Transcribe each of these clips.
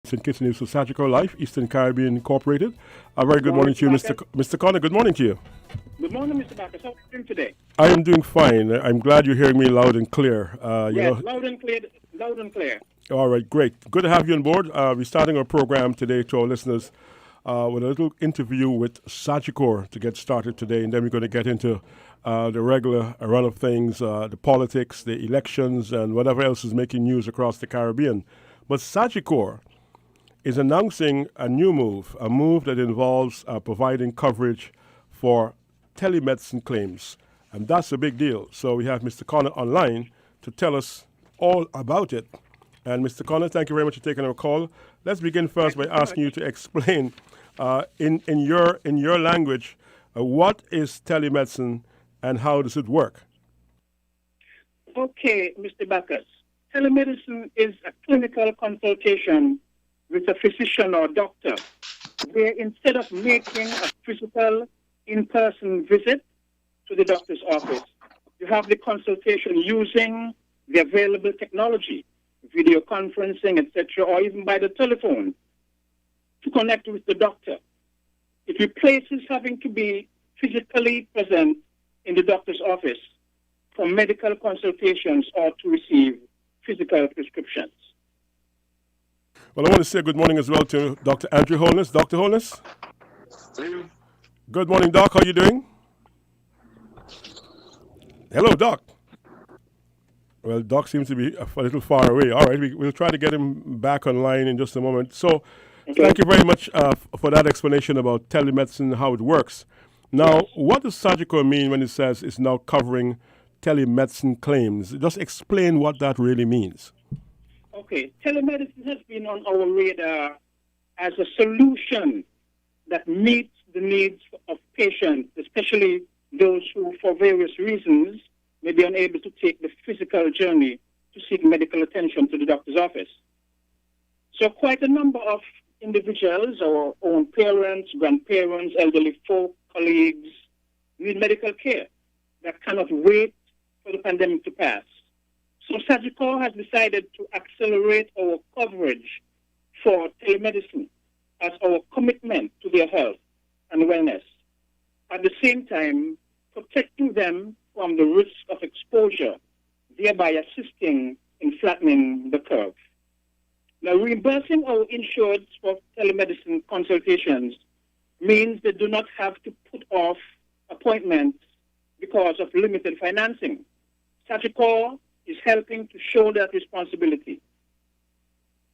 St. Kitts News for Sagicor Life, Eastern Caribbean Incorporated. A very Good good morning, morning to you, Mr. Backus. Mr. Connor. Good morning to you. Good morning, Mr. Backus. How are you doing today? I am doing fine. I'm glad you're hearing me loud and clear. Yes, loud and clear. Loud and clear. All right, great. Good to have you on board. We're starting our program today to our listeners with a little interview with Sagicor to get started today, and then we're going to get into the regular run of things, the politics, the elections, and whatever else is making news across the Caribbean. But Sagicor is announcing a new move, a move that involves providing coverage for telemedicine claims. And that's a big deal. So we have Mr. Connor online to tell us all about it. And Mr. Connor, thank you very much for taking our call. Let's begin first Thank by you so asking you much. to explain in your language what is telemedicine and how does it work? Okay, Mr. Backus. Telemedicine is a clinical consultation with a physician or doctor, where instead of making a physical in-person visit to the doctor's office, you have the consultation using the available technology, video conferencing, etc., or even by the telephone to connect with the doctor. It replaces having to be physically present in the doctor's office for medical consultations or to receive physical prescriptions. Well, I want to say good morning as well to Dr. Andrew Holness. Dr. Holness, good morning, Doc. How are you doing? Hello, Doc. Well, Doc seems to be a little far away. All right, we'll try to get him back online in just a moment. So, Okay? thank you very much for that explanation about telemedicine, how it works. Now, Yes. what does Sagicor mean when it says it's now covering telemedicine claims? Just explain what that really means. Okay. Telemedicine has been on our radar as a solution that meets the needs of patients, especially those who, for various reasons, may be unable to take the physical journey to seek medical attention to the doctor's office. So quite a number of individuals, our own parents, grandparents, elderly folk, colleagues, need medical care that cannot wait for the pandemic to pass. So Sagicor has decided to accelerate our coverage for telemedicine as our commitment to their health and wellness. At the same time, protecting them from the risk of exposure, thereby assisting in flattening the curve. Now, reimbursing our insured for telemedicine consultations means they do not have to put off appointments because of limited financing. Sagicor is helping to show that responsibility.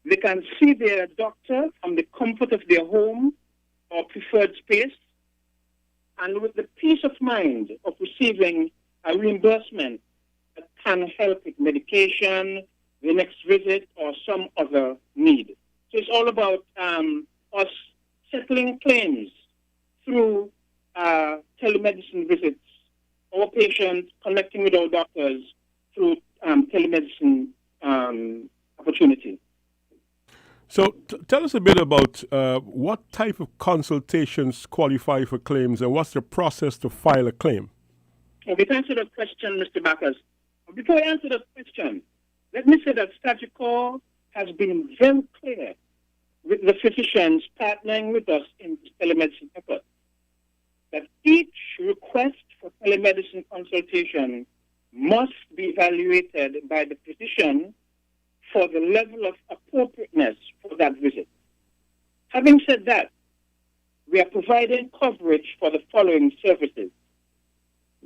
They can see their doctor from the comfort of their home or preferred space, and with the peace of mind of receiving a reimbursement that can help with medication, the next visit, or some other need. So it's all about us settling claims through telemedicine visits, our patients connecting with our doctors through telemedicine opportunity. So, tell us a bit about what type of consultations qualify for claims and what's the process to file a claim? Okay, to answer that question, Mr. Backus, before I answer that question, let me say that Sagicor has been very clear with the physicians partnering with us in this telemedicine effort that each request for telemedicine consultation must be evaluated by the physician for the level of appropriateness for that visit. Having said that, we are providing coverage for the following services: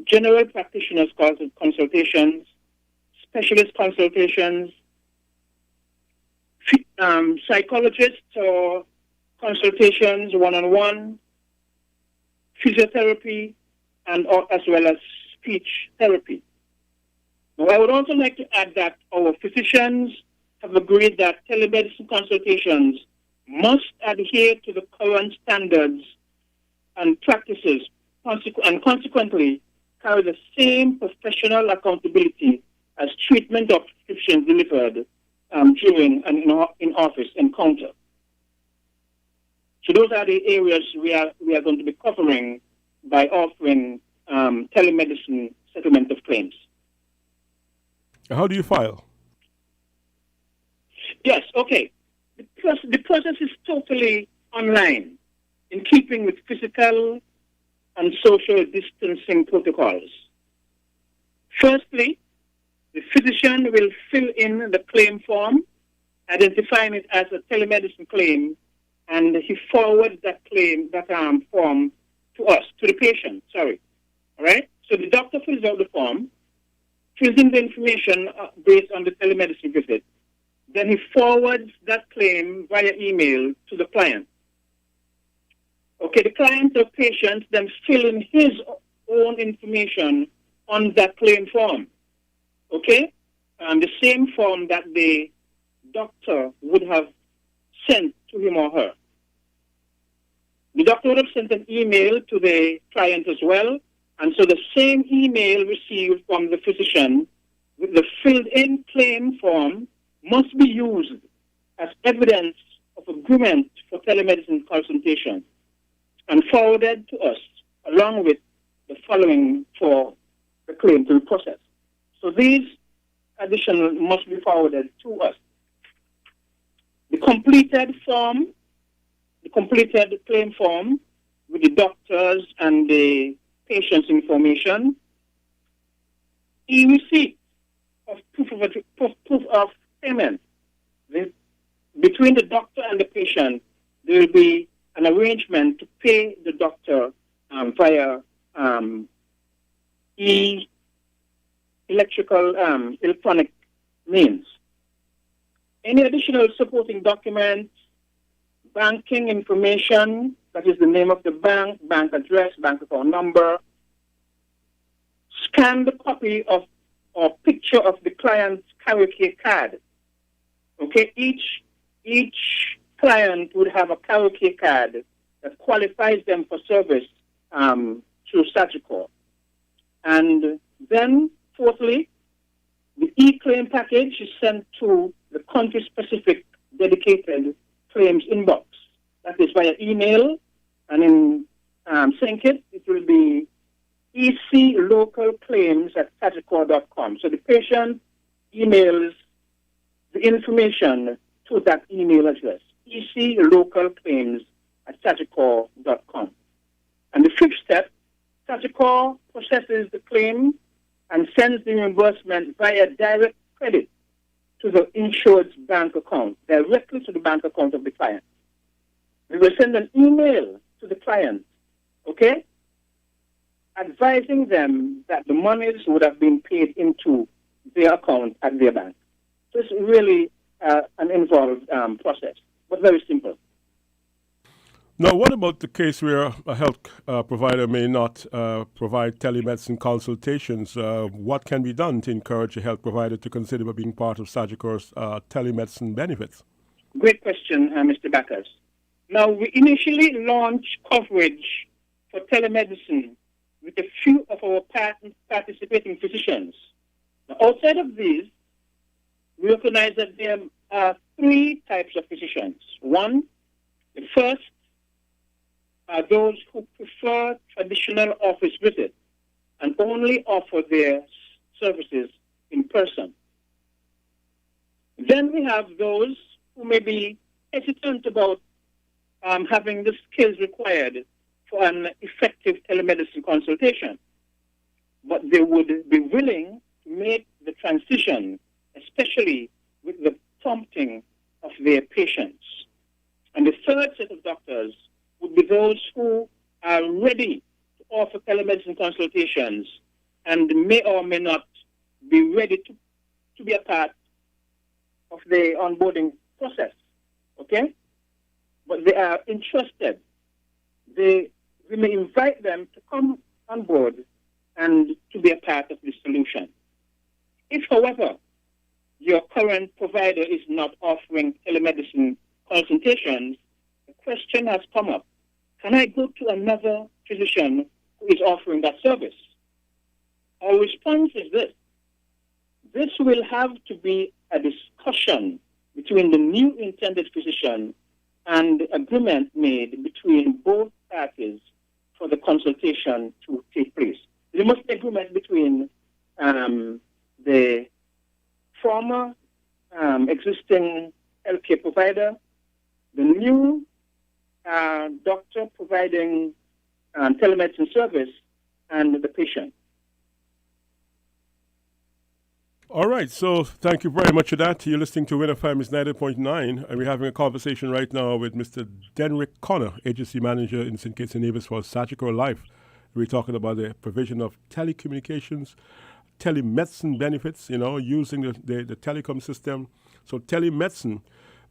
general practitioners consultations, specialist consultations, psychologists or consultations one-on-one, physiotherapy, and as well as speech therapy. Now, I would also like to add that our physicians have agreed that telemedicine consultations must adhere to the current standards and practices, and consequently carry the same professional accountability as treatment of prescriptions delivered during an in-office encounter. So those are the areas we are going to be covering by offering telemedicine settlement of claims. How do you file? Yes, okay. The process is totally online, in keeping with physical and social distancing protocols. Firstly, the physician will fill in the claim form, identifying it as a telemedicine claim, and he forwards that form to us, to the patient, sorry. All right? So the doctor fills out the form, fills in the information based on the telemedicine visit. Then he forwards that claim via email to the client. Okay, the client or patient then fill in his own information on that claim form. Okay? The same form that the doctor would have sent to him or her. The doctor would have sent an email to the client as well, and so the same email received from the physician with the filled-in claim form must be used as evidence of agreement for telemedicine consultation and forwarded to us along with the following for the claim to be processed. So these additional must be forwarded to us. The completed claim form with the doctors and the patient's information, e-receipt of proof of payment. Between the doctor and the patient, there will be an arrangement to pay the doctor via electronic means. Any additional supporting documents, banking information, that is the name of the bank, bank address, bank account number, scan the copy of or picture of the client's karaoke card. Okay, each client would have a karaoke card that qualifies them for service through Sagicor. And then, fourthly, the e-claim package is sent to the country-specific dedicated claims inbox. That is via email, and in Syncit, it will be eclocalclaims@sagicor.com. So the patient emails the information to that email address, eclocalclaims@sagicor.com. And the fifth step, Sagicor processes the claim and sends the reimbursement via direct credit to the insured's bank account, directly to the bank account of the client. We will send an email to the client, okay, advising them that the monies would have been paid into their account at their bank. So it's really an involved process, but very simple. Now, what about the case where a health provider may not provide telemedicine consultations? What can be done to encourage a health provider to consider being part of Sagicor's telemedicine benefits? Great question, Mr. Backus. Now, we initially launched coverage for telemedicine with a few of our participating physicians. Now, outside of these, we recognize that there are three types of physicians. One, the first are those who prefer traditional office visits and only offer their services in person. Then we have those who may be hesitant about having the skills required for an effective telemedicine consultation, but they would be willing to make the transition, especially with the prompting of their patients. And the third set of doctors would be those who are ready to offer telemedicine consultations and may or may not be ready to be a part of the onboarding process, okay? But they are interested. We may invite them to come on board and to be a part of the solution. If, however, your current provider is not offering telemedicine consultations, the question has come up, can I go to another physician who is offering that service? Our response is this. This will have to be a discussion between the new intended physician and agreement made between both parties for the consultation to take place. There must be agreement between the former existing healthcare provider the new doctor providing telemedicine service and the patient. All right, so thank you very much for that. You're listening to Win FM is 90.9, and we're having a conversation right now with Mr. Denrick Connor, Agency Manager in St. Kitts and Nevis for Sagicor Life. We're talking about the provision of telecommunications, telemedicine benefits, using the telecom system. So telemedicine,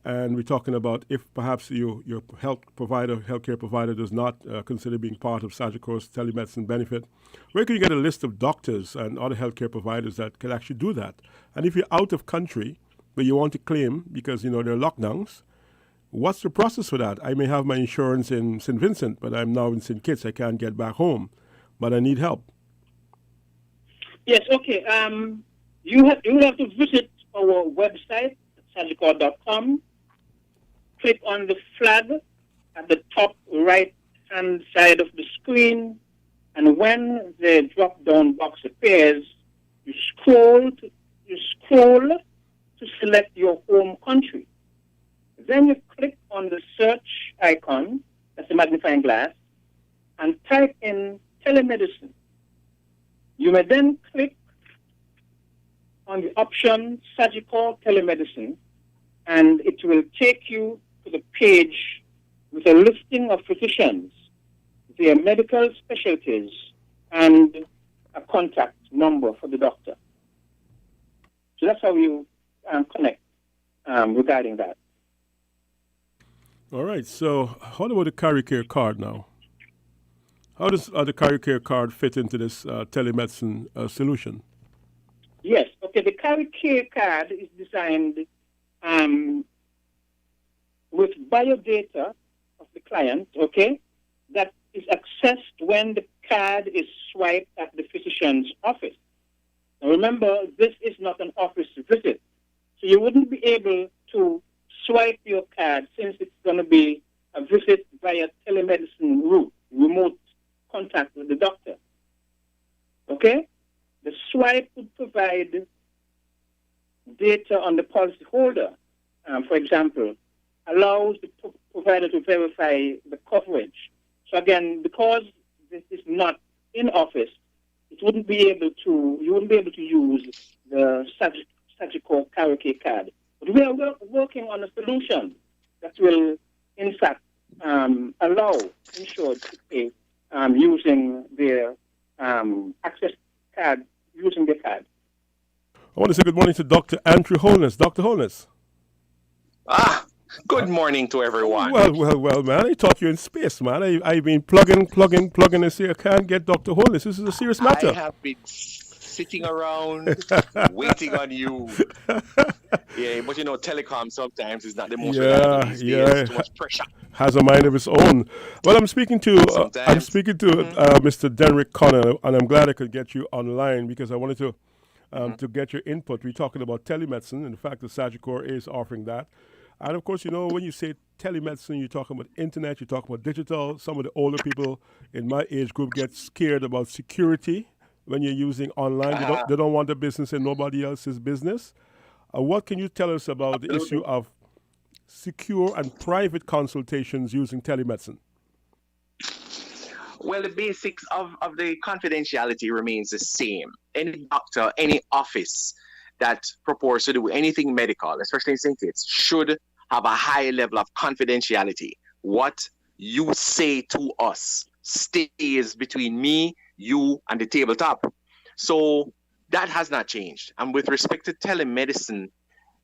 and we're talking about if perhaps your healthcare provider does not consider being part of Sagicor's telemedicine benefit, where can you get a list of doctors and other healthcare providers that can actually do that? And if you're out of country, but you want to claim because, there are lockdowns, what's the process for that? I may have my insurance in St. Vincent, but I'm now in St. Kitts. I can't get back home, but I need help. Yes, okay. You will have to visit our website, sagicor.com. Click on the flag at the top right-hand side of the screen, and when the drop-down box appears, you scroll to select your home country. Then you click on the search icon, that's the magnifying glass, and type in telemedicine. You may then click on the option Sagicor Telemedicine, and it will take you to the page with a listing of physicians, their medical specialties, and a contact number for the doctor. So that's how you connect regarding that. All right, so how about the CariCare card now? How does the CariCare card fit into this telemedicine solution? Yes, okay, the CariCare card is designed with biodata of the client, okay, that is accessed when the card is swiped at the physician's office. Now remember, this is not an office visit, so you wouldn't be able to swipe your card since it's going to be a visit via telemedicine route, remote contact with the doctor. Okay? The swipe would provide data on the policyholder, for example, allows the provider to verify the coverage. So again, because this is not in office, you wouldn't be able to use the Sagicor CariCare card. But we are working on a solution that will, in fact, allow insured to pay using their access card, using the card. I want to say good morning to Dr. Andrew Holness. Dr. Holness. Good morning to everyone. Well, man. I thought you in space, man. I've been plugging and say I can't get Dr. Holness. This is a serious matter. I have been sitting around waiting on you. Yeah, but telecom sometimes is not the most reliable these days. Too much pressure. Has a mind of its own. Well, I'm speaking to Mr. Denrick Connor, and I'm glad I could get you online because I wanted to get your input. We're talking about telemedicine and the fact that Sagicor is offering that. And of course, when you say telemedicine, you're talking about internet, you're talking about digital. Some of the older people in my age group get scared about security when you're using online. They don't want the business in nobody else's business. What can you tell us about the issue of secure and private consultations using telemedicine? Well, the basics of the confidentiality remains the same. Any doctor, any office that purports to do anything medical, especially in St. Kitts, should have a high level of confidentiality. What you say to us stays between me, you, and the tabletop. So that has not changed. And with respect to telemedicine,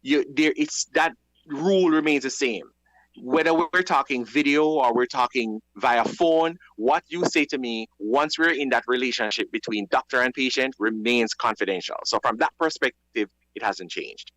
that rule remains the same. Whether we're talking video or we're talking via phone, what you say to me once we're in that relationship between doctor and patient remains confidential. So from that perspective, it hasn't changed.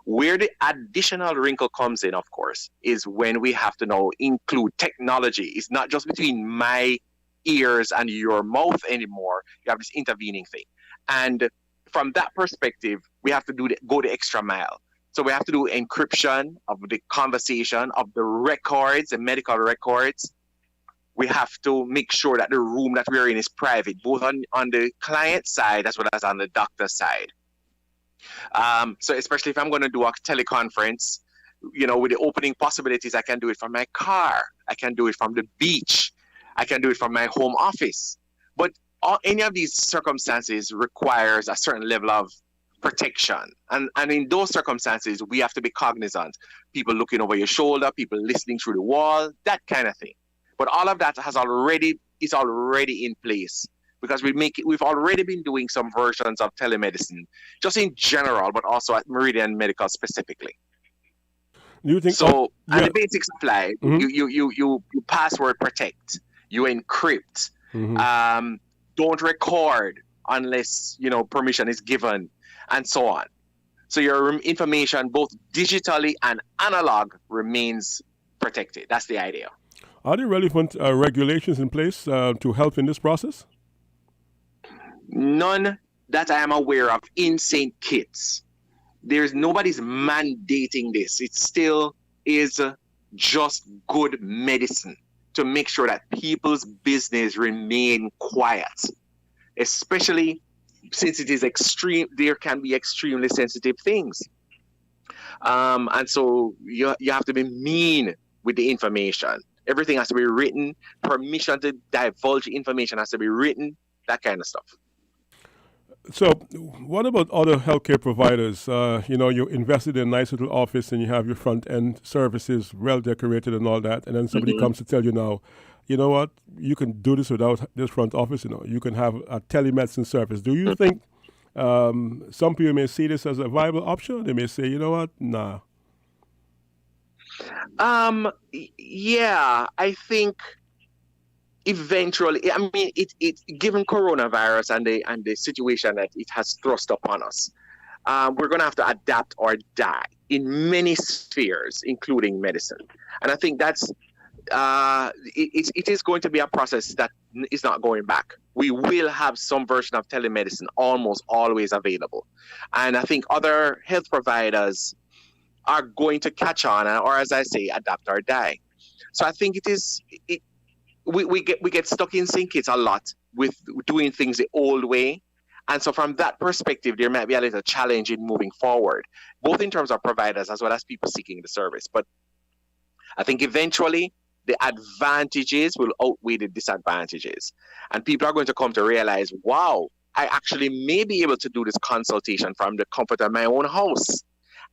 Where the additional wrinkle comes in, of course, is when we have to now include technology. It's not just between my ears and your mouth anymore. You have this intervening thing. And from that perspective, we have to go the extra mile. So we have to do encryption of the conversation, of the records, the medical records. We have to make sure that the room that we're in is private, both on the client side as well as on the doctor side. So especially if I'm going to do a teleconference, with the opening possibilities, I can do it from my car. I can do it from the beach. I can do it from my home office. But any of these circumstances requires a certain level of protection. And in those circumstances, we have to be cognizant. People looking over your shoulder, people listening through the wall, that kind of thing. But all of that is already in place, because we've already been doing some versions of telemedicine, just in general, but also at Meridian Medical specifically. Do you think so? Yeah. And the basics apply. You password protect. You encrypt. Don't record unless permission is given, and so on. So your information, both digitally and analog, remains protected. That's the idea. Are there relevant regulations in place to help in this process? None that I am aware of in St. Kitts. Nobody's mandating this. It still is just good medicine to make sure that people's business remain quiet, especially since it is extreme. There can be extremely sensitive things, and so you have to be mean with the information. Everything has to be written. Permission to divulge information has to be written. That kind of stuff. So, what about other healthcare providers? You invested in a nice little office and you have your front end services well decorated and all that, and then somebody comes to tell you now, you know what, you can do this without this front office. You can have a telemedicine service. Do you think some people may see this as a viable option? They may say, you know what, nah. Yeah, I think eventually, I mean, it given coronavirus and the situation that it has thrust upon us, we're going to have to adapt or die in many spheres, including medicine. And I think that's it is going to be a process that is not going back. We will have some version of telemedicine almost always available, and I think other health providers are going to catch on, or as I say, adapt or die. So I think we get stuck in St. Kitts a lot with doing things the old way. And so from that perspective, there might be a little challenge in moving forward, both in terms of providers as well as people seeking the service. But I think eventually the advantages will outweigh the disadvantages. And people are going to come to realize, wow, I actually may be able to do this consultation from the comfort of my own house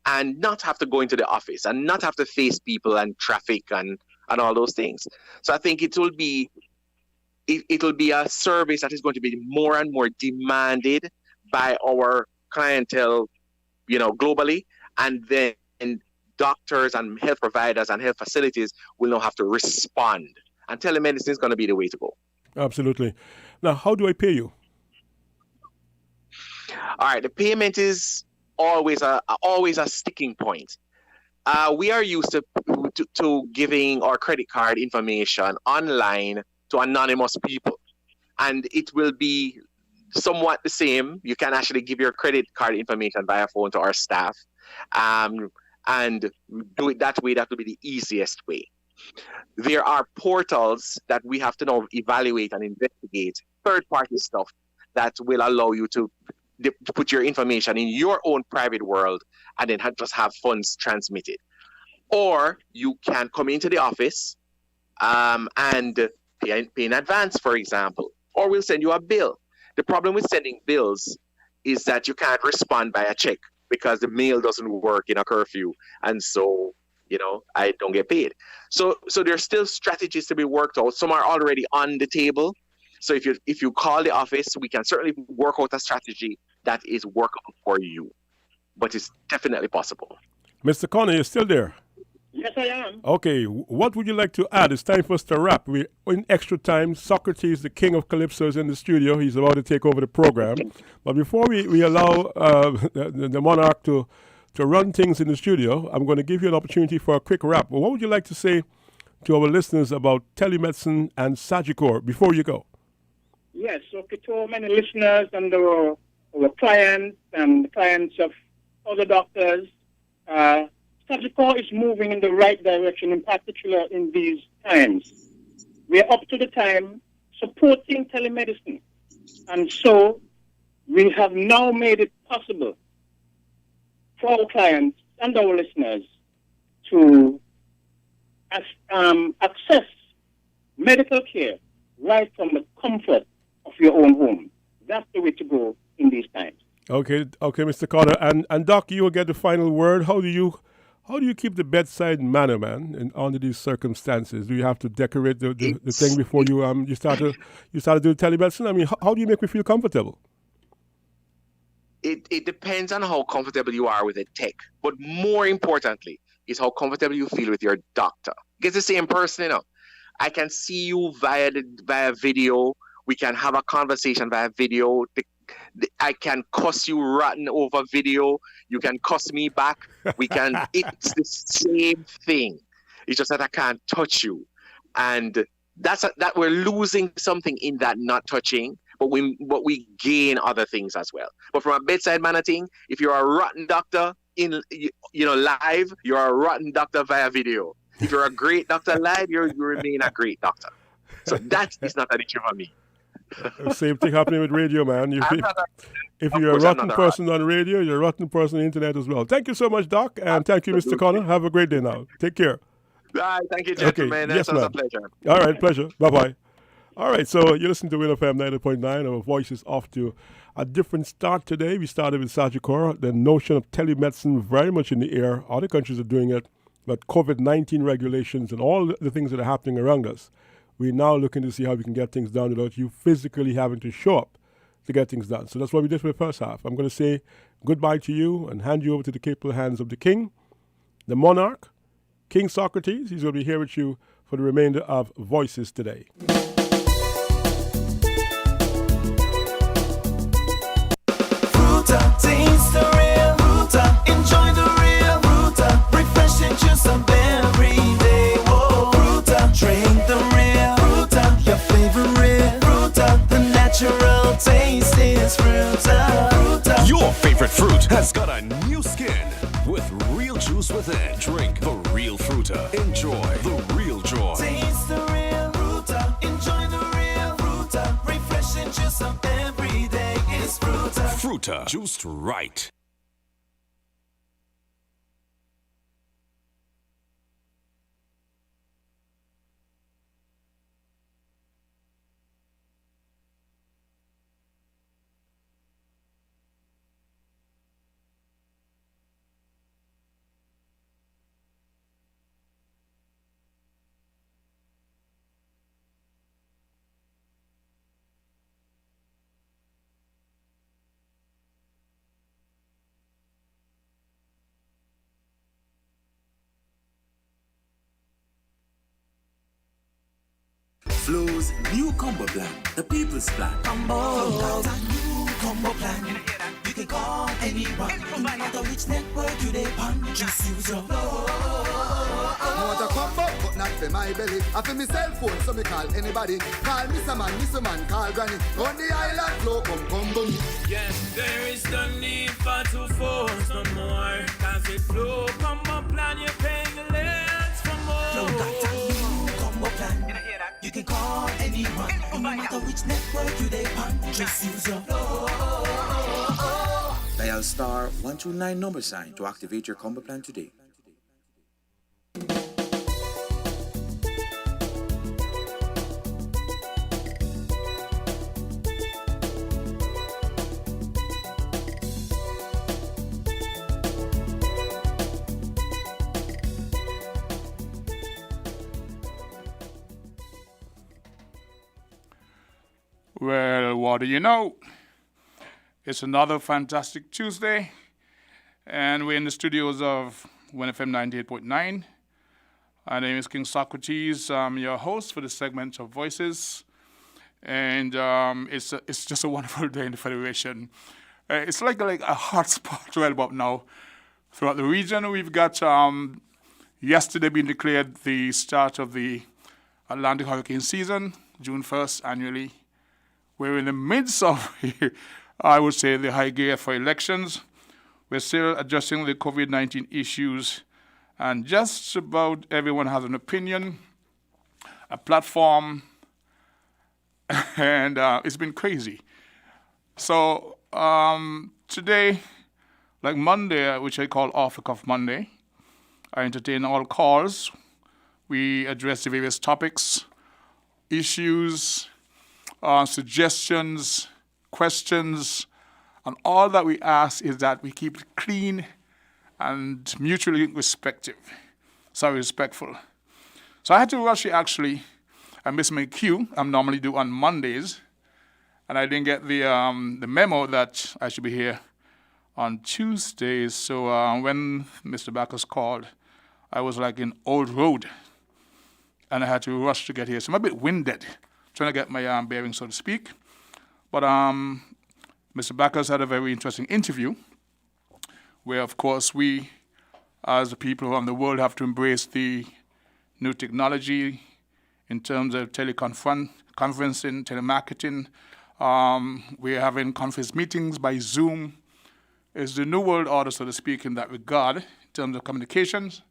and not have to go into the office and not have to face people and traffic and all those things. So I think it'll be a service that is going to be more and more demanded by our clientele, globally, and then doctors and health providers and health facilities will now have to respond. And telemedicine is going to be the way to go. Absolutely. Now, how do I pay you? All right, the payment is always a sticking point. We are used to giving our credit card information online to anonymous people, and it will be somewhat the same. You can actually give your credit card information via phone to our staff, and do it that way. That will be the easiest way. There are portals that we have to now evaluate and investigate, third-party stuff that will allow you to put your information in your own private world and then just have funds transmitted. Or you can come into the office and pay in advance, for example, or we'll send you a bill. The problem with sending bills is that you can't respond by a check because the mail doesn't work in a curfew, and so I don't get paid. So there's still strategies to be worked out. Some are already on the table. So if you call the office, we can certainly work out a strategy that is workable for you, but it's definitely possible. Mr. Connor, you're still there? Yes, I am. Okay, what would you like to add? It's time for us to wrap. We're in extra time. Socrates, the king of Calypso, is in the studio. He's about to take over the program. But before we allow the monarch to run things in the studio, I'm going to give you an opportunity for a quick wrap. What would you like to say to our listeners about telemedicine and Sagicor before you go? Yes, okay, to many listeners and our clients and the clients of other doctors, Sagicor is moving in the right direction, in particular in these times. We are up to the time supporting telemedicine. And so we have now made it possible for our clients and our listeners to access medical care right from the comfort of your own home. That's the way to go in these times. Okay, Mr. Connor, and Doc, you will get the final word. How do you keep the bedside manner, man, under these circumstances? Do you have to decorate the thing before you start to do telemedicine? I mean, how do you make me feel comfortable? It depends on how comfortable you are with the tech, but more importantly, is how comfortable you feel with your doctor. It's the same person, you know. I can see you via video. We can have a conversation via video. I can cuss you rotten over video. You can cuss me back. We can. It's the same thing. It's just that I can't touch you, and that we're losing something in that not touching. But we gain other things as well. But from a bedside manner thing, if you're a rotten doctor live, you're a rotten doctor via video. If you're a great doctor live, you remain a great doctor. So that is not an issue for me. Same thing happening with radio, man. If you're a rotten person on radio, you're a rotten person on the internet as well. Thank you so much, Doc, and thank you, Mr. Connor. Have a great day now. Take care. Bye. Thank you, gentlemen. Okay. Yes, was a pleasure. All right, pleasure. Bye-bye. All right, so you listen to Win FM 90.9. Our voice is off to a different start today. We started with Sagicor. The notion of telemedicine very much in the air. Other countries are doing it, but COVID-19 regulations and all the things that are happening around us, we're now looking to see how we can get things done without you physically having to show up to get things done. So that's what we did for the first half. I'm going to say goodbye to you and hand you over to the capable hands of the king, the monarch, King Socrates. He's going to be here with you for the remainder of Voices today. Taste the real Fruta. Enjoy the real Fruta. Refreshing juice of every day. Whoa, Fruta. Drink the real Fruta. Your favorite Fruta. The natural taste is Fruta. Fruta. Your favorite fruit has got a new skin with real juice within. Drink the real Fruta. Enjoy the real joy. Taste the real Fruta. Enjoy the real Fruta. Refreshing juice of every day is Fruta. Fruta, juiced right. Flo's new combo plan, the people's plan. Combo. New combo plan. You can call anyone. No matter which network you dey on. Just use your Flow. I want a combo, but not for my belly. I feel me cell phone, so me call anybody. Call Mr. Man, call Granny. On the island, Flow come combo me. Yes, there is no need for to force no more. Cause with Flow combo plan, you're paying less for more. Flow got a new combo plan. You can call anyone. No matter which network you dey on. Just use your Flow. Dial star 129 sign to activate your combo plan today. Well, what do you know? It's another fantastic Tuesday, and we're in the studios of Win FM 98.9. My name is King Socrates. I'm your host for this segment of Voices, and it's just a wonderful day in the Federation. It's like a hotspot right about now throughout the region. We've got yesterday being declared the start of the Atlantic hurricane season, June 1st annually. We're in the midst of, I would say, the high gear for elections. We're still addressing the COVID-19 issues, and just about everyone has an opinion, a platform, and it's been crazy. So today, like Monday, which I call Off the Cuff Monday, I entertain all calls. We address the various topics, issues, suggestions, questions, and all that we ask is that we keep it clean and mutually respectful. So I had to rush it actually. I missed my cue. I'm normally due on Mondays, and I didn't get the memo that I should be here on Tuesdays. So when Mr. Backus called, I was like in Old Road, and I had to rush to get here. So I'm a bit winded, trying to get my bearings, so to speak. But Mr. Backus had a very interesting interview, where, of course, we, as the people around the world, have to embrace the new technology in terms of teleconferencing, telemarketing. We're having conference meetings by Zoom. It's the new world order, so to speak, in that regard, in terms of communications.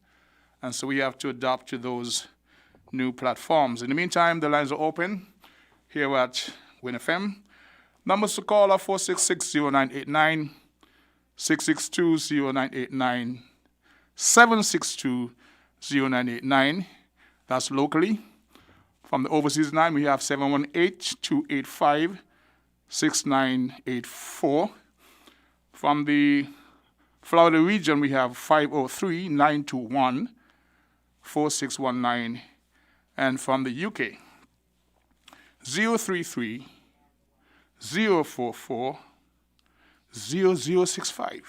And so we have to adapt to those new platforms. In the meantime, the lines are open here at Win FM. Numbers to call are 466-0989, 662-0989, 762-0989. That's locally. From the overseas line, we have 718-285-6984. From the Florida region, we have 503-921-4619. And from the UK, 033-044-0065.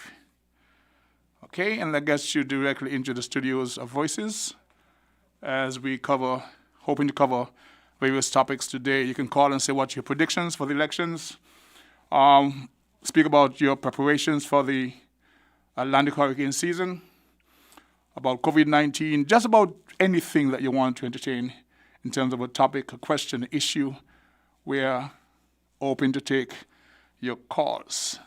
Okay, and that gets you directly into the studios of Voices as we hoping to cover various topics today. You can call and say what your predictions for the elections, speak about your preparations for the Atlantic hurricane season, about COVID-19, just about anything that you want to entertain in terms of a topic, a question, an issue. We're open to take your calls.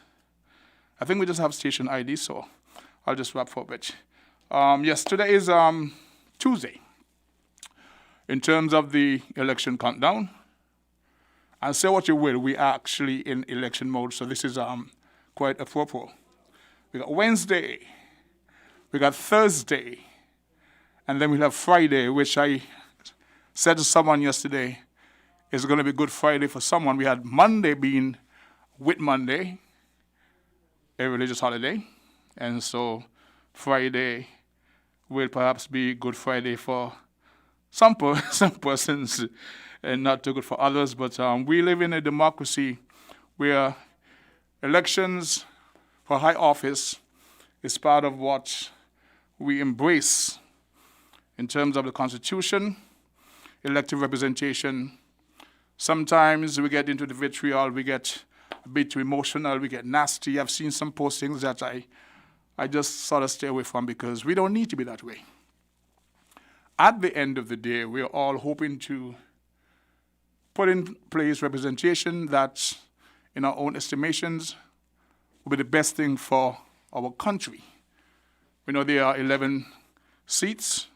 I think we just have station ID, so I'll just wrap for a bit. Yes, today is Tuesday. In terms of the election countdown, and say what you will, we are actually in election mode, so this is quite apropos. We got Wednesday, we got Thursday, and then we have Friday, which I said to someone yesterday is going to be Good Friday for someone. We had Monday being Whit Monday, a religious holiday, and so Friday will perhaps be Good Friday for some persons and not too good for others. But we live in a democracy where elections for high office is part of what we embrace in terms of the Constitution, elective representation. Sometimes we get into the vitriol, we get a bit too emotional, we get nasty. I've seen some postings that I just sort of stay away from because we don't need to be that way. At the end of the day, we're all hoping to put in place representation that, in our own estimations, will be the best thing for our country. We know there are 11 seats,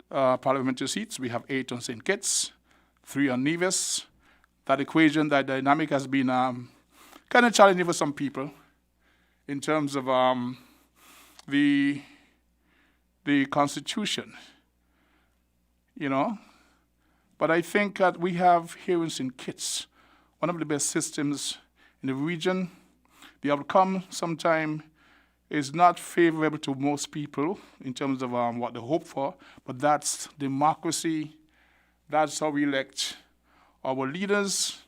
parliamentary seats. We have 8 on St. Kitts, 3 on Nevis. That equation, that dynamic has been kind of challenging for some people in terms of the Constitution, you know. But I think that we have here in St. Kitts one of the best systems in the region. The outcome sometimes is not favorable to most people in terms of what they hope for, but that's democracy. That's how we elect our leaders,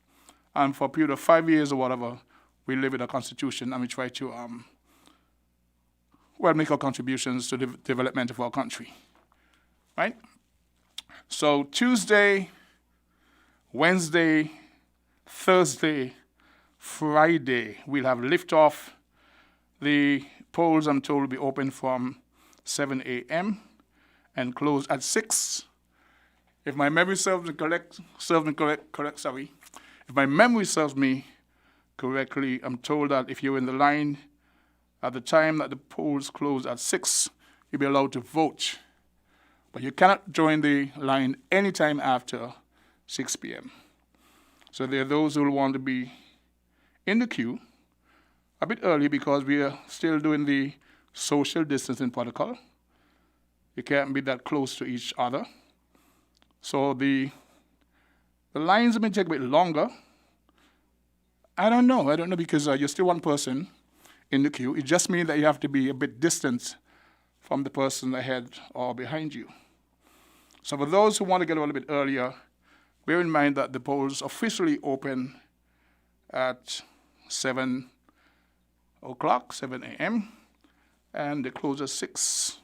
and for a period of 5 years or whatever, we live with a constitution and we try to make our contributions to the development of our country, right? So Tuesday, Wednesday, Thursday, Friday, we'll have liftoff. The polls, I'm told, will be open from 7 a.m. and close at 6. If my memory serves me correctly, I'm told that if you're in the line at the time that the polls close at 6, you'll be allowed to vote. But you cannot join the line anytime after 6 p.m. So there are those who will want to be in the queue a bit early because we are still doing the social distancing protocol. You can't be that close to each other. So the lines may take a bit longer. I don't know because you're still one person in the queue. It just means that you have to be a bit distant from the person ahead or behind you. So for those who want to get a little bit earlier, bear in mind that the polls officially open at 7 o'clock, 7 a.m., and they close at 6.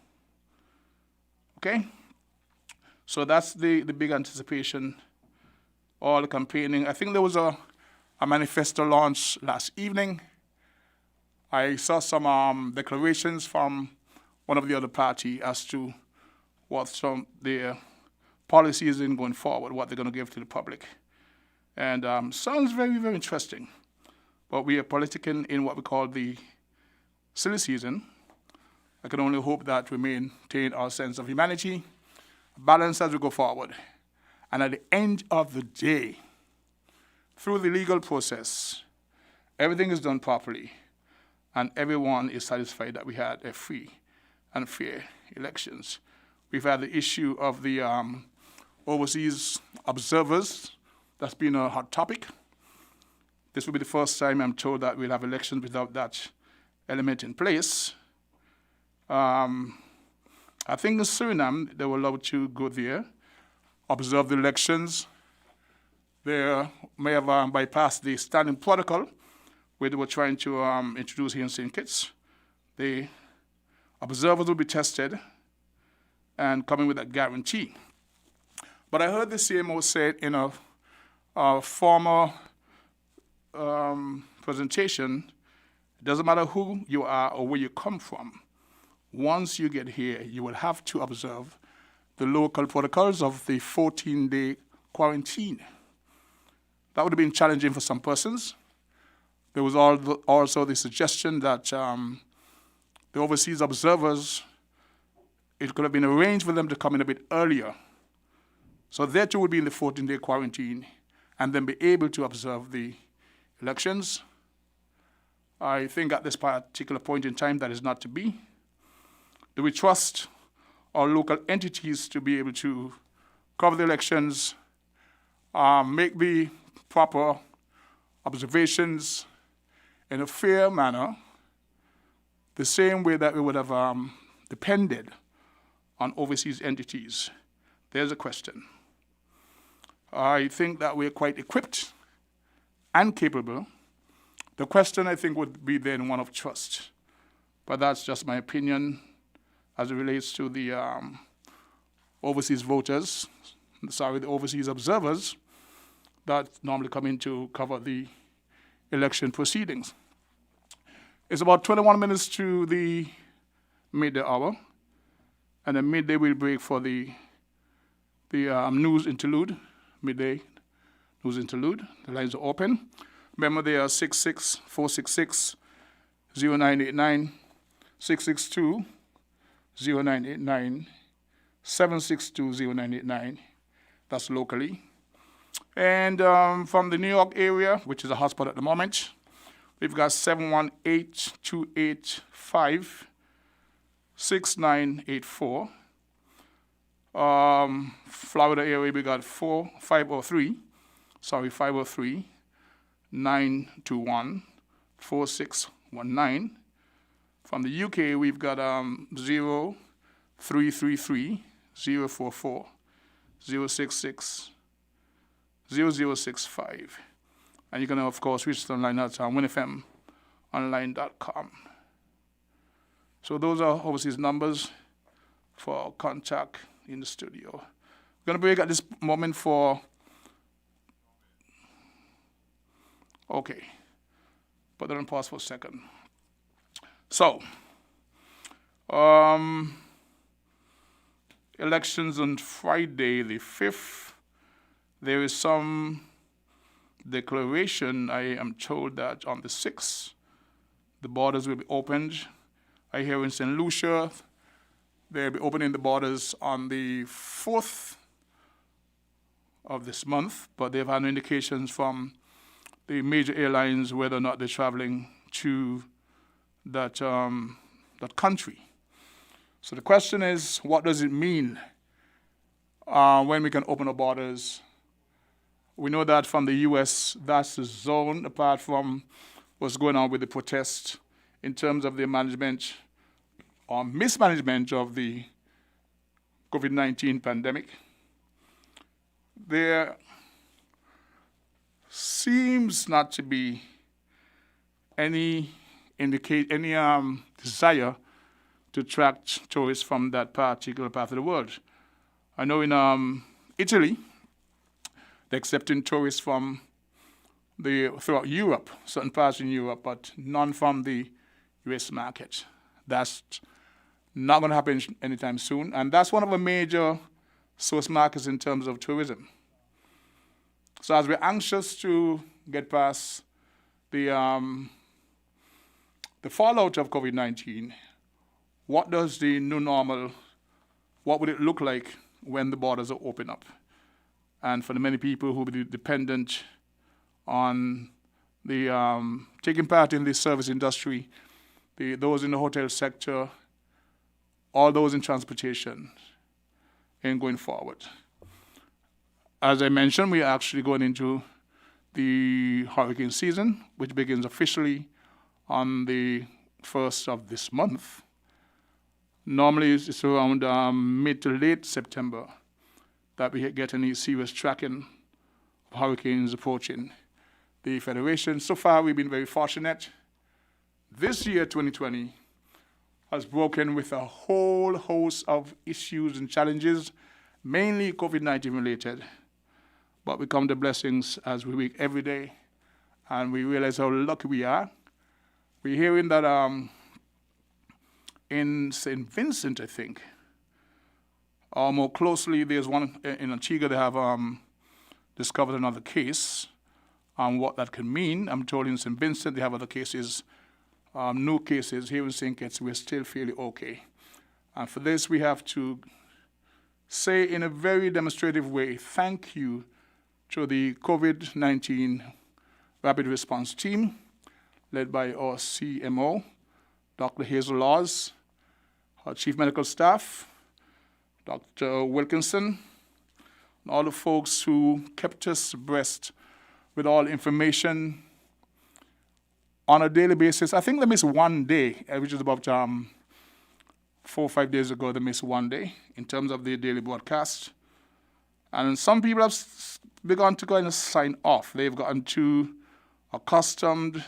Okay? So that's the big anticipation, all the campaigning. I think there was a manifesto launch last evening. I saw some declarations from one of the other party as to what some their policies in going forward, what they're going to give to the public. And sounds very, very interesting. But we are politicking in what we call the silly season. I can only hope that we maintain our sense of humanity, balance as we go forward. And at the end of the day, through the legal process, everything is done properly, and everyone is satisfied that we had a free and fair elections. We've had the issue of the overseas observers. That's been a hot topic. This will be the first time I'm told that we'll have elections without that element in place. I think in Suriname, they were allowed to go there, observe the elections. They may have bypassed the standing protocol where they were trying to introduce here in St. Kitts. The observers will be tested and coming with a guarantee. But I heard the CMO say in a former presentation, it doesn't matter who you are or where you come from. Once you get here, you will have to observe the local protocols of the 14-day quarantine. That would have been challenging for some persons. There was also the suggestion that the overseas observers, it could have been arranged for them to come in a bit earlier. So they too would be in the 14-day quarantine and then be able to observe the elections. I think at this particular point in time that is not to be. Do we trust our local entities to be able to cover the elections, make the proper observations in a fair manner, the same way that we would have depended on overseas entities? There's a question. I think that we're quite equipped and capable. The question, I think, would be then one of trust. But that's just my opinion as it relates to the overseas voters, the overseas observers that normally come in to cover the election proceedings. It's about 21 minutes to the midday hour, and then midday we'll break for the news interlude, midday news interlude. The lines are open. Remember, they are 66466-0989, 662-0989, 762-0989. That's locally. And from the New York area, which is a hotspot at the moment, we've got 718-285-6984. Florida area, we got 503-921-4619. From the UK, we've got 0333-044-066-0065. And you can, of course, reach us online at winfmonline.com. So those are overseas numbers for contact in the studio. We're going to break at this moment for... Okay. Put that on pause for a second. So, elections on Friday the 5th. There is some declaration, I am told, that on the 6th, the borders will be opened. I hear in St. Lucia, they'll be opening the borders on the 4th of this month, but they've had indications from the major airlines whether or not they're traveling to that country. So the question is, what does it mean when we can open our borders? We know that from the U.S., that's the zone, apart from what's going on with the protests in terms of the management or mismanagement of the COVID-19 pandemic. There seems not to be any desire to attract tourists from that particular part of the world. I know in Italy, they're accepting tourists from throughout Europe, certain parts in Europe, but none from the U.S. market. That's not going to happen anytime soon, and that's one of the major source markets in terms of tourism. So as we're anxious to get past the fallout of COVID-19, what does the new normal, what would it look like when the borders are open up? And for the many people who will be dependent on the taking part in the service industry, those in the hotel sector, all those in transportation, and going forward. As I mentioned, we are actually going into the hurricane season, which begins officially on the 1st of this month. Normally, it's around mid to late September that we get any serious tracking of hurricanes approaching the Federation. So far, we've been very fortunate. This year, 2020, has broken with a whole host of issues and challenges, mainly COVID-19 related. But we count the blessings as we wake every day, and we realize how lucky we are. We're hearing that in St. Vincent, I think, or more closely, there's one in Antigua, they have discovered another case, and what that can mean. I'm told in St. Vincent they have other cases, new cases. Here in St. Kitts, we're still fairly okay. And for this, we have to say in a very demonstrative way, thank you to the COVID-19 Rapid Response Team, led by our CMO, Dr. Hazel Laws, our Chief Medical Staff, Dr. Wilkinson, and all the folks who kept us abreast with all information on a daily basis. I think they missed one day, which is about 4 or 5 days ago, they missed one day in terms of the daily broadcast. And some people have begun to kind of sign off. They've gotten too accustomed.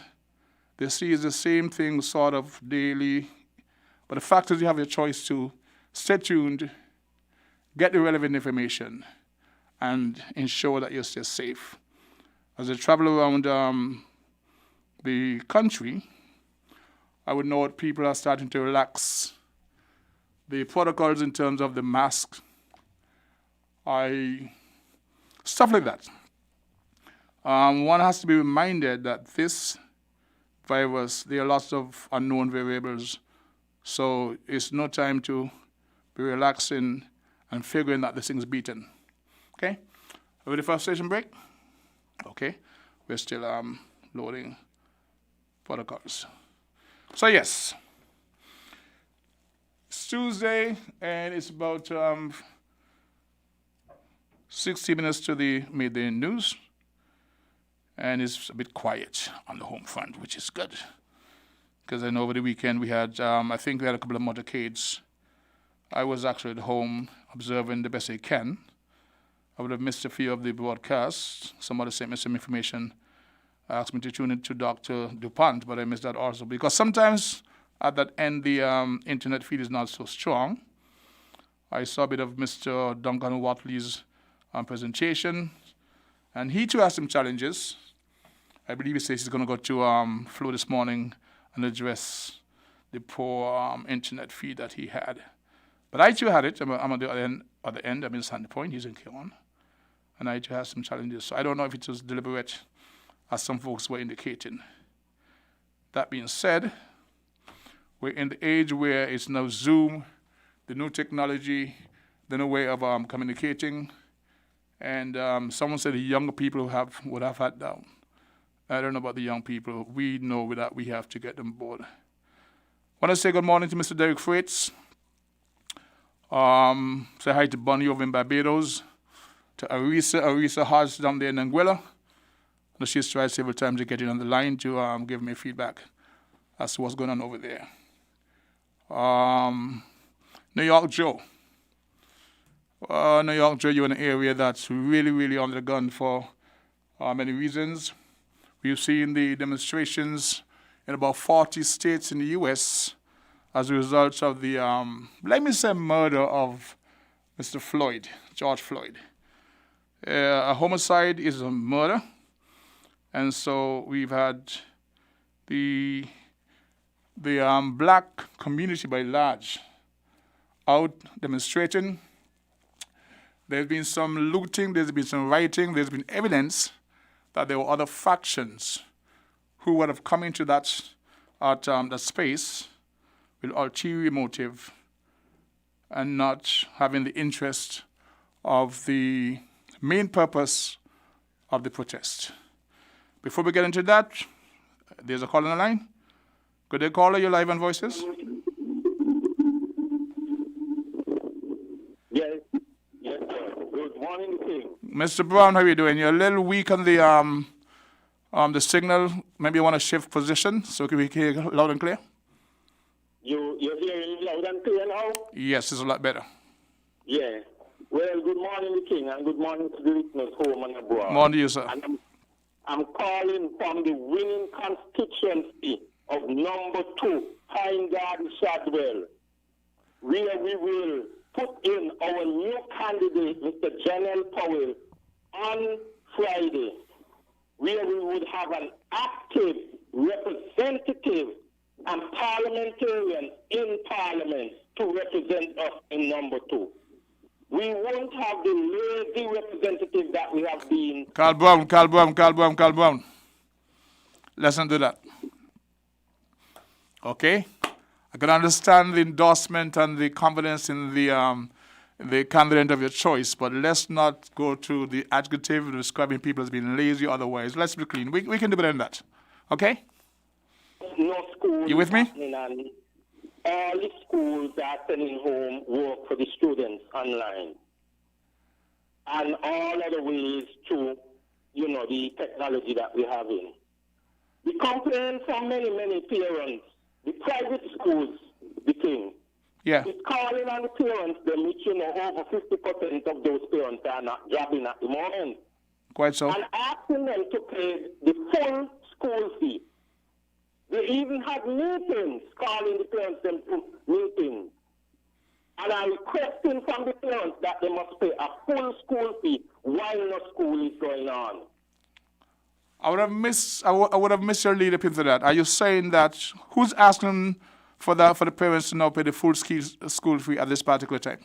They see it's the same thing sort of daily. But the fact is you have your choice to stay tuned, get the relevant information, and ensure that you're still safe. As I travel around the country, I would know that people are starting to relax the protocols in terms of the mask, stuff like that. One has to be reminded that this virus, there are lots of unknown variables, so it's no time to be relaxing and figuring that this thing's beaten. Okay? Ready for a station break? Okay. We're still loading protocols. So yes, it's Tuesday, and it's about 60 minutes to the midday news, and it's a bit quiet on the home front, which is good, because I know over the weekend we had, I think we had a couple of motorcades. I was actually at home observing the best I can. I would have missed a few of the broadcasts. Somebody sent me some information, asked me to tune into Dr. DuPont, but I missed that also, because sometimes at that end, the internet feed is not so strong. I saw a bit of Mr. Duncan Watley's presentation, and he too has some challenges. I believe he says he's going to go to Flo this morning and address the poor internet feed that he had. But I too had it. I'm at the other end. I'm in Sandy Point. He's in Kion. And I too have some challenges. So I don't know if it was deliberate, as some folks were indicating. That being said, we're in the age where it's now Zoom, the new technology, the new way of communicating. And someone said the younger people would have had down. I don't know about the young people. We know that we have to get them aboard. I want to say good morning to Mr. Derek Freights. Say hi to Bonnie over in Barbados, to Arisa Hodge down there in Anguilla. She's tried several times to get in on the line to give me feedback as to what's going on over there. New York Joe. New York Joe, you're in an area that's really, really under the gun for many reasons. We've seen the demonstrations in about 40 states in the U.S. as a result of the, let me say, murder of Mr. Floyd, George Floyd. A homicide is a murder, and so we've had the black community by large out demonstrating. There's been some looting, there's been some rioting, there's been evidence that there were other factions who would have come into that space with ulterior motive and not having the interest of the main purpose of the protest. Before we get into that, there's a call on the line. Good day, caller, you're live on Voices. Yes, sir. Good morning, King. Mr. Brown, how are you doing? You're a little weak on the signal. Maybe you want to shift position so we can hear loud and clear? You're hearing loud and clear now? Yes, it's a lot better. Yeah. Well, good morning, King, and good morning to the listeners home and abroad. Morning to you, sir. And I'm calling from the winning constituency of number 2, Pine Garden, Shadwell, where we will put in our new candidate, Mr. Janelle Powell, on Friday, where we would have an active representative and parliamentarian in Parliament to represent us in number 2. We won't have the lazy representative that we have been. Carl Brown. Let's not do that. Okay? I can understand the endorsement and the confidence in the candidate of your choice, but let's not go to the adjective describing people as being lazy or otherwise. Let's be clean. We can do better than that. Okay? No school. You with me? All the schools are sending home work for the students online. And all other ways to, the technology that we have in. The complaint from many, many parents, the private schools, the thing. Yeah. It's calling on the parents, which, over 50% of those parents are not jobbing at the moment. Quite so. And asking them to pay the full school fee. They even had meetings, calling the parents them to meetings. And I'm requesting from the parents that they must pay a full school fee while no school is going on. I would have missed your lead up into that. Are you saying that who's asking for the parents to now pay the full school fee at this particular time?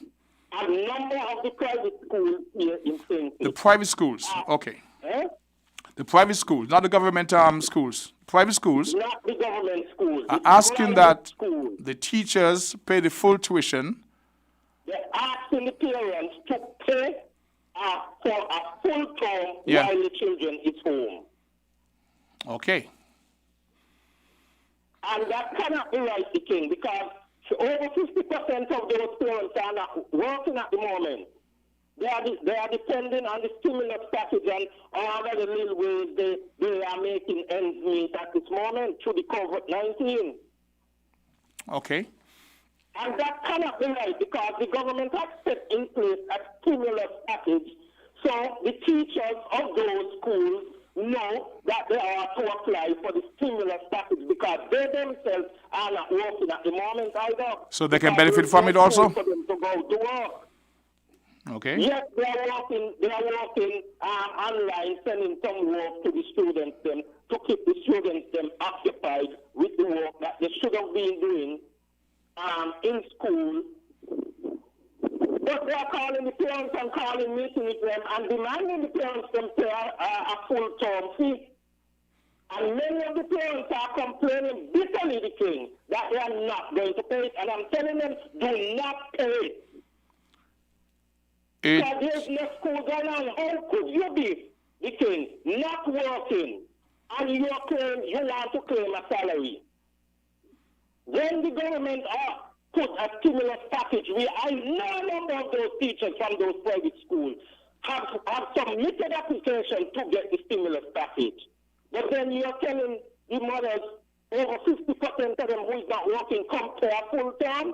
A number of the private schools here in St. Kitts. The private schools, okay. The private schools, not the government schools. Private schools. Not the government schools. Are asking that the teachers pay the full tuition. They're asking the parents to pay for a full term while the children is home. Okay. And that cannot be right, the King, because over 50% of those parents are not working at the moment. They are depending on the stimulus package and all of the little ways they are making ends meet at this moment through the COVID-19. Okay. And that cannot be right because the government has set in place a stimulus package. So the teachers of those schools know that they are to apply for the stimulus package because they themselves are not working at the moment either. So they can benefit from it also? For them to go to work. Okay. Yes, they are working online, sending some work to the students them to keep the students them occupied with the work that they should have been doing in school. But they are calling the parents and calling meeting with them and demanding the parents them pay a full term fee. And many of the parents are complaining bitterly, the King, that they are not going to pay it. And I'm telling them, do not pay it. Because there's no school going on. How could you be, the King, not working and you want to claim a salary? When the government put a stimulus package where I know a number of those teachers from those private schools have submitted applications to get the stimulus package. But then you're telling the mothers, over 50% of them who is not working come to a full time?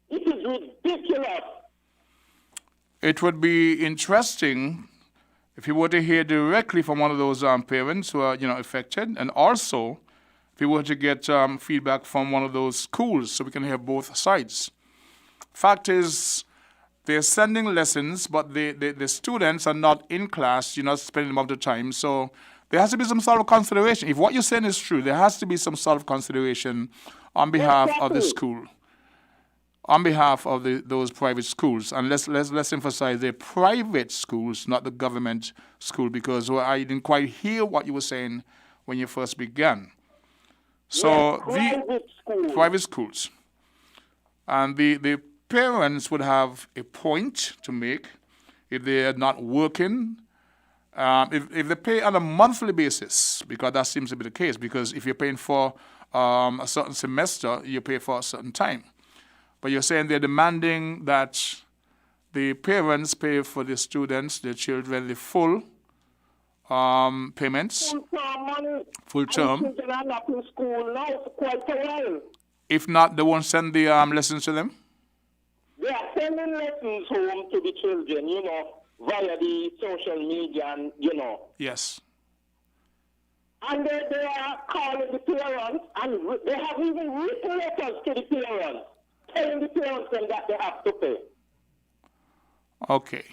It is ridiculous. It would be interesting if you were to hear directly from one of those parents who are, affected, and also if you were to get feedback from one of those schools, so we can hear both sides. Fact is, they're sending lessons, but the students are not in class. You're not spending them of the time, so there has to be some sort of consideration. If what you're saying is true, there has to be some sort of consideration on behalf of the school, on behalf of those private schools. And let's emphasize they're private schools, not the government school, because I didn't quite hear what you were saying when you first began. So private schools. And the parents would have a point to make if they are not working. If they pay on a monthly basis, because that seems to be the case, because if you're paying for a certain semester, you pay for a certain time. But you're saying they're demanding that the parents pay for the students, the children, the full payments, full term. Children are not in school now for quite a while. If not, they won't send the lessons to them? They are sending lessons home to the children, via the social media and, Yes. And they are calling the parents, and they have even written letters to the parents, telling the parents that they have to pay. Okay.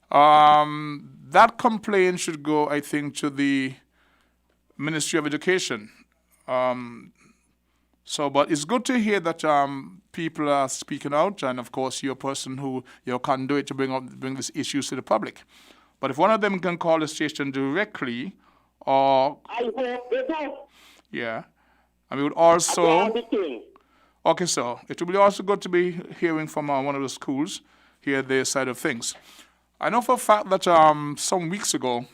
That complaint should go, I think, to the Ministry of Education. But it's good to hear that people are speaking out, and of course you're a person who can do it to bring these issues to the public. But if one of them can call the station directly, or I hope they do. Yeah, and we would also. Okay, so it would be also good to be hearing from one of the schools, hear their side of things. I know for a fact that some weeks ago,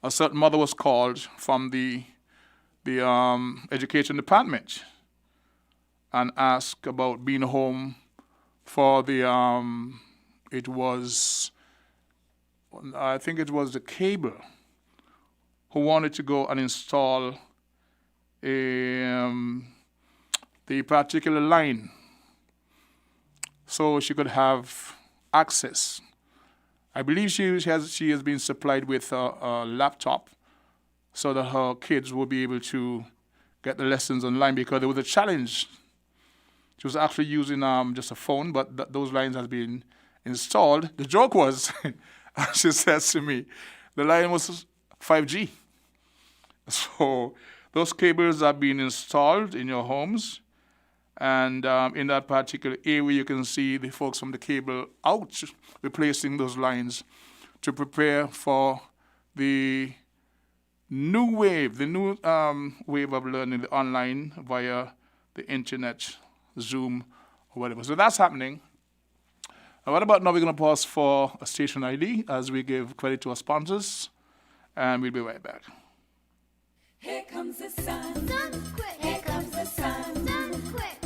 a certain mother was called from the education department and asked about being home for I think it was the cable, who wanted to go and install the particular line so she could have access. I believe she has been supplied with a laptop so that her kids will be able to get the lessons online, because there was a challenge. She was actually using just a phone, but those lines have been installed. The joke was, she says to me, the line was 5G. So those cables are being installed in your homes, and in that particular area you can see the folks from the cable out replacing those lines to prepare for the new wave, wave of learning, the online via the internet, Zoom, or whatever. So that's happening. And what about now? We're going to pause for a station ID as we give credit to our sponsors, and we'll be right back. Here comes the sun. Sun quick. Here comes the sun. Sun quick.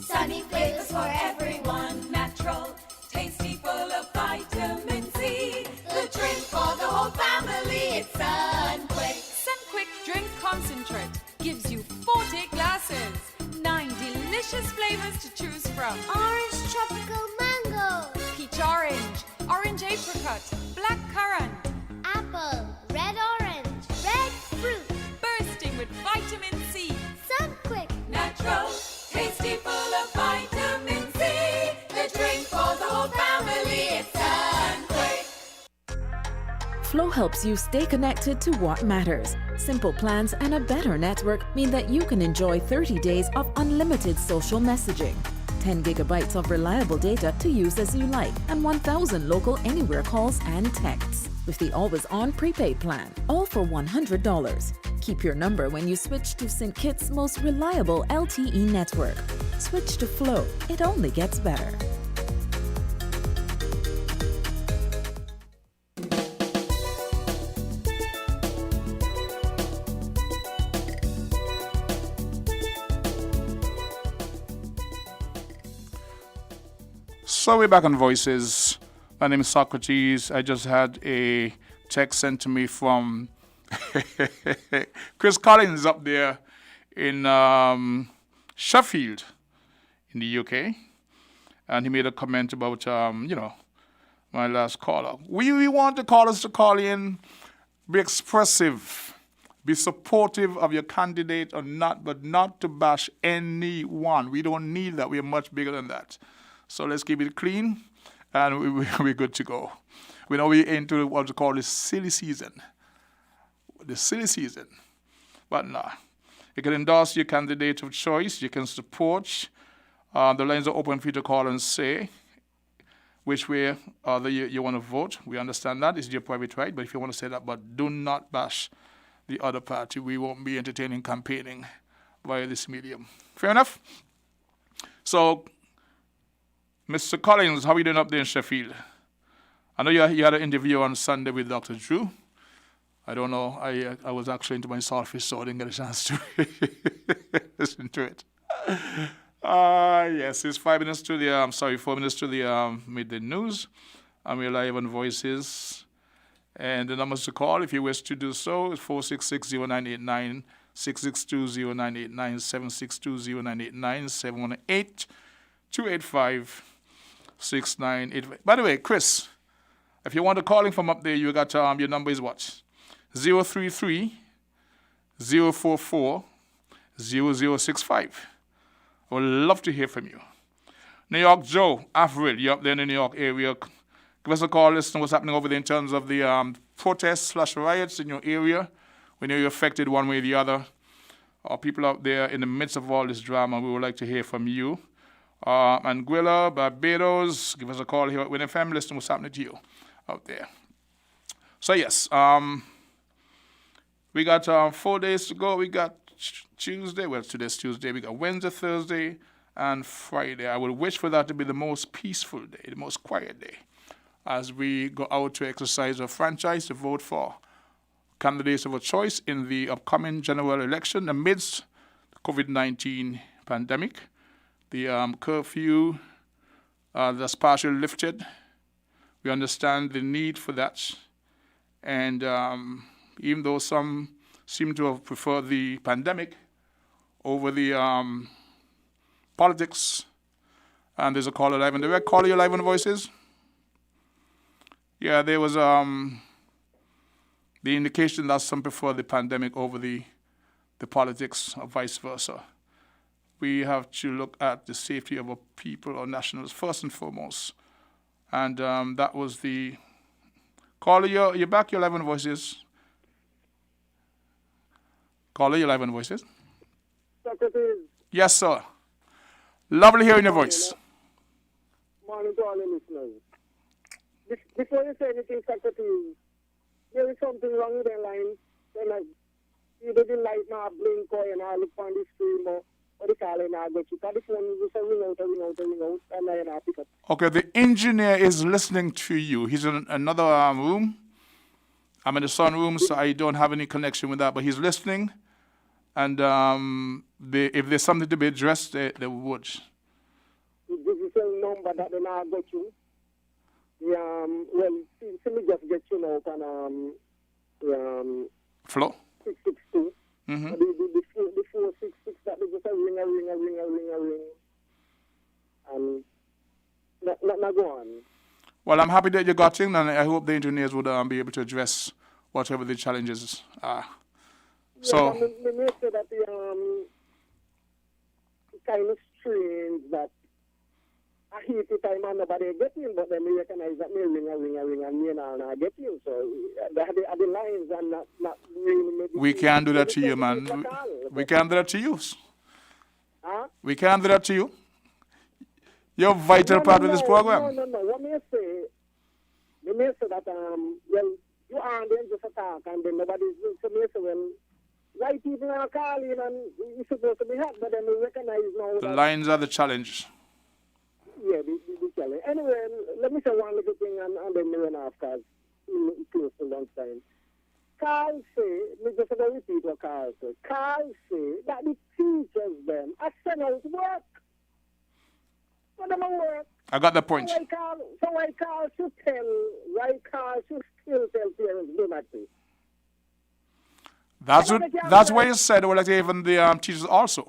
Sunny flavors for everyone. Natural, tasty, full of vitamin C. The drink for the whole family. It's Sun Quick. Sun Quick Drink Concentrate gives you 40 glasses. 9 delicious flavors to choose from. Orange tropical mango. Peach orange, orange apricot, black currant, Apple, red orange, red fruit. Bursting with vitamin C. Sun Quick. Natural, tasty, full of vitamin C. The drink for the whole family. It's Sun Quick. Flow helps you stay connected to what matters. Simple plans and a better network mean that you can enjoy 30 days of unlimited social messaging, 10 gigabytes of reliable data to use as you like, and 1,000 local anywhere calls and texts. With the always-on prepaid plan, all for $100. Keep your number when you switch to St. Kitts' most reliable LTE network. Switch to Flow. It only gets better. So we're back on Voices. My name is Socrates. I just had a text sent to me from Chris Collins up there in Sheffield in the UK. And he made a comment about, my last caller. We want the callers to call in, be expressive, be supportive of your candidate or not, but not to bash anyone. We don't need that. We are much bigger than that. So let's keep it clean, and we're good to go. We know we're into what we call the silly season. The silly season. But nah. You can endorse your candidate of choice. You can support. The lines are open for you to call and say which way you want to vote. We understand that. It's your private right. But if you want to say that, but do not bash the other party. We won't be entertaining campaigning via this medium. Fair enough? So, Mr. Collins, how are you doing up there in Sheffield? I know you had an interview on Sunday with Dr. Drew. I don't know. I was actually into my saltfish, so I didn't get a chance to listen to it. Yes, it's 4 minutes to the midday news. And we're live on Voices. And the numbers to call, if you wish to do so, is 466-0989, 662-0989, 762-0989, 718-285-6985. By the way, Chris, if you want to call in from up there, you got your number is what? 033-044-0065. I would love to hear from you. New York Joe, Avril, you're up there in the New York area. Give us a call, listen to what's happening over there in terms of the protests/riots in your area. We know you're affected one way or the other. People out there in the midst of all this drama, we would like to hear from you. Anguilla, Barbados, give us a call here at Win FM, listen to what's happening to you out there. So yes, we got 4 days to go. We got Tuesday, well, today's Tuesday. We got Wednesday, Thursday, and Friday. I would wish for that to be the most peaceful day, the most quiet day, as we go out to exercise our franchise to vote for candidates of our choice in the upcoming general election amidst the COVID-19 pandemic. The curfew that's partially lifted. We understand the need for that. And even though some seem to have preferred the pandemic over the politics, and there's a caller live on the direct. Caller, you live on the Voices? Yeah, there was the indication that some prefer the pandemic over the politics, or vice versa. We have to look at the safety of our people, our nationals, first and foremost. And that was the caller. You're back. You're live on Voices. Caller, you're live on Voices. Socrates. Yes, sir. Lovely hearing your voice. Morning to all the listeners. Before you say anything, Socrates, there is something wrong with the line. You didn't like my blink or look on the screen or the call and I get you. The phone just ring out, and I pick up. Okay, the engineer is listening to you. He's in another room. I'm in the sunroom, so I don't have any connection with that, but he's listening. And if there's something to be addressed, they would. This is a number that they now got you. See me just get you now on Flo? 662. Mm-hmm. The 466 that they just a ring. And not go on. Well, I'm happy that you got in, and I hope the engineers would be able to address whatever the challenges are. So, they may say that the kind of strange that I hate it time and nobody get in, but then they recognize that me ring, and me not get in. So the lines are not really. We can't do that to you, man. We can't do that to you. Huh? We can't do that to you. You're a vital part of this program. No. What may say that you aren't then just attack and then nobody's so may say white people are calling and it's supposed to be hot, but then we recognize now the lines are the challenge. Yeah, the challenge. Anyway, let me say one little thing and then we run off because it's close to lunchtime. Carl say, me just going to repeat what Carl said. Carl say that the teachers them are sent out work. What am I work? I got the point. So why call to still tell parents do not do? That's why he said I would like to hear from the teachers also.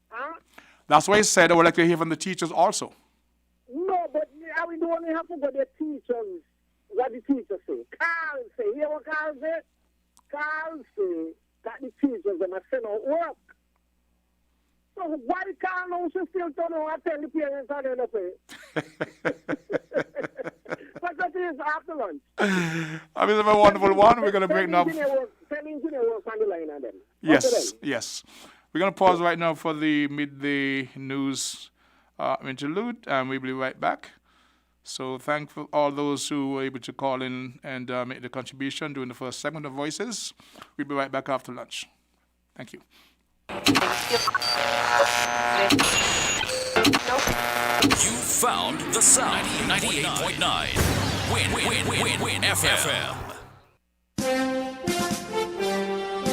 Huh? That's why he said I would like to hear from the teachers also. No, but we don't only have to go to the teachers. What the teachers say. Carl say, hear what Carl say? Carl say that the teachers they must send out work. So why Carl knows she still don't know what tell the parents how they're not pay? But that is after lunch. I mean, it's a wonderful one. We're going to break now. Tell engineer work on the line and then. Yes. We're going to pause right now for the midday news interlude, and we'll be right back. So thankful all those who were able to call in and make the contribution during the first segment of Voices. We'll be right back after lunch. Thank you. You found the sound. 98.9. Win FM.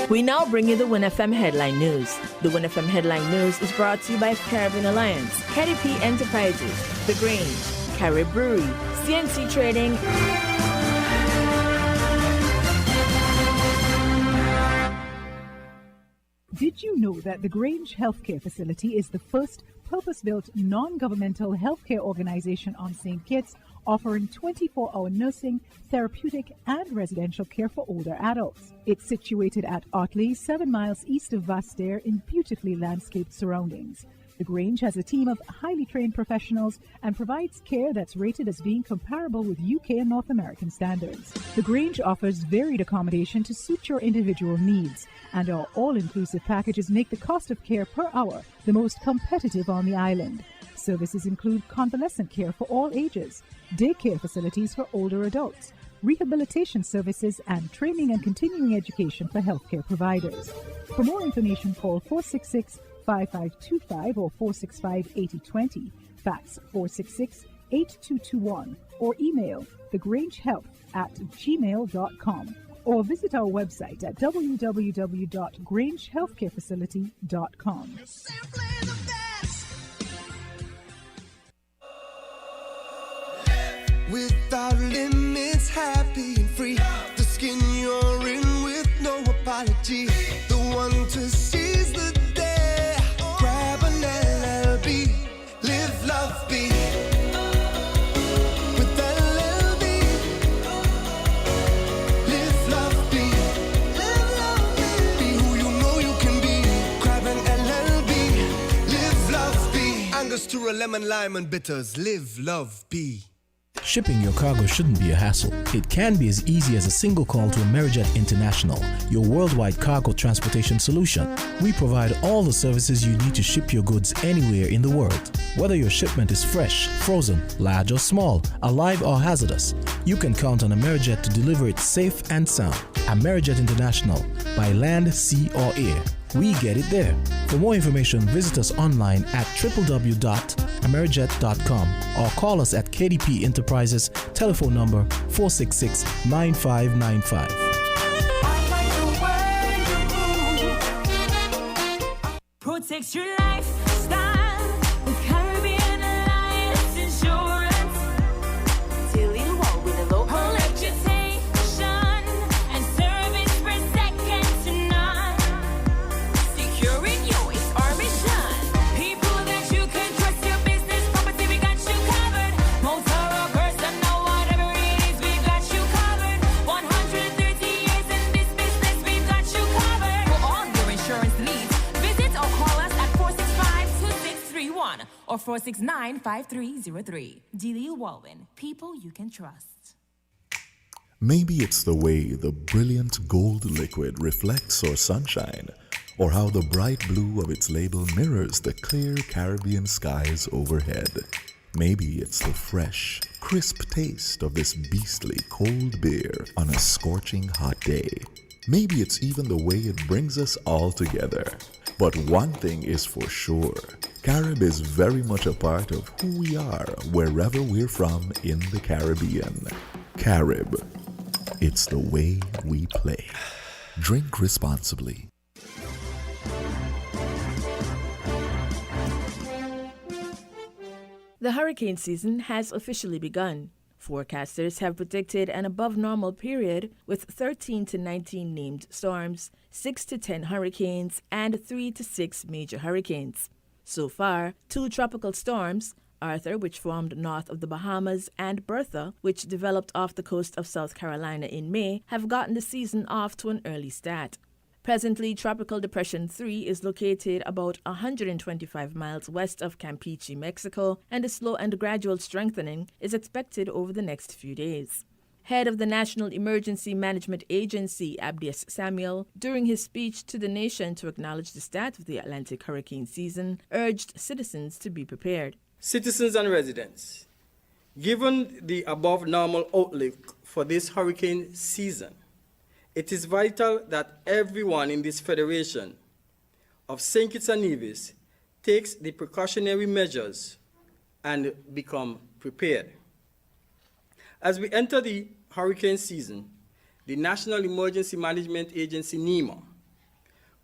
We now bring you the Win FM Headline News. The Win FM Headline News is brought to you by Caribbean Alliance, KDP Enterprises, The Grange, Carib Brewery, CNC Trading. Did you know that the Grange Healthcare Facility is the first purpose-built non-governmental healthcare organization on St. Kitts, offering 24-hour nursing, therapeutic, and residential care for older adults? It's situated at Otley, 7 miles east of Vastair in beautifully landscaped surroundings. The Grange has a team of highly trained professionals and provides care that's rated as being comparable with UK and North American standards. The Grange offers varied accommodation to suit your individual needs, and our all-inclusive packages make the cost of care per hour the most competitive on the island. Services include convalescent care for all ages, daycare facilities for older adults, rehabilitation services, and training and continuing education for healthcare providers. For more information, call 466-5525 or 465-8020, fax 466-8221, or email thegrangehealth@gmail.com, or visit our website at www.grangehealthcarefacility.com. Without limits, happy and free. The skin you're in with no apology. The one to seize the day. Grab an LLB. Live, love, be. With LLB. Live, love, be. Live, love, be. Be who you know you can be. Grab an LLB. Live, love, be. Angostura, lemon, lime, and bitters. Live, love, be. Shipping your cargo shouldn't be a hassle. It can be as easy as a single call to Amerijet International, your worldwide cargo transportation solution. We provide all the services you need to ship your goods anywhere in the world. Whether your shipment is fresh, frozen, large or small, alive or hazardous, you can count on Amerijet to deliver it safe and sound. Amerijet International, by land, sea or air. We get it there. For more information, visit us online at www.amerijet.com or call us at KDP Enterprises, telephone number 466-9595. Protect your lifestyle with Caribbean Alliance Insurance. Tilly Wall with a low reputation and service for second to none. Securing you is our mission. People that you can trust, your business, property, we got you covered. Motor or personal, whatever it is, we got you covered. 130 years in this business, we've got you covered. For all your insurance needs, visit or call us at 465-2631 or 469-5303. Delia Walwyn, people you can trust. Maybe it's the way the brilliant gold liquid reflects our sunshine, or how the bright blue of its label mirrors the clear Caribbean skies overhead. Maybe it's the fresh, crisp taste of this beastly cold beer on a scorching hot day. Maybe it's even the way it brings us all together. But one thing is for sure, Carib is very much a part of who we are wherever we're from in the Caribbean. Carib, it's the way we play. Drink responsibly. The hurricane season has officially begun. Forecasters have predicted an above-normal period with 13 to 19 named storms, 6 to 10 hurricanes, and 3 to 6 major hurricanes. So far, 2 tropical storms, Arthur, which formed north of the Bahamas, and Bertha, which developed off the coast of South Carolina in May, have gotten the season off to an early start. Presently, Tropical Depression 3 is located about 125 miles west of Campeche, Mexico, and a slow and gradual strengthening is expected over the next few days. Head of the National Emergency Management Agency, Abdias Samuel, during his speech to the nation to acknowledge the start of the Atlantic hurricane season, urged citizens to be prepared. Citizens and residents, given the above normal outlook for this hurricane season, it is vital that everyone in this federation of St. Kitts and Nevis takes the precautionary measures and become prepared. As we enter the hurricane season, the National Emergency Management Agency, NEMA,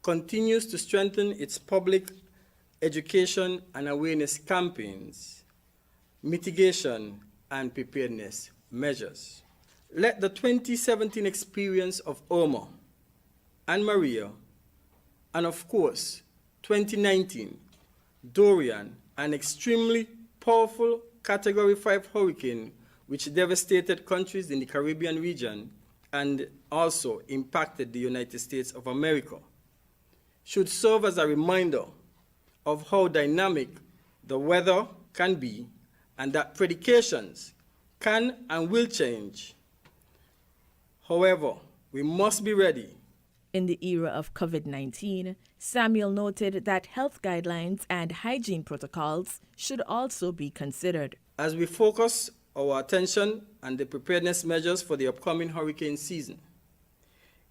continues to strengthen its public education and awareness campaigns, mitigation, and preparedness measures. Let the 2017 experience of Irma and Maria, and of course, 2019, Dorian, an extremely powerful Category 5 hurricane which devastated countries in the Caribbean region and also impacted the United States of America, should serve as a reminder of how dynamic the weather can be and that predications can and will change. However, we must be ready. In the era of COVID-19, Samuel noted that health guidelines and hygiene protocols should also be considered. As we focus our attention on the preparedness measures for the upcoming hurricane season,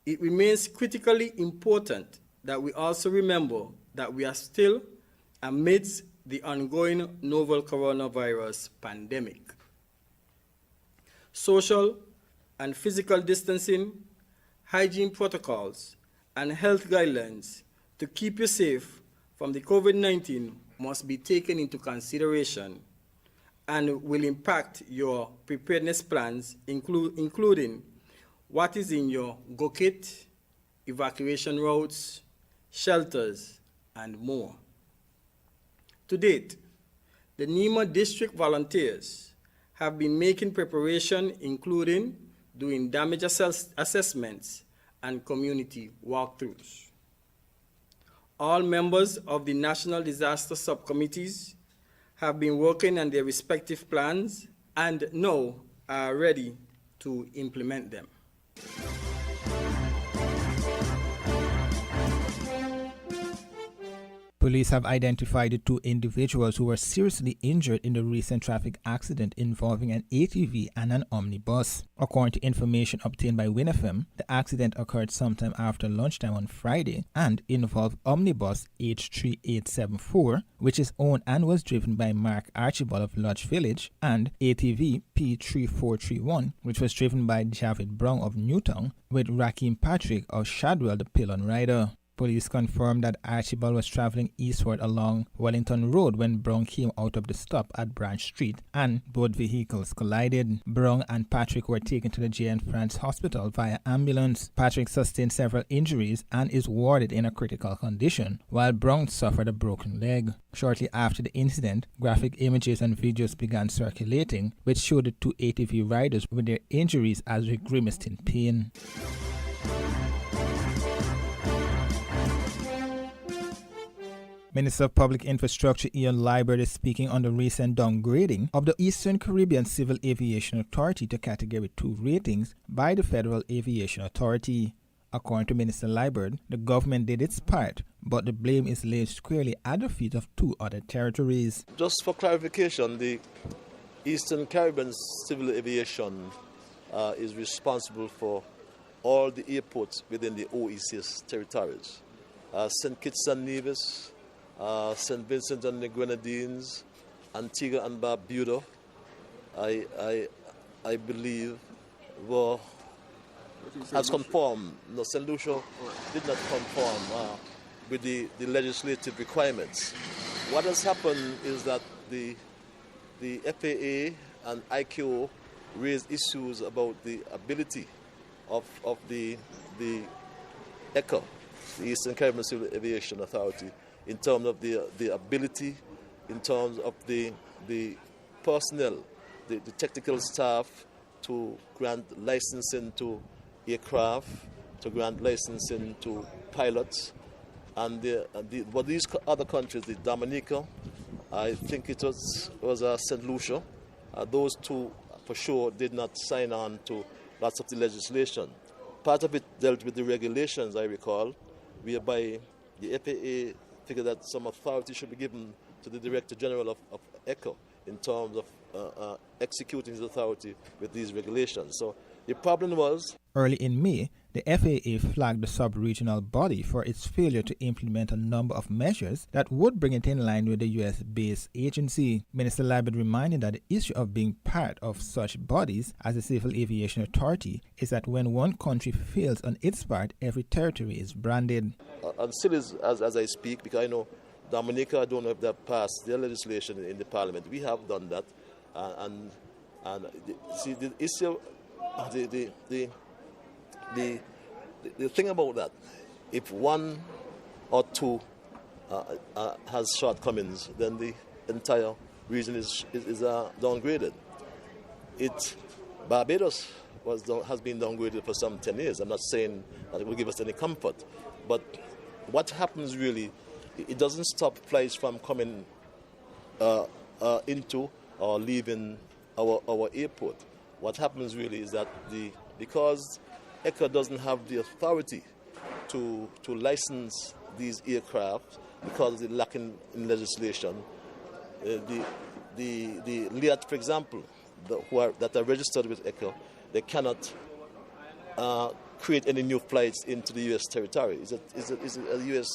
it remains critically important that we also remember that we are still amidst the ongoing novel coronavirus pandemic. Social and physical distancing, hygiene protocols, and health guidelines to keep you safe from the COVID-19 must be taken into consideration and will impact your preparedness plans, including what is in your go kit, evacuation routes, shelters, and more. To date, the NEMA district volunteers have been making preparation, including doing damage assessments and community walkthroughs. All members of the National Disaster Subcommittees have been working on their respective plans and now are ready to implement them. Police have identified the 2 individuals who were seriously injured in the recent traffic accident involving an ATV and an omnibus. According to information obtained by WinFM, the accident occurred sometime after lunchtime on Friday and involved omnibus H3874, which is owned and was driven by Mark Archibald of Lodge Village, and ATV P3431, which was driven by Javid Brown of Newtown, with Rakeem Patrick of Shadwell the pillion rider. Police confirmed that Archibald was traveling eastward along Wellington Road when Brown came out of the stop at Branch Street and both vehicles collided. Brown and Patrick were taken to the J.N. France Hospital via ambulance. Patrick sustained several injuries and is warded in a critical condition, while Brown suffered a broken leg. Shortly after the incident, graphic images and videos began circulating, which showed the 2 ATV riders with their injuries as they grimaced in pain. Minister of Public Infrastructure Ian Liburd is speaking on the recent downgrading of the Eastern Caribbean Civil Aviation Authority to Category 2 ratings by the Federal Aviation Authority. According to Minister Liburd, the government did its part, but the blame is laid squarely at the feet of 2 other territories. Just for clarification, the Eastern Caribbean Civil Aviation is responsible for all the airports within the OECS territories. St. Kitts and Nevis, St. Vincent and the Grenadines, Antigua and Barbuda, I believe, has conformed. No, St. Lucia did not conform with the legislative requirements. What has happened is that the the FAA and ICAO raised issues about the ability of the ECA, the Eastern Caribbean Civil Aviation Authority, in terms of the ability, in terms of the personnel, the technical staff to grant licensing to aircraft, to grant licensing to pilots. And these other countries, the Dominica, I think it was St. Lucia, those two for sure did not sign on to lots of the legislation. Part of it dealt with the regulations, I recall, whereby the FAA figured that some authority should be given to the Director General of ECA in terms of executing his authority with these regulations. So the problem was... Early in May, the FAA flagged the sub-regional body for its failure to implement a number of measures that would bring it in line with the U.S.-based agency. Minister Liebert reminded that the issue of being part of such bodies as the Civil Aviation Authority is that when one country fails on its part, every territory is branded. And still is, as I speak, because I know Dominica, I don't know if they have passed their legislation in the Parliament. We have done that. See, the issue, the thing about that, if one or two has shortcomings, then the entire region is downgraded. Barbados has been downgraded for some 10 years. I'm not saying that it will give us any comfort, but what happens really, it doesn't stop flights from coming into or leaving our airport. What happens really is that because ECA doesn't have the authority to license these aircraft because of the lacking in legislation, the LIAT, for example, that are registered with ECA, they cannot create any new flights into the U.S. territory. It's a U.S.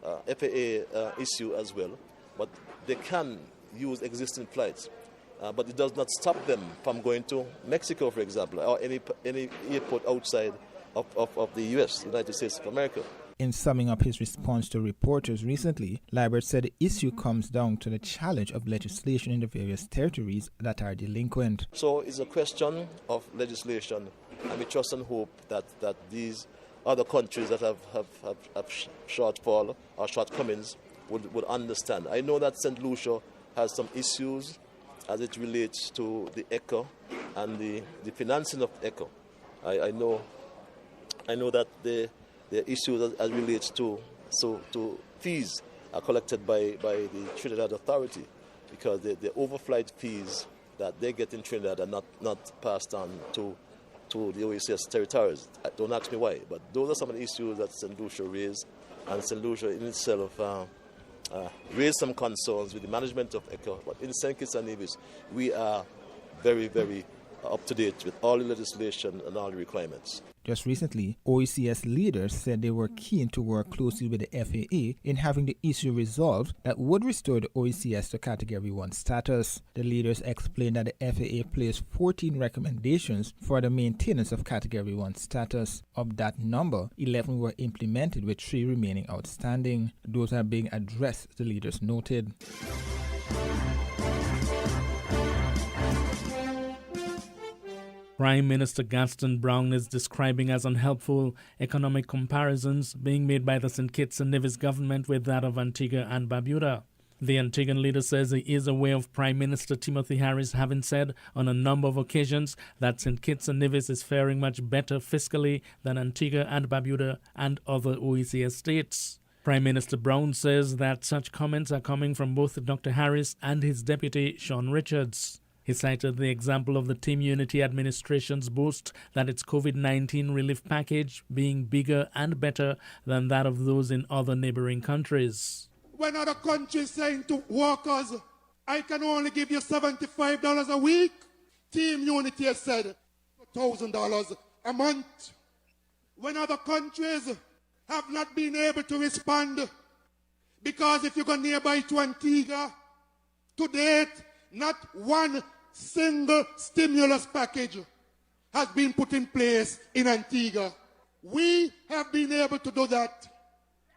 FAA issue as well, but they can use existing flights. But it does not stop them from going to Mexico, for example, or any airport outside of the U.S., United States of America. In summing up his response to reporters recently, Liebert said the issue comes down to the challenge of legislation in the various territories that are delinquent. So it's a question of legislation, and we trust and hope that these other countries that have shortfall or shortcomings would understand. I know that St. Lucia has some issues as it relates to the ECA and the financing of ECA. I know that the issues as relates to fees are collected by the Trinidad Authority, because the overflight fees that they get in Trinidad are not passed on to the OECS territories. Don't ask me why, but those are some of the issues that St. Lucia raised, and St. Lucia in itself raised some concerns with the management of ECA. But in St. Kitts and Nevis, we are very, very up to date with all the legislation and all the requirements. Just recently, OECS leaders said they were keen to work closely with the FAA in having the issue resolved that would restore the OECS to Category 1 status. The leaders explained that the FAA placed 14 recommendations for the maintenance of Category 1 status. Of that number, 11 were implemented, with 3 remaining outstanding. Those are being addressed, the leaders noted. Prime Minister Gaston Browne is describing as unhelpful economic comparisons being made by the St. Kitts and Nevis government with that of Antigua and Barbuda. The Antiguan leader says he is aware of Prime Minister Timothy Harris having said on a number of occasions that St. Kitts and Nevis is faring much better fiscally than Antigua and Barbuda and other OECS states. Prime Minister Browne says that such comments are coming from both Dr. Harris and his deputy, Sean Richards. He cited the example of the Team Unity administration's boast that its COVID-19 relief package being bigger and better than that of those in other neighboring countries. When other countries saying to workers, I can only give you $75 a week, Team Unity has said $1,000 a month. When other countries have not been able to respond, because if you go nearby to Antigua, to date, not one single stimulus package has been put in place in Antigua. We have been able to do that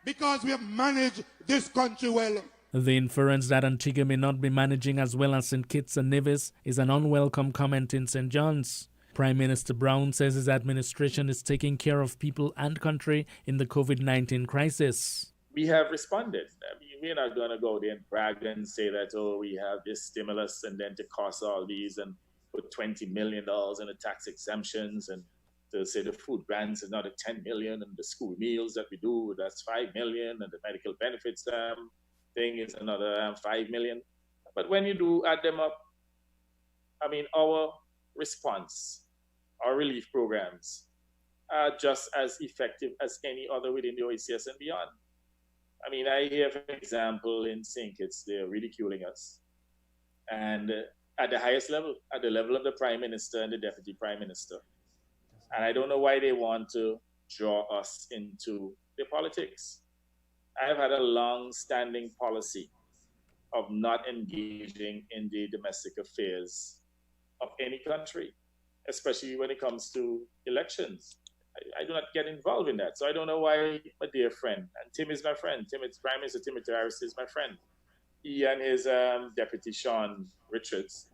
because we have managed this country well. The inference that Antigua may not be managing as well as St. Kitts and Nevis is an unwelcome comment in St. John's. Prime Minister Brown says his administration is taking care of people and country in the COVID-19 crisis. We have responded. I mean, we're not going to go there and brag and say that, oh, we have this stimulus and then to cost all these and put $20 million in the tax exemptions and to say the food grants is another $10 million and the school meals that we do, that's $5 million and the medical benefits thing is another $5 million. But when you do add them up, I mean, our response, our relief programs are just as effective as any other within the OECS and beyond. I mean, I hear, for example, in St. Kitts, they're ridiculing us. And at the highest level, at the level of the Prime Minister and the Deputy Prime Minister. And I don't know why they want to draw us into their politics. I've had a long-standing policy of not engaging in the domestic affairs of any country, especially when it comes to elections. I do not get involved in that. So I don't know why my dear friend, and Tim is my friend, Prime Minister Timothy Harris is my friend. He and his deputy, Sean Richards,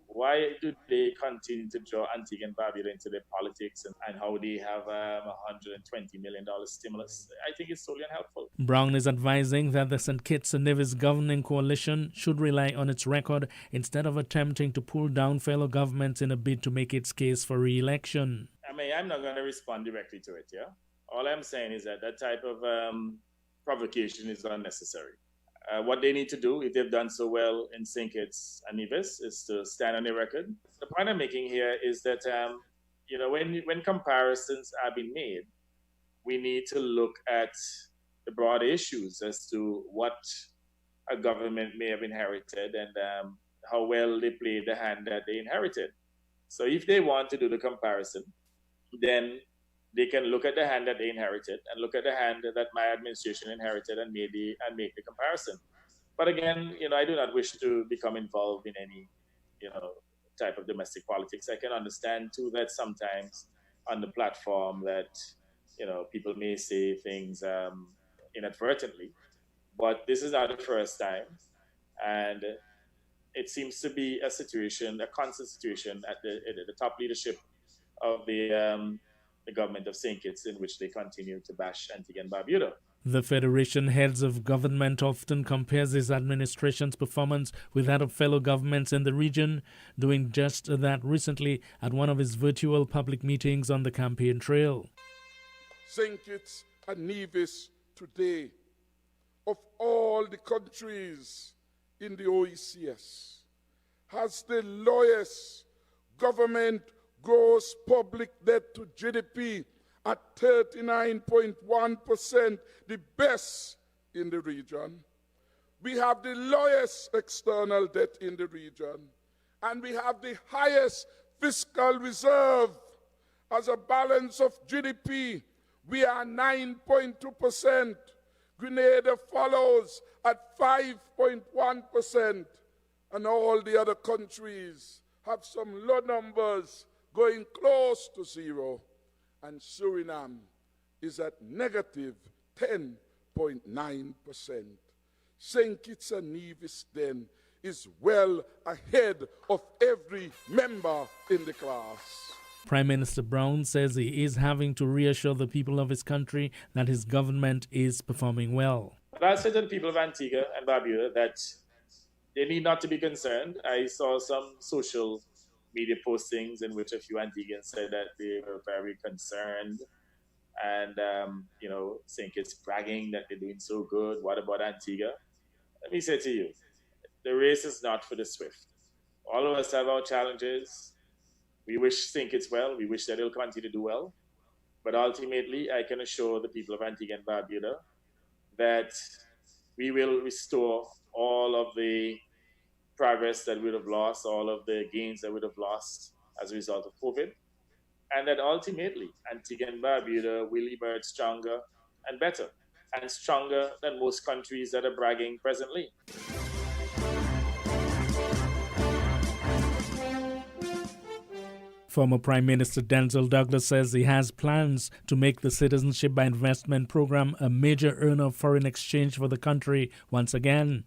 why do they continue to draw Antigua and Barbuda into their politics and how they have $120 million stimulus? I think it's totally unhelpful. Brown is advising that the St. Kitts and Nevis governing coalition should rely on its record instead of attempting to pull down fellow governments in a bid to make its case for re-election. I mean, I'm not going to respond directly to it, yeah? All I'm saying is that that type of provocation is unnecessary. What they need to do, if they've done so well in St. Kitts and Nevis, is to stand on their record. The point I'm making here is that, when comparisons are being made, we need to look at the broader issues as to what a government may have inherited and how well they played the hand that they inherited. So if they want to do the comparison, then they can look at the hand that they inherited and look at the hand that my administration inherited and make the comparison. But again, I do not wish to become involved in any, type of domestic politics. I can understand too that sometimes on the platform that, people may say things inadvertently, but this is not the first time. And it seems to be a constant situation at the top leadership of the government of St. Kitts, in which they continue to bash Antigua and Barbuda. The Federation Heads of Government often compares his administration's performance with that of fellow governments in the region, doing just that recently at one of his virtual public meetings on the campaign trail. St. Kitts and Nevis today, of all the countries in the OECS, has the lowest government gross public debt to GDP at 39.1%, the best in the region. We have the lowest external debt in the region, and we have the highest fiscal reserve. As a balance of GDP, we are 9.2%. Grenada follows at 5.1%, and all the other countries have some low numbers going close to zero, and Suriname is at negative 10.9%. St. Kitts and Nevis then is well ahead of every member in the class. Prime Minister Brown says he is having to reassure the people of his country that his government is performing well. I'll say to the people of Antigua and Barbuda that they need not to be concerned. I saw some social media postings in which a few Antiguans said that they were very concerned and, St. Kitts bragging that they're doing so good. What about Antigua? Let me say to you, the race is not for the swift. All of us have our challenges. We wish St. Kitts well. We wish that it'll continue to do well. But ultimately, I can assure the people of Antigua and Barbuda that we will restore all of the progress that we would have lost, all of the gains that we would have lost as a result of COVID, and that ultimately Antigua and Barbuda will emerge stronger and better, and stronger than most countries that are bragging presently. Former Prime Minister Denzel Douglas says he has plans to make the Citizenship by Investment program a major earner of foreign exchange for the country once again.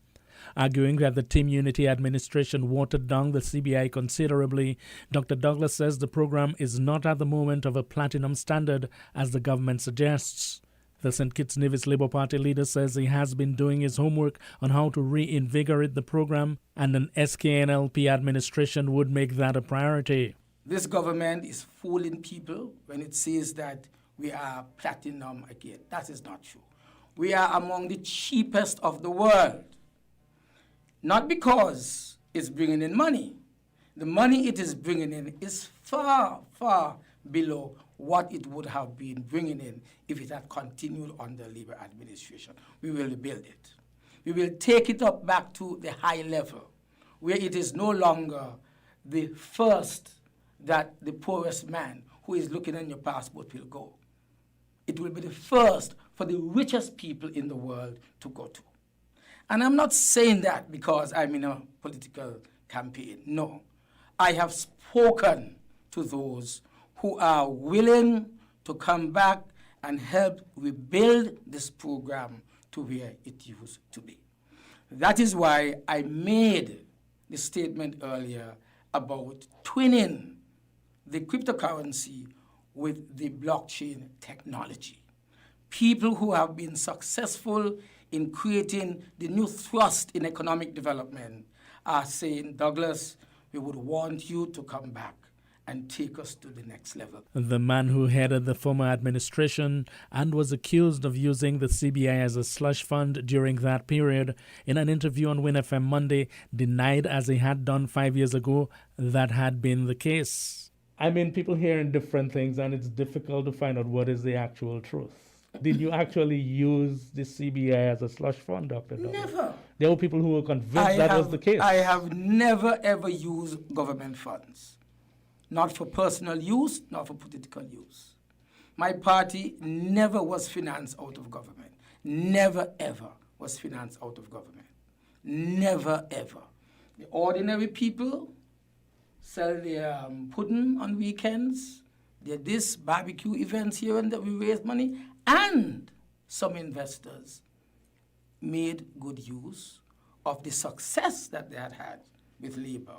Arguing that the Team Unity administration watered down the CBI considerably, Dr. Douglas says the program is not at the moment of a platinum standard as the government suggests. The St. Kitts Nevis Labour Party leader says he has been doing his homework on how to reinvigorate the program, and an SKNLP administration would make that a priority. This government is fooling people when it says that we are platinum again. That is not true. We are among the cheapest of the world. Not because it's bringing in money. The money it is bringing in is far, far below what it would have been bringing in if it had continued under Labour administration. We will rebuild it. We will take it up back to the high level, where it is no longer the first that the poorest man who is looking at your passport will go. It will be the first for the richest people in the world to go to. And I'm not saying that because I'm in a political campaign. No. I have spoken to those who are willing to come back and help rebuild this program to where it used to be. That is why I made the statement earlier about twinning the cryptocurrency with the blockchain technology. People who have been successful in creating the new thrust in economic development are saying, Douglas, we would want you to come back and take us to the next level. The man who headed the former administration and was accused of using the CBI as a slush fund during that period, in an interview on Win FM Monday, denied, as he had done 5 years ago, that had been the case. I mean, people hearing different things, and it's difficult to find out what is the actual truth. Did you actually use the CBI as a slush fund, Dr. Douglas? Never. There were people who were convinced that was the case. I have never, ever used government funds. Not for personal use, not for political use. My party never was financed out of government. Never, ever was financed out of government. Never, ever. The ordinary people sell their pudding on weekends. There are these barbecue events here and there we raise money. And some investors made good use of the success that they had had with Labour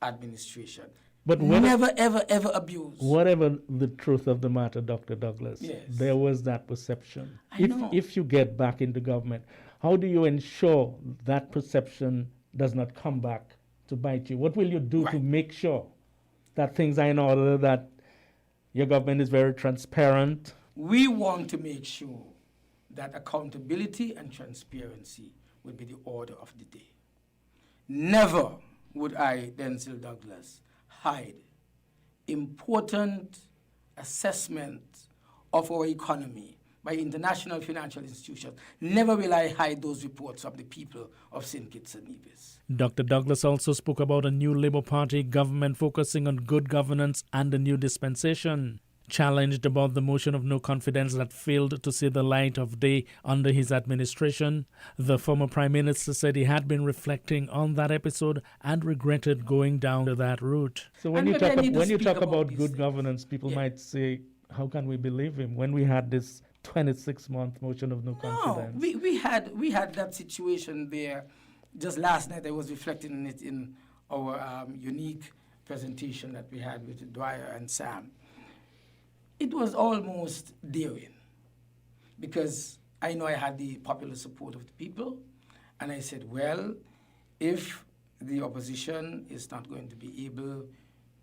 administration. But never, ever, ever abused. Whatever the truth of the matter, Dr. Douglas, yes, there was that perception. I know. If you get back into government, how do you ensure that perception does not come back to bite you? What will you do to make sure that things are in order, that your government is very transparent? We want to make sure that accountability and transparency will be the order of the day. Never would I, Denzil Douglas, hide important assessment of our economy by international financial institutions. Never will I hide those reports of the people of St. Kitts and Nevis. Dr. Douglas also spoke about a new Labour Party government focusing on good governance and a new dispensation. Challenged about the motion of no confidence that failed to see the light of day under his administration, the former Prime Minister said he had been reflecting on that episode and regretted going down that route. So when you talk about good governance, people might say, how can we believe him when we had this 26-month motion of no confidence? No, we had that situation there. Just last night I was reflecting on it in our unique presentation that we had with Dwyer and Sam. It was almost daring because I know I had the popular support of the people, and I said, well, if the opposition is not going to be able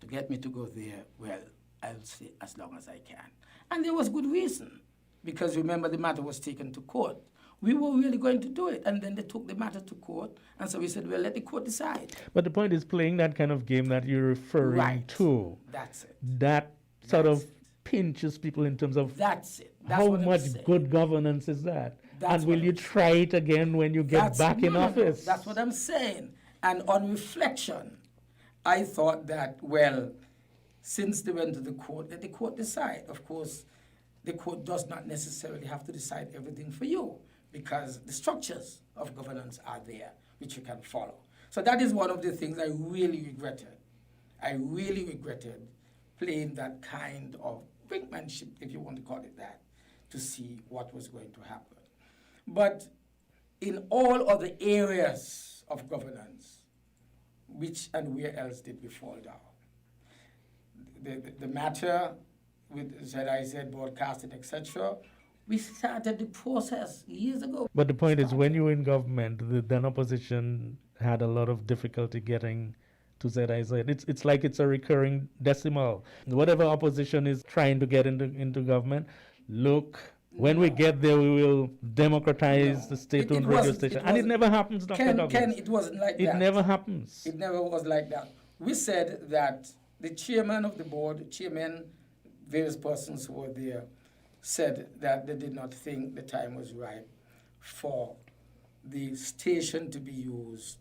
to get me to go there, well, I'll stay as long as I can. And there was good reason, because remember the matter was taken to court. We were really going to do it, and then they took the matter to court, and so we said, well, let the court decide. But the point is playing that kind of game that you're referring to. That's it. That sort of pinches people in terms of That's how much good governance is that? And will you try it again when you get back in office? That's what I'm saying. And on reflection, I thought that, well, since they went to the court, let the court decide. Of course, the court does not necessarily have to decide everything for you because the structures of governance are there, which you can follow. So that is one of the things I really regretted. I really regretted playing that kind of brinkmanship, if you want to call it that, to see what was going to happen. But in all other areas of governance, which and where else did we fall down? The matter with ZIZ broadcasting, etc., we started the process years ago. But the point is, when you were in government, the then opposition had a lot of difficulty getting to ZIZ. It's like it's a recurring decimal. Whatever opposition is trying to get into government, look, when we get there, we will democratize the state-owned radio station. And it never happens, Dr. Douglas. Ken, it wasn't like that. It never happens. It never was like that. We said that the chairman of the board, chairman, various persons who were there, said that they did not think the time was right for the station to be used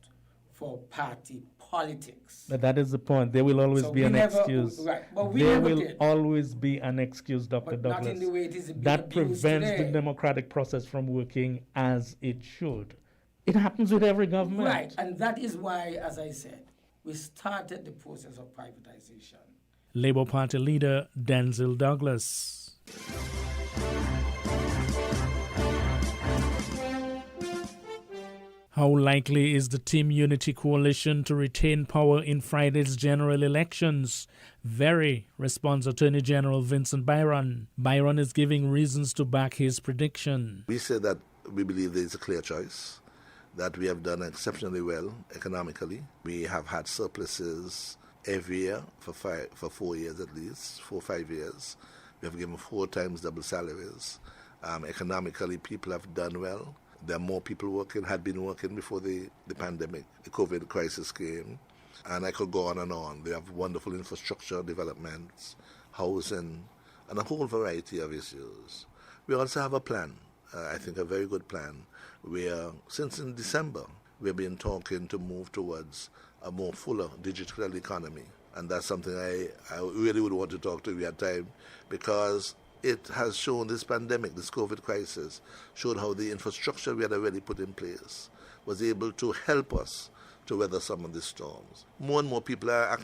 for party politics. But that is the point. There will always be an excuse. Right, but we there never will did. always be an excuse, Dr. But Douglas. not in the way it is being that abused prevents today. the democratic process from working as it should. It happens with every government. Right, and that is why, as I said, we started the process of privatization. Labour Party leader Denzil Douglas. How likely is the Team Unity coalition to retain power in Friday's general elections? Very, responds Attorney General Vincent Byron. Byron is giving reasons to back his prediction. We say that we believe there is a clear choice, that we have done exceptionally well economically. We have had surpluses every year for 4 years at least, 4 or 5 years. We have given 4 times double salaries. Economically, people have done well. There are more people working, had been working before the pandemic, the COVID crisis came. And I could go on and on. They have wonderful infrastructure developments, housing, and a whole variety of issues. We also have a plan, I think a very good plan, where since in December, we've been talking to move towards a more fuller digital economy. And that's something I really would want to talk to you at time, because it has shown, this pandemic, this COVID crisis, showed how the infrastructure we had already put in place was able to help us to weather some of the storms. More and more people are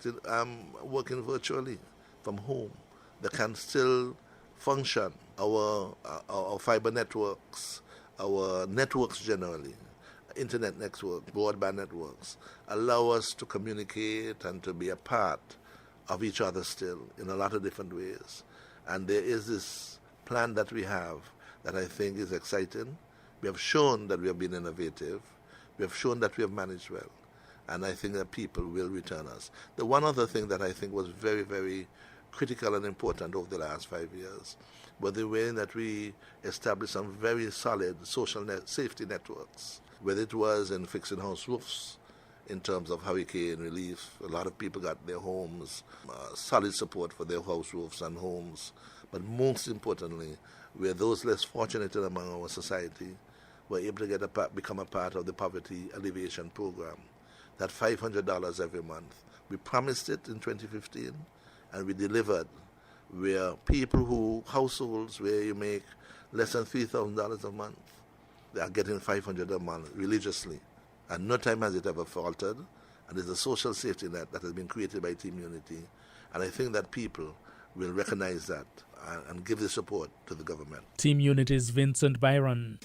working virtually from home. They can still function. Our fiber networks, our networks generally, internet networks, broadband networks, allow us to communicate and to be a part of each other still in a lot of different ways. And there is this plan that we have that I think is exciting. We have shown that we have been innovative. We have shown that we have managed well. And I think that people will return us. The one other thing that I think was very, very critical and important over the last 5 years was the way that we established some very solid social safety networks, whether it was in fixing house roofs, in terms of hurricane relief. A lot of people got their homes, solid support for their house roofs and homes. But most importantly, where those less fortunate among our society were able to become a part of the poverty alleviation program. That $500 every month. We promised it in 2015, and we delivered, where households where you make less than $3,000 a month, they are getting $500 a month religiously. And no time has it ever faltered. And there's a social safety net that has been created by Team Unity. And I think that people will recognize that and give the support to the government. Team Unity's Vincent Byron.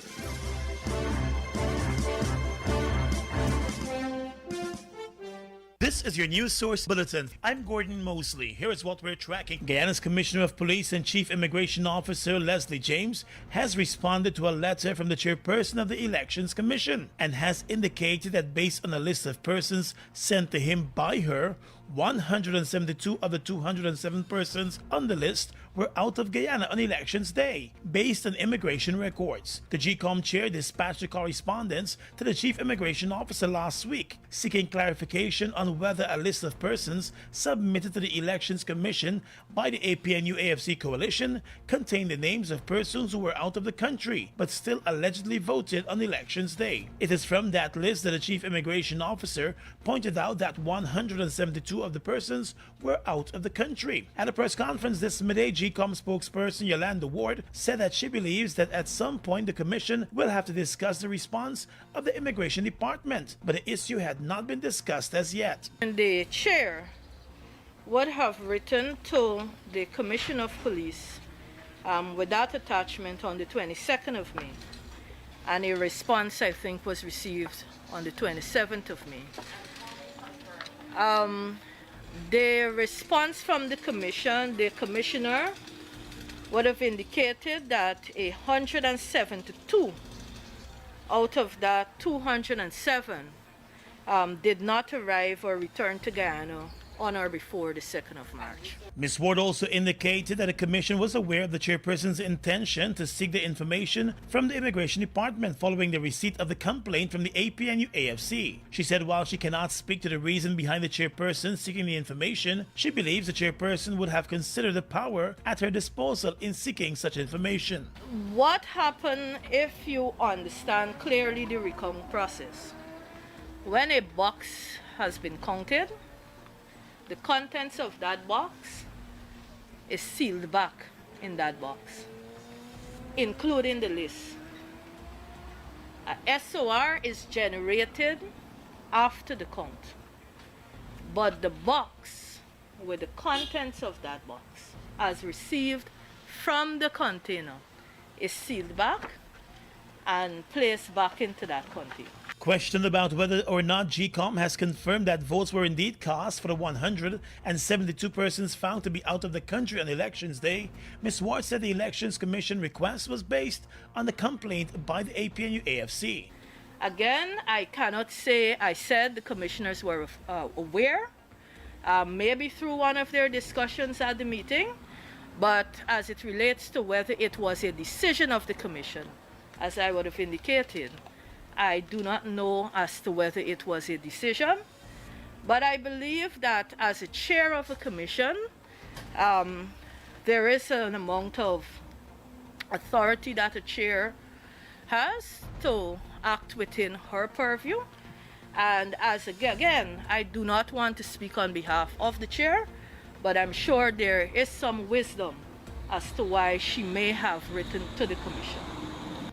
This is your News Source Bulletin. I'm Gordon Mosley. Here is what we're tracking. Guyana's Commissioner of Police and Chief Immigration Officer Leslie James has responded to a letter from the chairperson of the Elections Commission and has indicated that based on a list of persons sent to him by her, 172 of the 207 persons on the list were out of Guyana on Elections Day, based on immigration records. The GCOM chair dispatched a correspondence to the Chief Immigration Officer last week, seeking clarification on whether a list of persons submitted to the Elections Commission by the APNU-AFC coalition contained the names of persons who were out of the country, but still allegedly voted on Elections Day. It is from that list that the Chief Immigration Officer pointed out that 172 of the persons were out of the country. At a press conference this midday, GCOM spokesperson Yolanda Ward said that she believes that at some point the Commission will have to discuss the response of the Immigration Department, but the issue had not been discussed as yet. And the chair would have written to the Commission of Police with that attachment on the 22nd of May and a response, I think, was received on the 27th of May. The response from the commission, the commissioner would have indicated that 172 out of that 207 did not arrive or return to Guyana on or before the 2nd of March. Ms. Ward also indicated that the Commission was aware of the chairperson's intention to seek the information from the Immigration Department following the receipt of the complaint from the APNU-AFC. She said while she cannot speak to the reason behind the chairperson seeking the information, she believes the chairperson would have considered the power at her disposal in seeking such information. What happened if you understand clearly the recount process? When a box has been counted, the contents of that box is sealed back in that box, including the list. A SOR is generated after the count, but the box with the contents of that box as received from the container is sealed back and placed back into that container. Questioned about whether or not GCOM has confirmed that votes were indeed cast for the 172 persons found to be out of the country on Elections Day, Ms. Ward said the Elections Commission request was based on the complaint by the APNU-AFC. Again, I cannot say I said the commissioners were aware, maybe through one of their discussions at the meeting, but as it relates to whether it was a decision of the commission, as I would have indicated, I do not know as to whether it was a decision, but I believe that as a chair of a commission, there is an amount of authority that a chair has to act within her purview. And as again, I do not want to speak on behalf of the chair, but I'm sure there is some wisdom as to why she may have written to the commission.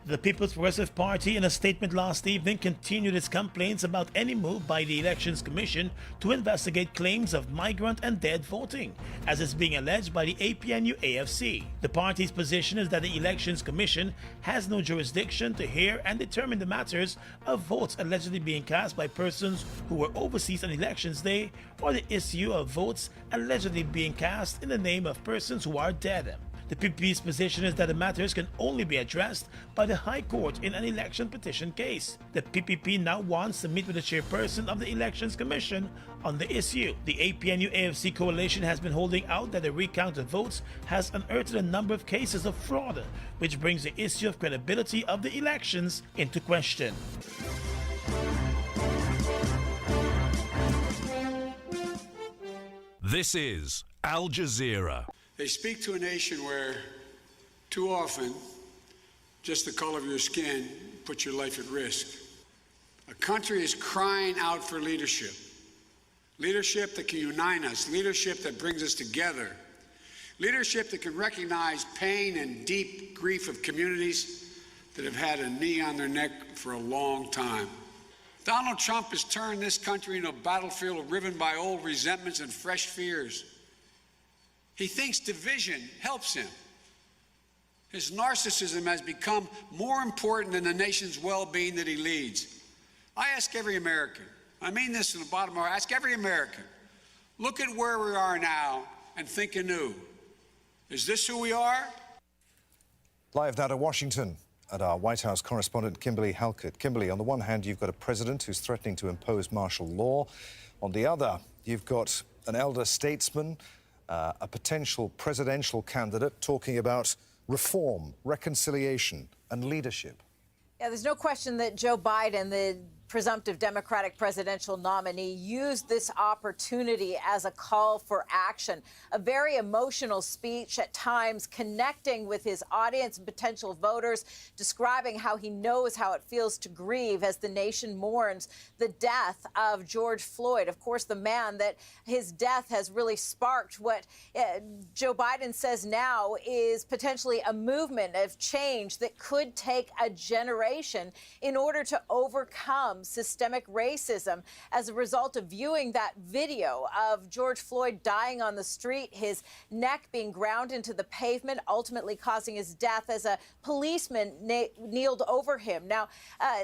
The People's Progressive Party, in a statement last evening, continued its complaints about any move by the Elections Commission to investigate claims of migrant and dead voting, as is being alleged by the APNU-AFC. The party's position is that the Elections Commission has no jurisdiction to hear and determine the matters of votes allegedly being cast by persons who were overseas on Elections Day, or the issue of votes allegedly being cast in the name of persons who are dead. The PPP's position is that the matters can only be addressed by the High Court in an election petition case. The PPP now wants to meet with the chairperson of the Elections Commission on the issue. The APNU-AFC coalition has been holding out that the recount of votes has unearthed a number of cases of fraud, which brings the issue of credibility of the elections into question. This is Al Jazeera. They speak to a nation where too often just the color of your skin puts your life at risk. A country is crying out for leadership. Leadership that can unite us, leadership that brings us together, leadership that can recognize pain and deep grief of communities that have had a knee on their neck for a long time. Donald Trump has turned this country into a battlefield riven by old resentments and fresh fears. He thinks division helps him. His narcissism has become more important than the nation's well-being that he leads. I ask every American, I mean this from the bottom of my heart, I ask every American, look at where we are now and think anew. Is this who we are? Live now to Washington at our White House correspondent Kimberly Halkett. Kimberly, on the one hand, you've got a president who's threatening to impose martial law. On the other, you've got an elder statesman, a potential presidential candidate talking about reform, reconciliation, and leadership. Yeah, there's no question that Joe Biden, the presumptive Democratic presidential nominee, used this opportunity as a call for action. A very emotional speech at times, connecting with his audience and potential voters, describing how he knows how it feels to grieve as the nation mourns the death of George Floyd. Of course, the man that his death has really sparked what Joe Biden says now is potentially a movement of change that could take a generation in order to overcome systemic racism as a result of viewing that video of George Floyd dying on the street, his neck being ground into the pavement, ultimately causing his death as a policeman kneeled over him. Now,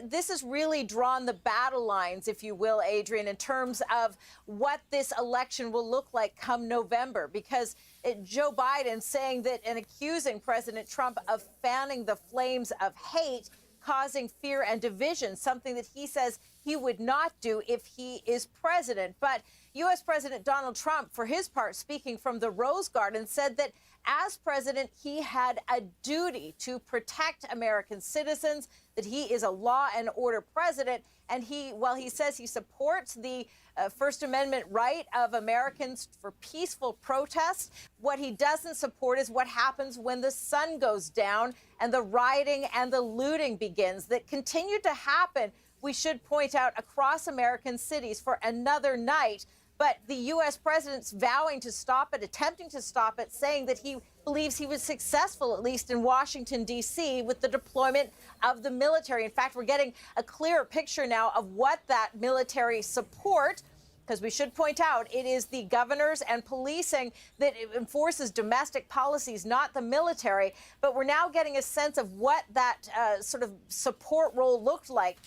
this has really drawn the battle lines, if you will, Adrian, in terms of what this election will look like come November, because Joe Biden saying that and accusing President Trump of fanning the flames of hate, causing fear and division, something that he says he would not do if he is president. But U.S. President Donald Trump, for his part, speaking from the Rose Garden, said that as president, he had a duty to protect American citizens, that he is a law and order president. And while he says he supports the First Amendment right of Americans for peaceful protest, what he doesn't support is what happens when the sun goes down and the rioting and the looting begins that continue to happen, we should point out, across American cities for another night. But the U.S. president's vowing to stop it, attempting to stop it, saying that he believes he was successful, at least in Washington, D.C., with the deployment of the military. In fact, we're getting a clearer picture now of what that military support, because we should point out it is the governors and policing that enforces domestic policies, not the military. But we're now getting a sense of what that sort of support role looked like.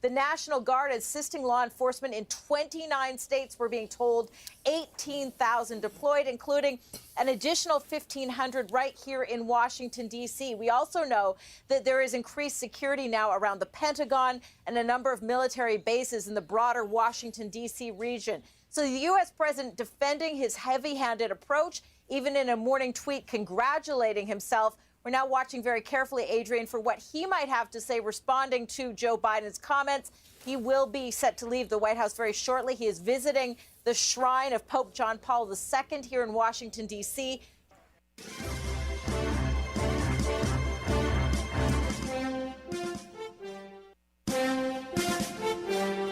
The National Guard assisting law enforcement in 29 states, we're being told, 18,000 deployed, including an additional 1,500 right here in Washington, D.C. We also know that there is increased security now around the Pentagon and a number of military bases in the broader Washington, D.C. region. So the U.S. president defending his heavy-handed approach, even in a morning tweet congratulating himself. We're now watching very carefully, Adrian, for what he might have to say responding to Joe Biden's comments. He will be set to leave the White House very shortly. He is visiting the shrine of Pope John Paul II here in Washington, D.C.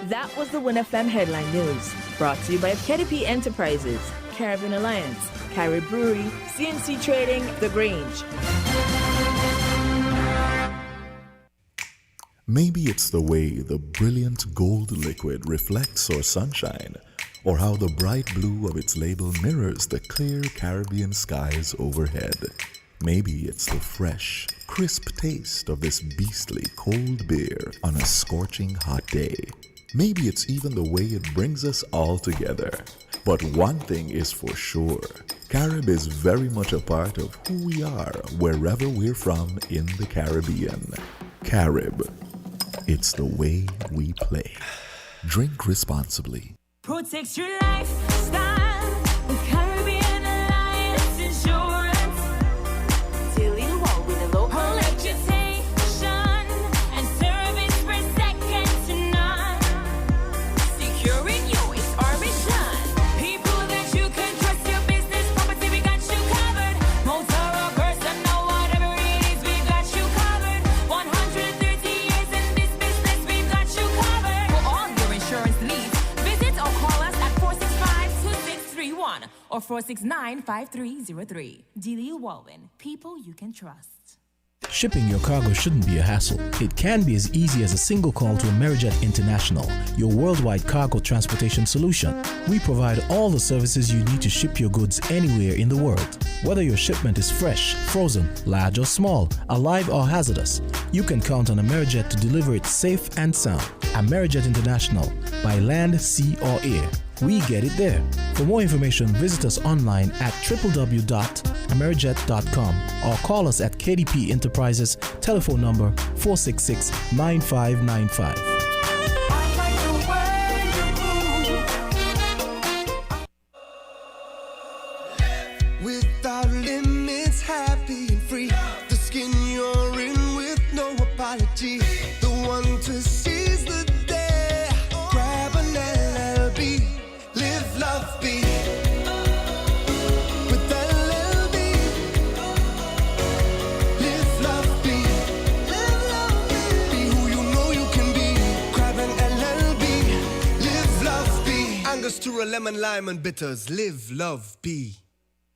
That was the WinFM Headline News, brought to you by KDP Enterprises, Caribbean Alliance, Carrie Brewery, CNC Trading, The Grange. Maybe it's the way the brilliant gold liquid reflects our sunshine, or how the bright blue of its label mirrors the clear Caribbean skies overhead. Maybe it's the fresh, crisp taste of this beastly cold beer on a scorching hot day. Maybe it's even the way it brings us all together. But one thing is for sure, Carib is very much a part of who we are wherever we're from in the Caribbean. Carib, it's the way we play. Drink responsibly. Protect your lifestyle with Caribbean Alliance Insurance. Till you walk with a low reputation and service for second to none. Securing you is our mission. People that you can trust, your business, property, we got you covered. Motor or personal, whatever it is, we got you covered. 130 years in this business, we got you covered. For all your insurance needs, visit or call us at 465-2631 or 469-5303. Dealey Walwyn, people you can trust. Shipping your cargo shouldn't be a hassle. It can be as easy as a single call to Amerijet International, your worldwide cargo transportation solution. We provide all the services you need to ship your goods anywhere in the world. Whether your shipment is fresh, frozen, large or small, alive or hazardous, you can count on Amerijet to deliver it safe and sound. Amerijet International, by land, sea or air. We get it there. For more information, visit us online at www.amerijet.com or call us at KDP Enterprises, telephone number 466-9595. Without limits, happy and free. The skin you're in with no apology. The one to seize the day. Grab an LLB. Live, love, be. With LLB. Live, love, be. Live, love, be. Be who you know you can be. Grab an LLB. Live, love, be. Angostura, lemon, lime, and bitters. Live, love, be.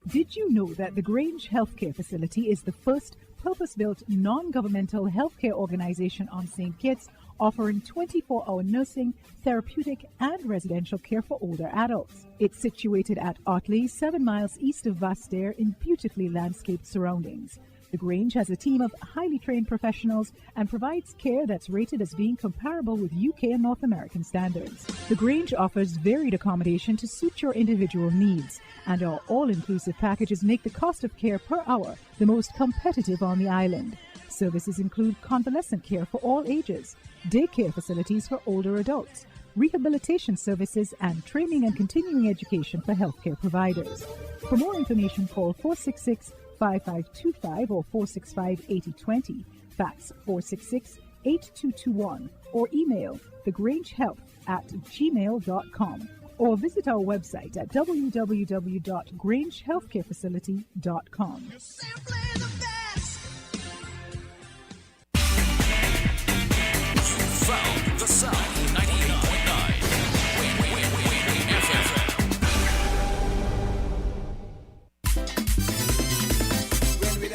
Did you know that the Grange Healthcare Facility is the first purpose-built non-governmental healthcare organization on St. Kitts, offering 24-hour nursing, therapeutic, and residential care for older adults. It's situated at Otley, 7 miles east of Vastair in beautifully landscaped surroundings. The Grange has a team of highly trained professionals and provides care that's rated as being comparable with UK and North American standards. The Grange offers varied accommodation to suit your individual needs, and our all-inclusive packages make the cost of care per hour the most competitive on the island. Services include convalescent care for all ages, daycare facilities for older adults, rehabilitation services, and training and continuing education for healthcare providers. For more information, call 466-5525 or 465-8020, fax 466-8221, or email thegrangehealth@gmail.com, or visit our website at www.grangehealthcarefacility.com. Found the South 98.9 FM.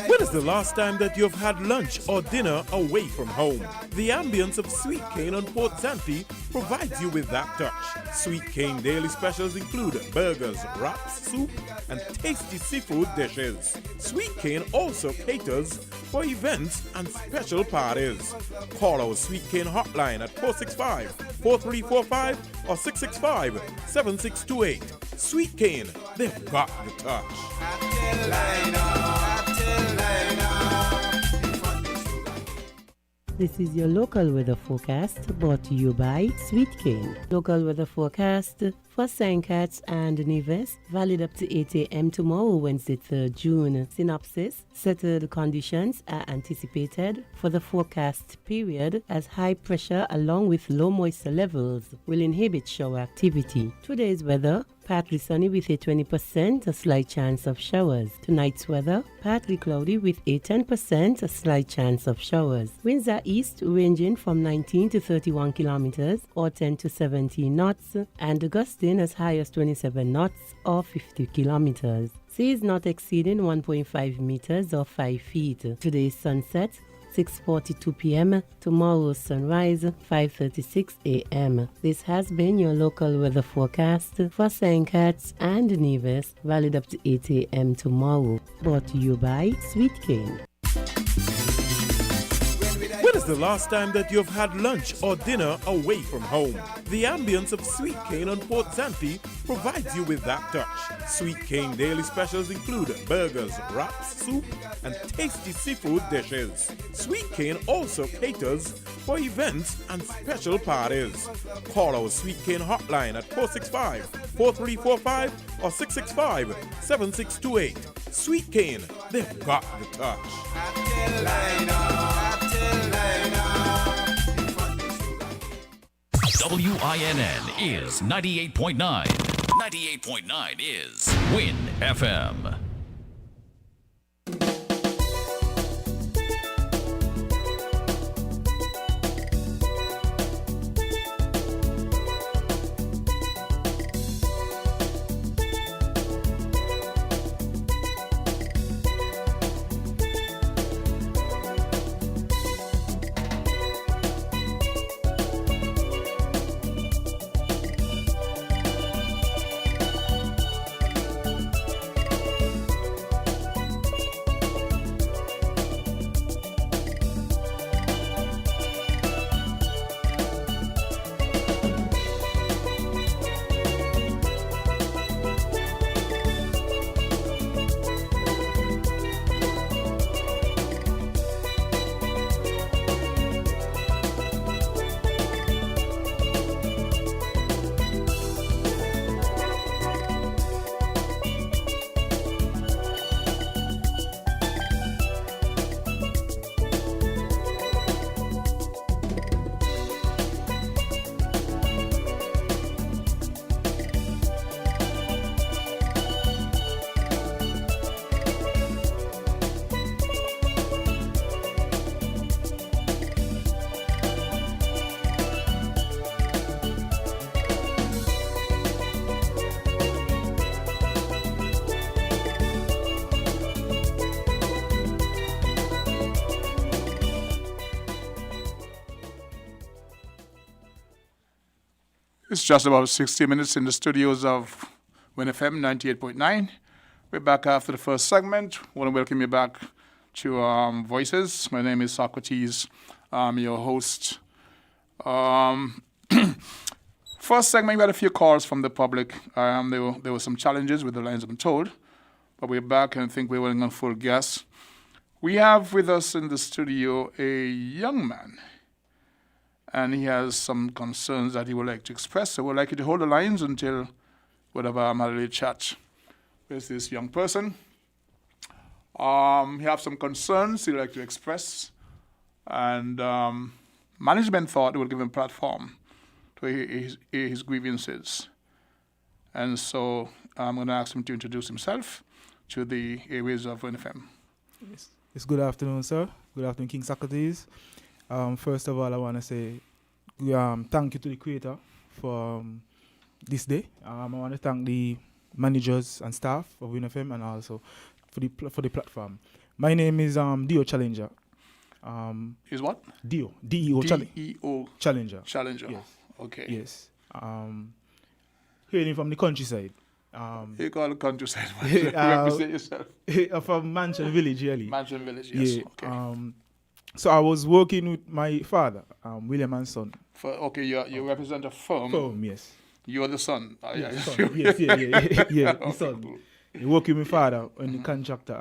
When is the last time that you've had lunch or dinner away from home? The ambience of Sweet Cane on Port Santy provides you with that touch. Sweet Cane daily specials include burgers, wraps, soup, and tasty seafood dishes. Sweet Cane also caters for events and special parties. Call our Sweet Cane hotline at 465-4345 or 665-7628. Sweet Cane, they've got the touch. This is your local weather forecast brought to you by Sweet Cane. Local weather forecast for St. Cat's and Nevis, valid up to 8 a.m. tomorrow, Wednesday, 3rd June. Synopsis: settled conditions are anticipated for the forecast period as high pressure along with low moisture levels will inhibit shower activity. Today's weather: partly sunny with a 20% a slight chance of showers. Tonight's weather: partly cloudy with a 10% a slight chance of showers. Winds are east ranging from 19 to 31 kilometers or 10 to 17 knots, and gusting as high as 27 knots or 50 kilometers. Seas not exceeding 1.5 meters or 5 feet. Today's sunset: 6:42 p.m. Tomorrow's sunrise: 5:36 a.m. This has been your local weather forecast for St. Cat's and Nevis, valid up to 8 a.m. tomorrow. Brought to you by Sweet Cane. When is the last time that you've had lunch or dinner away from home? The ambience of Sweet Cane on Port Santy provides you with that touch. Sweet Cane daily specials include burgers, wraps, soup, and tasty seafood dishes. Sweet Cane also caters for events and special parties. Call our Sweet Cane hotline at 465-4345 or 665-7628. Sweet Cane, they've got the touch. WINN is 98.9. 98.9 is Win FM. It's just about 60 minutes in the studios of Win FM 98.9. We're back after the first segment. I want to welcome you back to Voices. My name is Socrates. I'm your host. First segment, we had a few calls from the public. There were some challenges with the lines, I'm told. But we're back and I think we're running on full gas. We have with us in the studio a young man. And he has some concerns that he would like to express. So we'd like you to hold the lines until whatever I'm had a little chat with this young person. He have some concerns he'd like to express. And management thought it would give him a platform to hear his grievances. And so I'm going to ask him to introduce himself to the airways of NFM. Yes. It's good afternoon, sir. Good afternoon, King Socrates. First of all, I want to say thank you to the creator for this day. I want to thank the managers and staff of WinFM and also for the platform. My name is Dio Challenger. Is what? Dio. D-E-O. D-E-O. Challenger. Challenger. Yes. Okay. Yes. Hailing from the countryside. You call the countryside. Represent yourself. From Mansion Village, really. Mansion Village, yes. Yeah. Okay. So I was working with my father, William and Son. Okay, you represent a firm. Firm, yes. You're the son. Yes, the son. Cool. I work with my father and the contractor,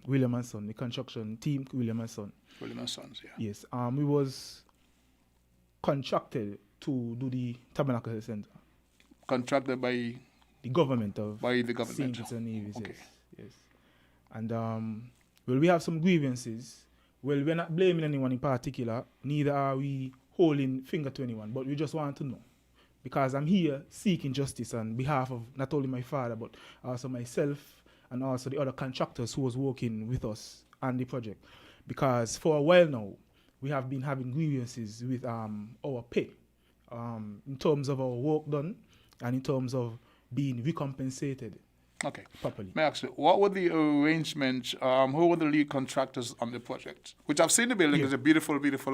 William and Son, the construction team, William and Son. William and Sons, yeah. Yes. We was contracted to do the Tabernacle Center. Contracted by the government of St. Kitts and Nevis. Okay. Yes. And well, we have some grievances. Well, we're not blaming anyone in particular. Neither are we holding finger to anyone. But we just want to know, because I'm here seeking justice on behalf of not only my father but also myself and also the other contractors who was working with us on the project. Because for a while now, we have been having grievances with our pay in terms of our work done and in terms of being recompensated properly. May I ask you, what were the arrangements, who were the lead contractors on the project? Which I've seen the building, is a beautiful, beautiful...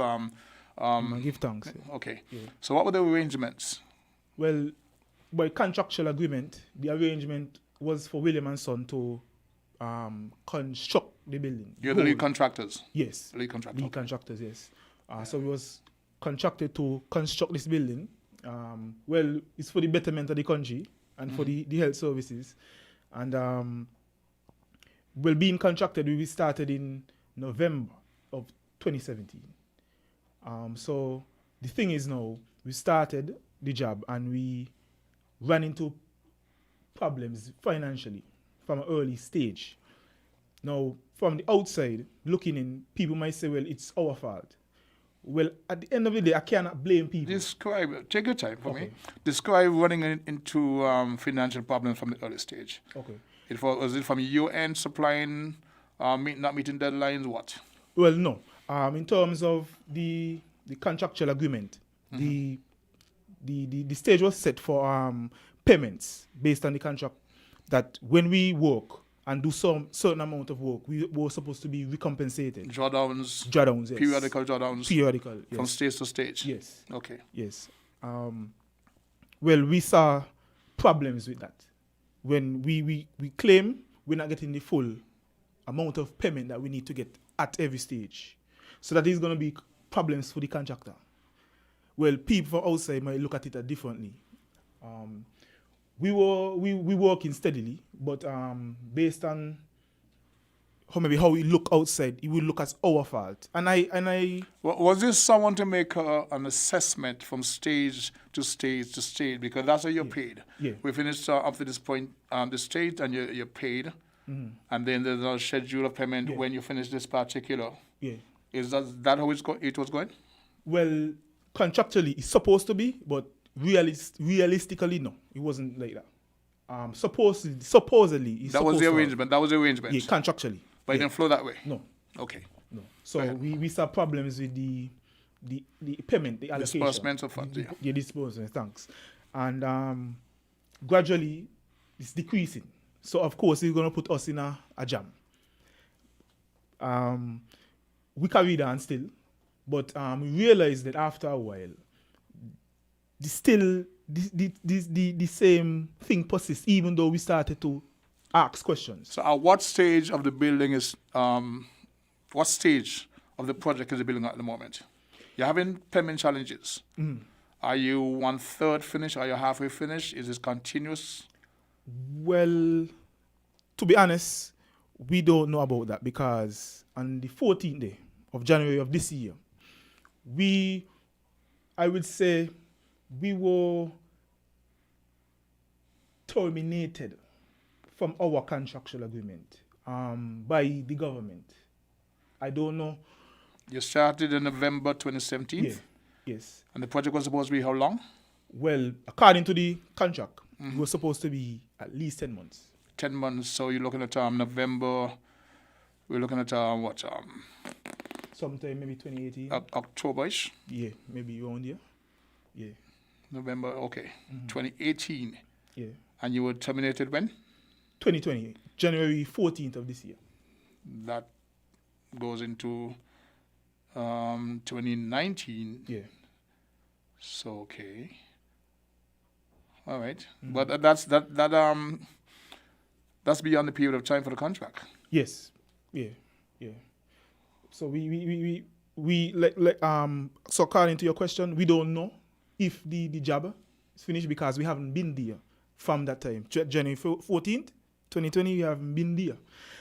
give thanks. Okay. Yeah. So what were the arrangements? Well, by contractual agreement, the arrangement was for William and Son to construct the building. You're the lead contractors? Yes. Lead contractors. Lead contractors, yes. So we was contracted to construct this building. Well, it's for the betterment of the country and for the health services. And well, being contracted, we started in November of 2017. So the thing is now, we started the job and we ran into problems financially from an early stage. Now, from the outside, looking in, people might say, well, it's our fault. Well, at the end of the day, I cannot blame people. Take your time for me. Describe running into financial problems from the early stage. Okay. Was it from your end supplying, not meeting deadlines, what? Well, no. In terms of the contractual agreement, the stage was set for payments based on the contract that when we work and do some certain amount of work, we were supposed to be recompensated. Drawdowns, yes. Periodical drawdowns. Periodical, yes. From stage to stage. Yes. Okay. Yes. Well, we saw problems with that. When we claim we're not getting the full amount of payment that we need to get at every stage. So that is going to be problems for the contractor. Well, people from outside might look at it differently. We working steadily, but based on how we look outside, it will look as our fault. And I was this someone to make an assessment from stage to stage to stage, because that's how you're paid. Yeah. We finished up to this point, the stage, and you're paid, and then there's a schedule of payment when you finish this particular. Yeah. Is that how it was going? Well, contractually, it's supposed to be, but realistically, no, it wasn't like that. Supposedly, it's that was the arrangement. That was the arrangement. Yeah, contractually. But it didn't flow that way. No. Okay. No. So we saw problems with the payment, the allocation. Disbursement of funds. The disbursement. Thanks. And gradually, it's decreasing. So of course, it's going to put us in a jam. We carried on still, but we realized that after a while, the same thing persists, even though we started to ask questions. So at what stage of the building is, what stage of the project is the building at the moment? You're having payment challenges. Mm. Are you 1/3 finished? Are you halfway finished? Is this continuous? Well, to be honest, we don't know about that because on the 14th day of January of this year, I would say we were terminated from our contractual agreement by the government. I don't know. You started in November 2017? Yeah. Yes. And the project was supposed to be how long? Well, according to the contract, it was supposed to be at least 10 months. 10 months, so you're looking at November, we're looking at what? Sometime maybe 2018. October-ish? Yeah, maybe around here. Yeah. November, okay. 2018. Yeah. And you were terminated when? 2020, January 14th of this year. That goes into 2019. Yeah. So, okay. All right. Mm-hmm. But that's beyond the period of time for the contract. Yes. Yeah. Yeah. So we so according to your question, we don't know if the job is finished because we haven't been there from that time. January 14th, 2020, we haven't been there.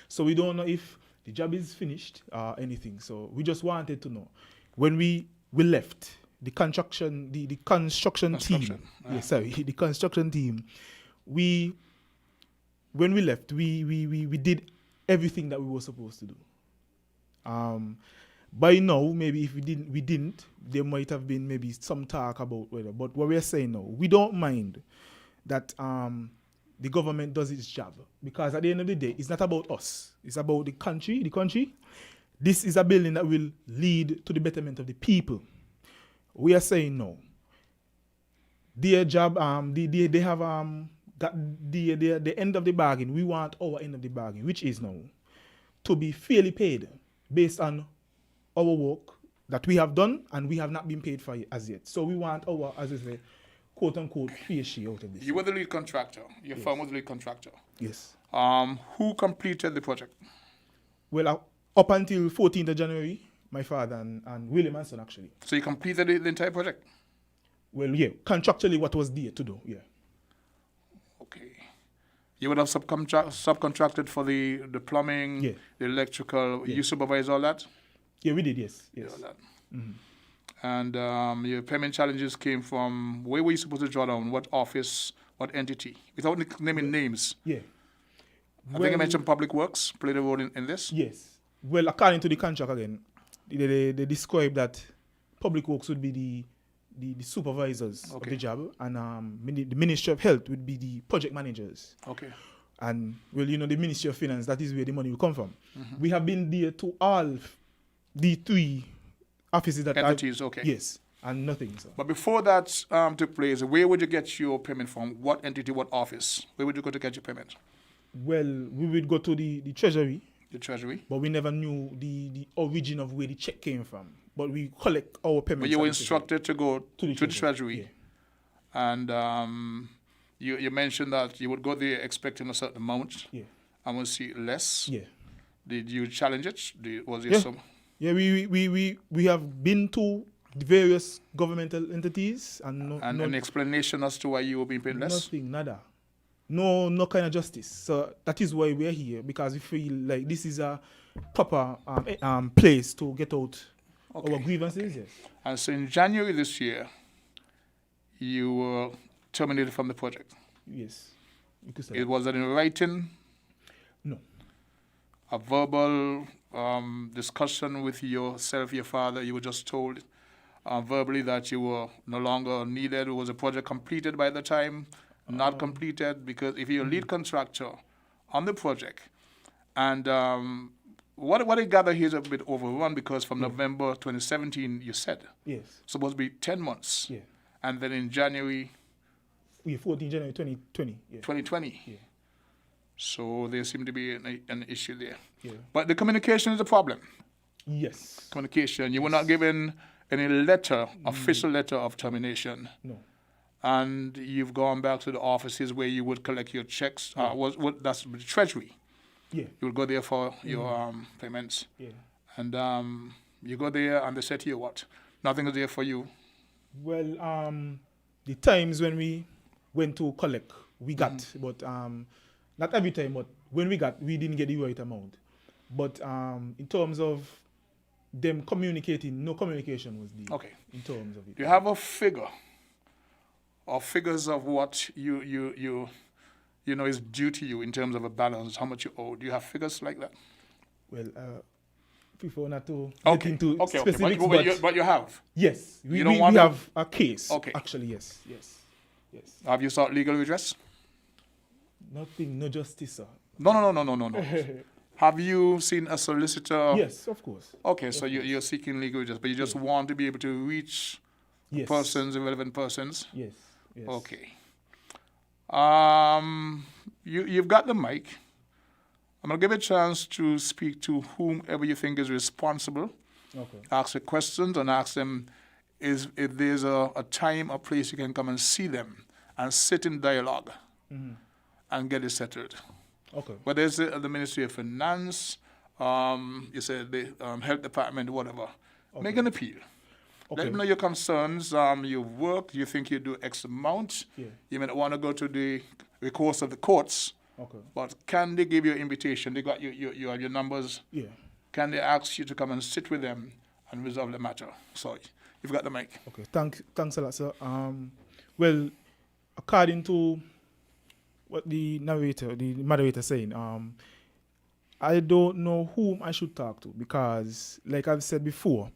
So we don't know if the job is finished or anything. So we just wanted to know. When we left, the construction team. Yeah, sorry, the construction team. When we left, we did everything that we were supposed to do. By now, maybe if we didn't, there might have been maybe some talk about whether. But what we're saying now, we don't mind that the government does its job, because at the end of the day, it's not about us. It's about the country. The country. This is a building that will lead to the betterment of the people. We are saying no. Their job, they have got the end of the bargain. We want our end of the bargain, which is now to be fairly paid based on our work that we have done and we have not been paid for it as yet. So we want our, as I say, quote unquote, fair share out of this. You were the lead contractor. Your firm was the lead contractor. Yes. Who completed the project? Well, up until 14th of January, my father and William Manson actually. So you completed the entire project? Well, yeah, contractually what was there to do, yeah. Okay. You would have subcontracted for the plumbing, yeah, the electrical. Yeah. You supervise all that? Yeah, we did, yes. You did all that. Mm-hmm. And your payment challenges came from, where were you supposed to draw down? What office, what entity? Without naming names. Yeah. I think I mentioned Public Works played a role in this. Yes. Well, according to the contract again, they describe that Public Works would be the supervisors of the job, and the Ministry of Health would be the project managers. Okay. And, well, the Ministry of Finance, that is where the money will come from. Mm-hmm. We have been there to all the three offices that entities, okay. Yes, and nothing. So. But before that took place, where would you get your payment from? What entity, what office? Where would you go to get your payment? Well, we would go to the Treasury. The Treasury? But we never knew the origin of where the check came from. But we collect our payments. But you were instructed to go to the Treasury. Yeah. And you mentioned that you would go there expecting a certain amount. Yeah. And we'll see less. Yeah. Did you challenge it? Was there some? Yeah, we have been to the various governmental entities and an explanation as to why you were being paid less? Nothing, nada. No kind of justice. So that is why we're here, because we feel like this is a proper place to get out our grievances. Yes. And so in January this year, you were terminated from the project. Yes. You could say it was that in writing? No. A verbal discussion with yourself, your father, you were just told verbally that you were no longer needed? Was the project completed by the time? Not completed? Because if you're a lead contractor on the project, and what I gather here is a bit overrun, because from November 2017, you said, yes, supposed to be 10 months. Yeah. And then in January? 14 January 2020. Yeah. 2020. Yeah. So there seemed to be an issue there. Yeah. But the communication is a problem. Yes. Communication. You were not given any letter, official letter of termination. No. and you've gone back to the offices where you would collect your checks. That's the Treasury. Yeah. You would go there for your payments. Yeah. And you go there and they say to you what? Nothing is there for you. Well, the times when we went to collect, we got, but not every time, but when we didn't get the right amount. But in terms of them communicating, no communication was there. Okay. In terms of it. Do you have a figure or figures of what you know is due to you in terms of a balance, how much you owe? Do you have figures like that? Well, prefer not to get into specifics, but you have? Yes. We don't have a case. Okay. Actually, yes. Have you sought legal redress? Nothing, no justice, sir. No. Have you seen a solicitor? Yes, of course. Okay, so you're seeking legal redress, but you just want to be able to reach persons, relevant persons? Yes. Okay. You've got the mic. I'm going to give you a chance to speak to whomever you think is responsible. Okay. Ask the questions and ask them if there's a time or place you can come and see them and sit in dialogue and get it settled. Okay. Whether it's the Ministry of Finance, you said the Health Department, whatever. Okay. Make an appeal. Okay. Let them know your concerns. You've worked, you think you do X amount. Yeah. You may not want to go to the recourse of the courts. Okay. But can they give you an invitation? They got you have your numbers. Yeah. Can they ask you to come and sit with them and resolve the matter? So you've got the mic. Okay. Thanks a lot, sir. Well, according to what the moderator saying, I don't know whom I should talk to because, like I've said before,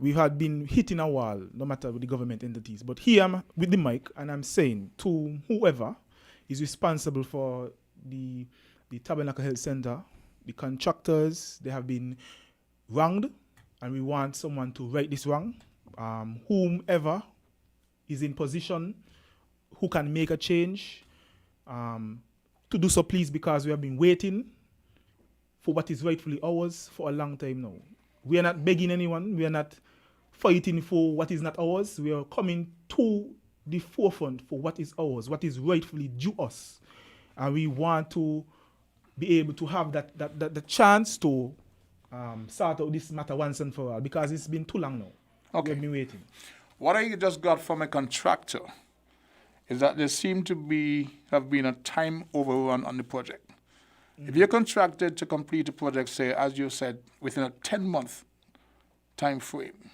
we had been hitting a wall, no matter with the government entities. But here I'm with the mic and I'm saying to whoever is responsible for the Tabernacle Health Center, the contractors, they have been wronged, and we want someone to right this wrong. Whomever is in position, who can make a change, to do so, please, because we have been waiting for what is rightfully ours for a long time now. We are not begging anyone. We are not fighting for what is not ours. We are coming to the forefront for what is ours, what is rightfully due us. And we want to be able to have the chance to sort out this matter once and for all, because it's been too long now. Okay. We've been waiting. What I just got from a contractor is that there seem to have been a time overrun on the project. If you're contracted to complete a project, say, as you said, within a 10-month time frame,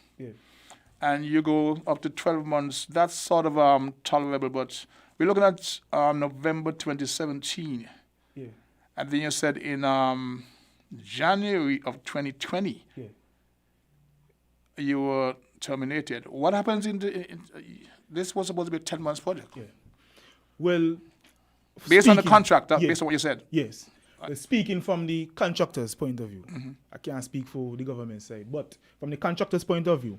and you go up to 12 months, that's sort of tolerable, but we're looking at November 2017. Yeah. And then you said in January of 2020, you were terminated. What happens this was supposed to be a 10 months project? Yeah. Well, based on the contract, based on what you said? Yes. Speaking from the contractor's point of view, I can't speak for the government side, but from the contractor's point of view,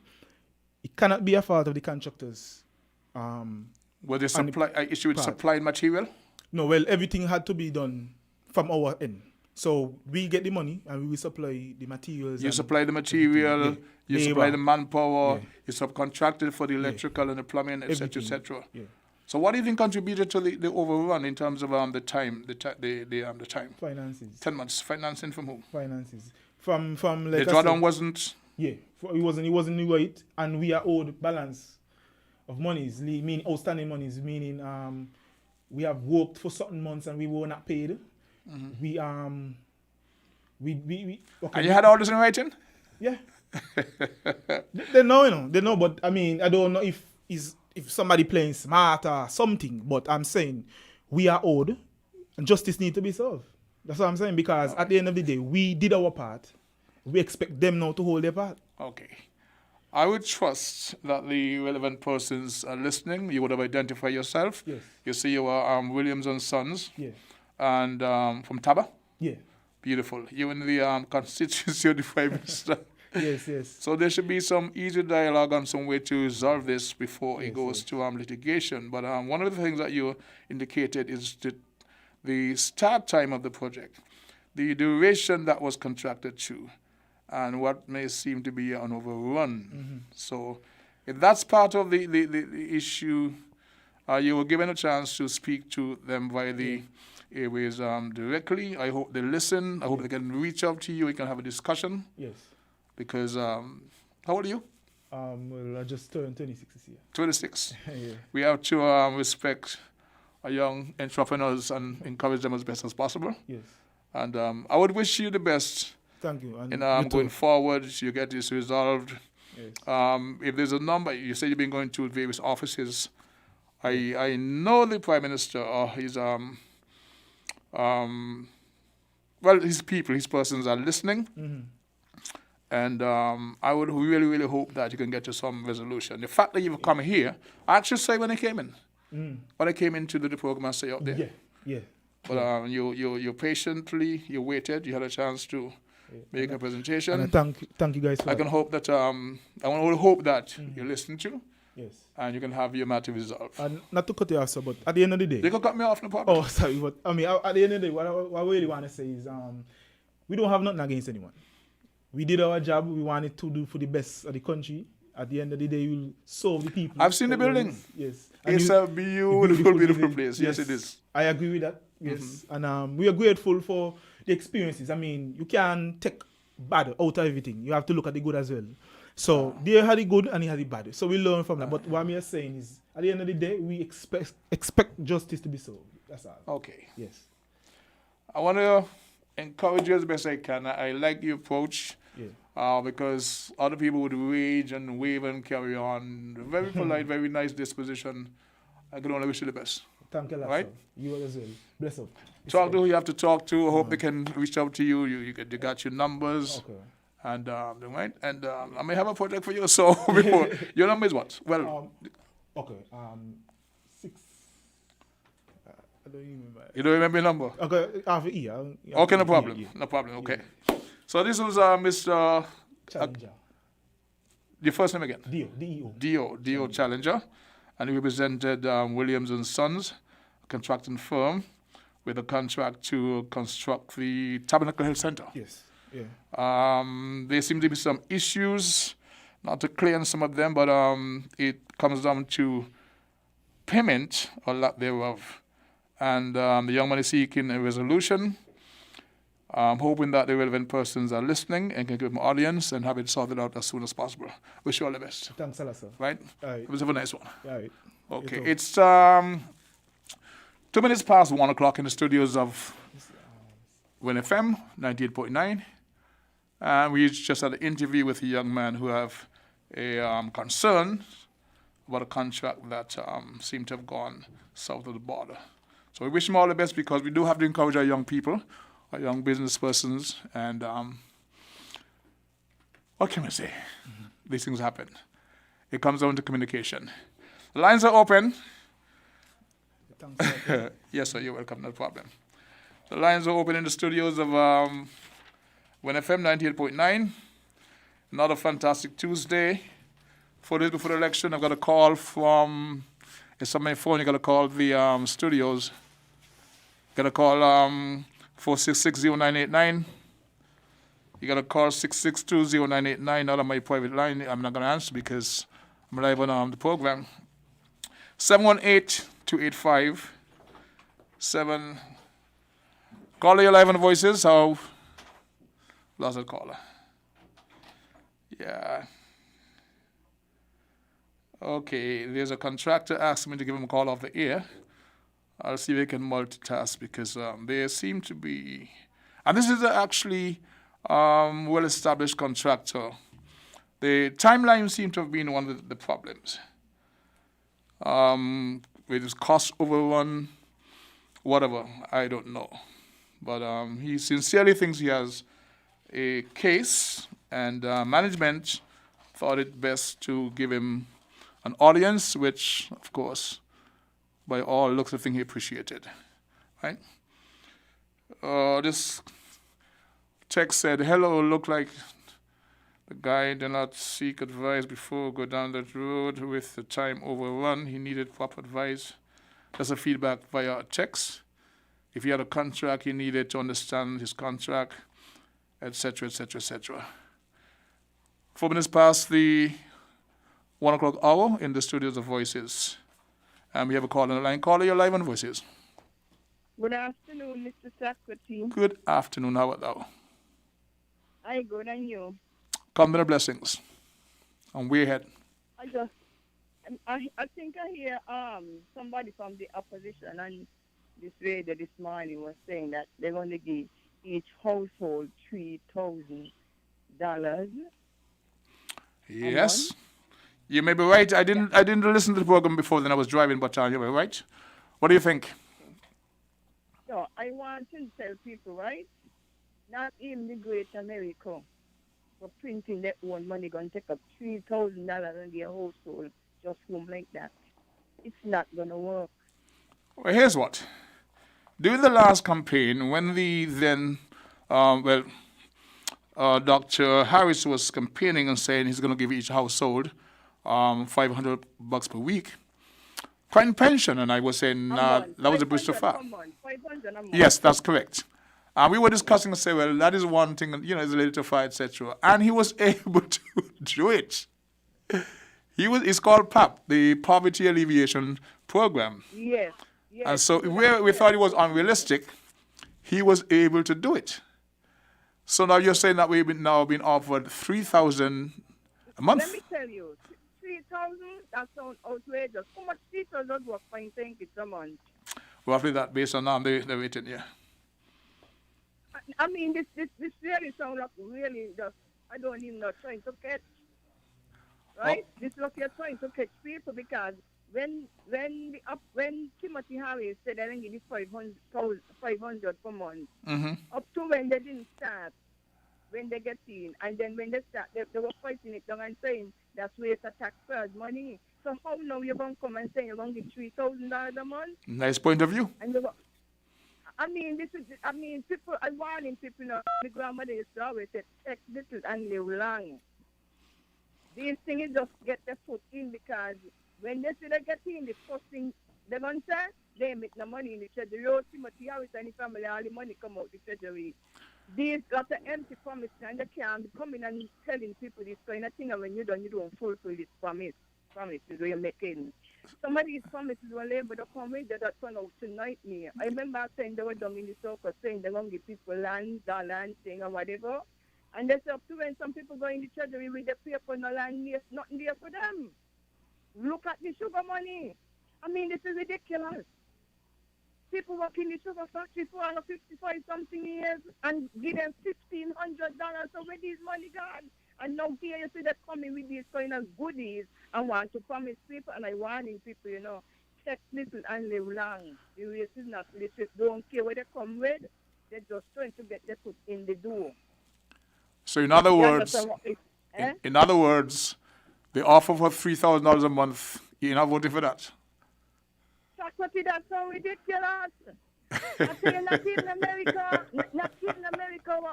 it cannot be a fault of the contractors. Was there issue with supplying material? No, well, everything had to be done from our end. So we get the money and we will supply the materials. You supply the material, you supply the manpower, you subcontracted for the electrical and the plumbing, etc., etc. Yeah. So what do you think contributed to the overrun in terms of the time? Time. Finances. 10 months. Financing from whom? Finances. From like the drawdown wasn't. Yeah, it wasn't right, and we are owed balance of monies, meaning outstanding monies, meaning we have worked for certain months and we were not paid. We okay. And you had all this in writing? Yeah. They know, but I mean, I don't know if somebody playing smart or something, but I'm saying we are owed and justice needs to be served. That's what I'm saying, because at the end of the day, we did our part. We expect them now to hold their part. Okay. I would trust that the relevant persons are listening. You would have identified yourself. Yes. You see you are Williams and Sons. Yeah. And from Taba? Yeah. Beautiful. You in the constituency of the Prime Minister. Yes. So there should be some easy dialogue on some way to resolve this before it goes to litigation. But one of the things that you indicated is the start time of the project, the duration that was contracted to, and what may seem to be an overrun. So if that's part of the issue, you were given a chance to speak to them via the airways directly. I hope they listen. I hope they can reach out to you. We can have a discussion. Yes. Because, how old are you? Well, I just turned 26 this year. 26. Yeah. We have to respect our young entrepreneurs and encourage them as best as possible. Yes. And I would wish you the best. Thank you. And in you going too. forward, you get this resolved. Yes. If there's a number, you say you've been going to various offices. I know the Prime Minister or his his people, his persons are listening. Mm-hmm. And I would really, really hope that you can get to some resolution. The fact that you've come here, I actually say when I came in. When I came into the program, I say out there. Yeah, yeah. But you patiently, you waited, you had a chance to make a presentation. And I thank you guys for I that. can hope that, I want to hope that you listen to. Yes. And you can have your matter resolved. And not to cut you off, sir, but at the end of the day... You can cut me off, no problem. Oh, sorry, but I mean, at the end of the day, what I really want to say is we don't have nothing against anyone. We did our job. We wanted to do for the best of the country. At the end of the day, we'll serve the people. I've seen the building. Yes. It's a beautiful place. Yes, it is. I agree with that. Yes. And we are grateful for the experiences. I mean, you can't take bad out of everything. You have to look at the good as well. So they had the good and he had the bad. So we learn from that. But what I'm here saying is, at the end of the day, we expect justice to be served. That's all. Okay. Yes. I want to encourage you as best I can. I like your approach. Yeah. Because other people would rage and wave and carry on. Very polite, very nice disposition. I can only wish you the best. Thank you, right? Sir. You as well. Bless up. Talk to who you have to talk to. I hope they can reach out to you. You got your numbers. Okay. And right. And I may have a project for you. So before your number is what? Well. Okay. 6. I don't even remember. You don't remember your number? Okay. Half a year. Okay, no problem. No problem. Okay. So this was Mr. Challenger. Your first name again? Dio Challenger. And he represented Williams and Sons, a contracting firm, with a contract to construct the Tabernacle Health Center. Yes. Yeah. There seem to be some issues, not to clear on some of them, but it comes down to payment or lack thereof. And the young man is seeking a resolution. I'm hoping that the relevant persons are listening and can give them audience and have it sorted out as soon as possible. Wish you all the best. Thanks a lot, sir. Right? All right. It was a nice one. All right. Okay. It's 2 minutes past 1 o'clock in the studios of Win FM 98.9. And we just had an interview with a young man who have a concern about a contract that seemed to have gone south of the border. So we wish him all the best because we do have to encourage our young people, our young business persons, and what can I say? These things happen. It comes down to communication. The lines are open. Thanks. Yes, sir, you're welcome, no problem. The lines are open in the studios of Win FM 98.9. Another fantastic Tuesday. 4 days before the election, I've got a call from, it's on my phone, you got to call the studios. Got to call 466-0989. You got to call 662-0989, not on my private line. I'm not going to answer because I'm live on the program. 718-285-7. Caller, you're live on the Voices. How? Lost that caller. Yeah. Okay, there's a contractor asking me to give him a call off the air. I'll see if I can multitask because there seem to be, and this is actually well-established contractor. The timeline seems to have been one of the problems. With his cost overrun, whatever, I don't know. But he sincerely thinks he has a case, and management thought it best to give him an audience, which, of course, by all looks, I think he appreciated, right? This text said, hello, look like the guy did not seek advice before go down that road with the time overrun. He needed proper advice. That's a feedback via text. If he had a contract, he needed to understand his contract, etc., etc., etc. 4 minutes past the 1 o'clock hour in the studios of Voices. And we have a caller on the line. Caller, you're live on Voices. Good afternoon, Mr. Secretary. Good afternoon. How art thou? I good and you. Come to the blessings. And we're ahead. I think I hear somebody from the opposition on this radio this morning was saying that they're going to give each household $3,000. Yes. You may be right. I didn't listen to the program before then. I was driving, but you may be right. What do you think? So I want to tell people, right? Not even the great America for printing their own money going to take up $3,000 in their household just home like that. It's not going to work. Well, here's what. During the last campaign, when the then, Dr. Harris was campaigning and saying he's going to give each household $500 per week, pension, and I was saying that was a bridge too far. Yes, that's correct. We were discussing and say, well, that is one thing, it's a little too far, etc. And he was able to do it. It's called PAP, the Poverty Alleviation Program. Yes. And so where we thought it was unrealistic, he was able to do it. So now you're saying that we've now been offered $3,000 a month? Let me tell you, $3,000, that sounds outrageous. How much people does work for you think it's a month? Roughly that, based on the rating, yeah. I mean, this really sounds like really just, I don't even know, trying to catch. Right? Oh. This look you're trying to catch people because when Timothy Harris said I think it is $500 per month, up to when they didn't start, when they get in, and then when they start, they were fighting it down and saying that's waste of taxpayers' money. So how now you're going to come and say you're going to get $3,000 a month? Nice point of view. And people are warning people. My grandmother used to always say, take little and live long. These things just get their foot in because when they see they get in, the first thing they're going to say, they make no money in the treasury. Oh, Timothy Harris and the family, all the money come out the treasury. These got the empty promise and they can't be coming and telling people this kind of thing, and when you don't fulfill this promises you're making. Some of these promises were labor to come with that turn out to nightmare. I remember saying they were down in the circle saying they're going to give people land, dollar, thing or whatever. And that's up to when some people go in the treasury with the paper, no land, nothing there for them. Look at the sugar money. I mean, this is ridiculous. People work in the sugar factory for 55-something years and give them $1,500. So where these money gone? And now here you see that coming with these kind of goodies and want to promise people, and I warning people, take little and live long. The race is not little. Don't care where they come with. They're just trying to get their foot in the door. So in other words, the offer for $3,000 a month, you're not voting for that? That's so ridiculous. I tell you, not even America,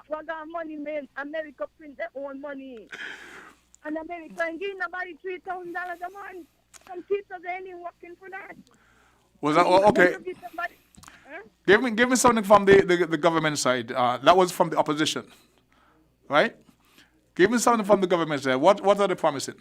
what got money made. America print their own money. And America ain't giving nobody $3,000 a month. Some teachers ain't even working for that. Was that okay? Give me something from the government side. That was from the opposition, right? Give me something from the government side. What are they promising?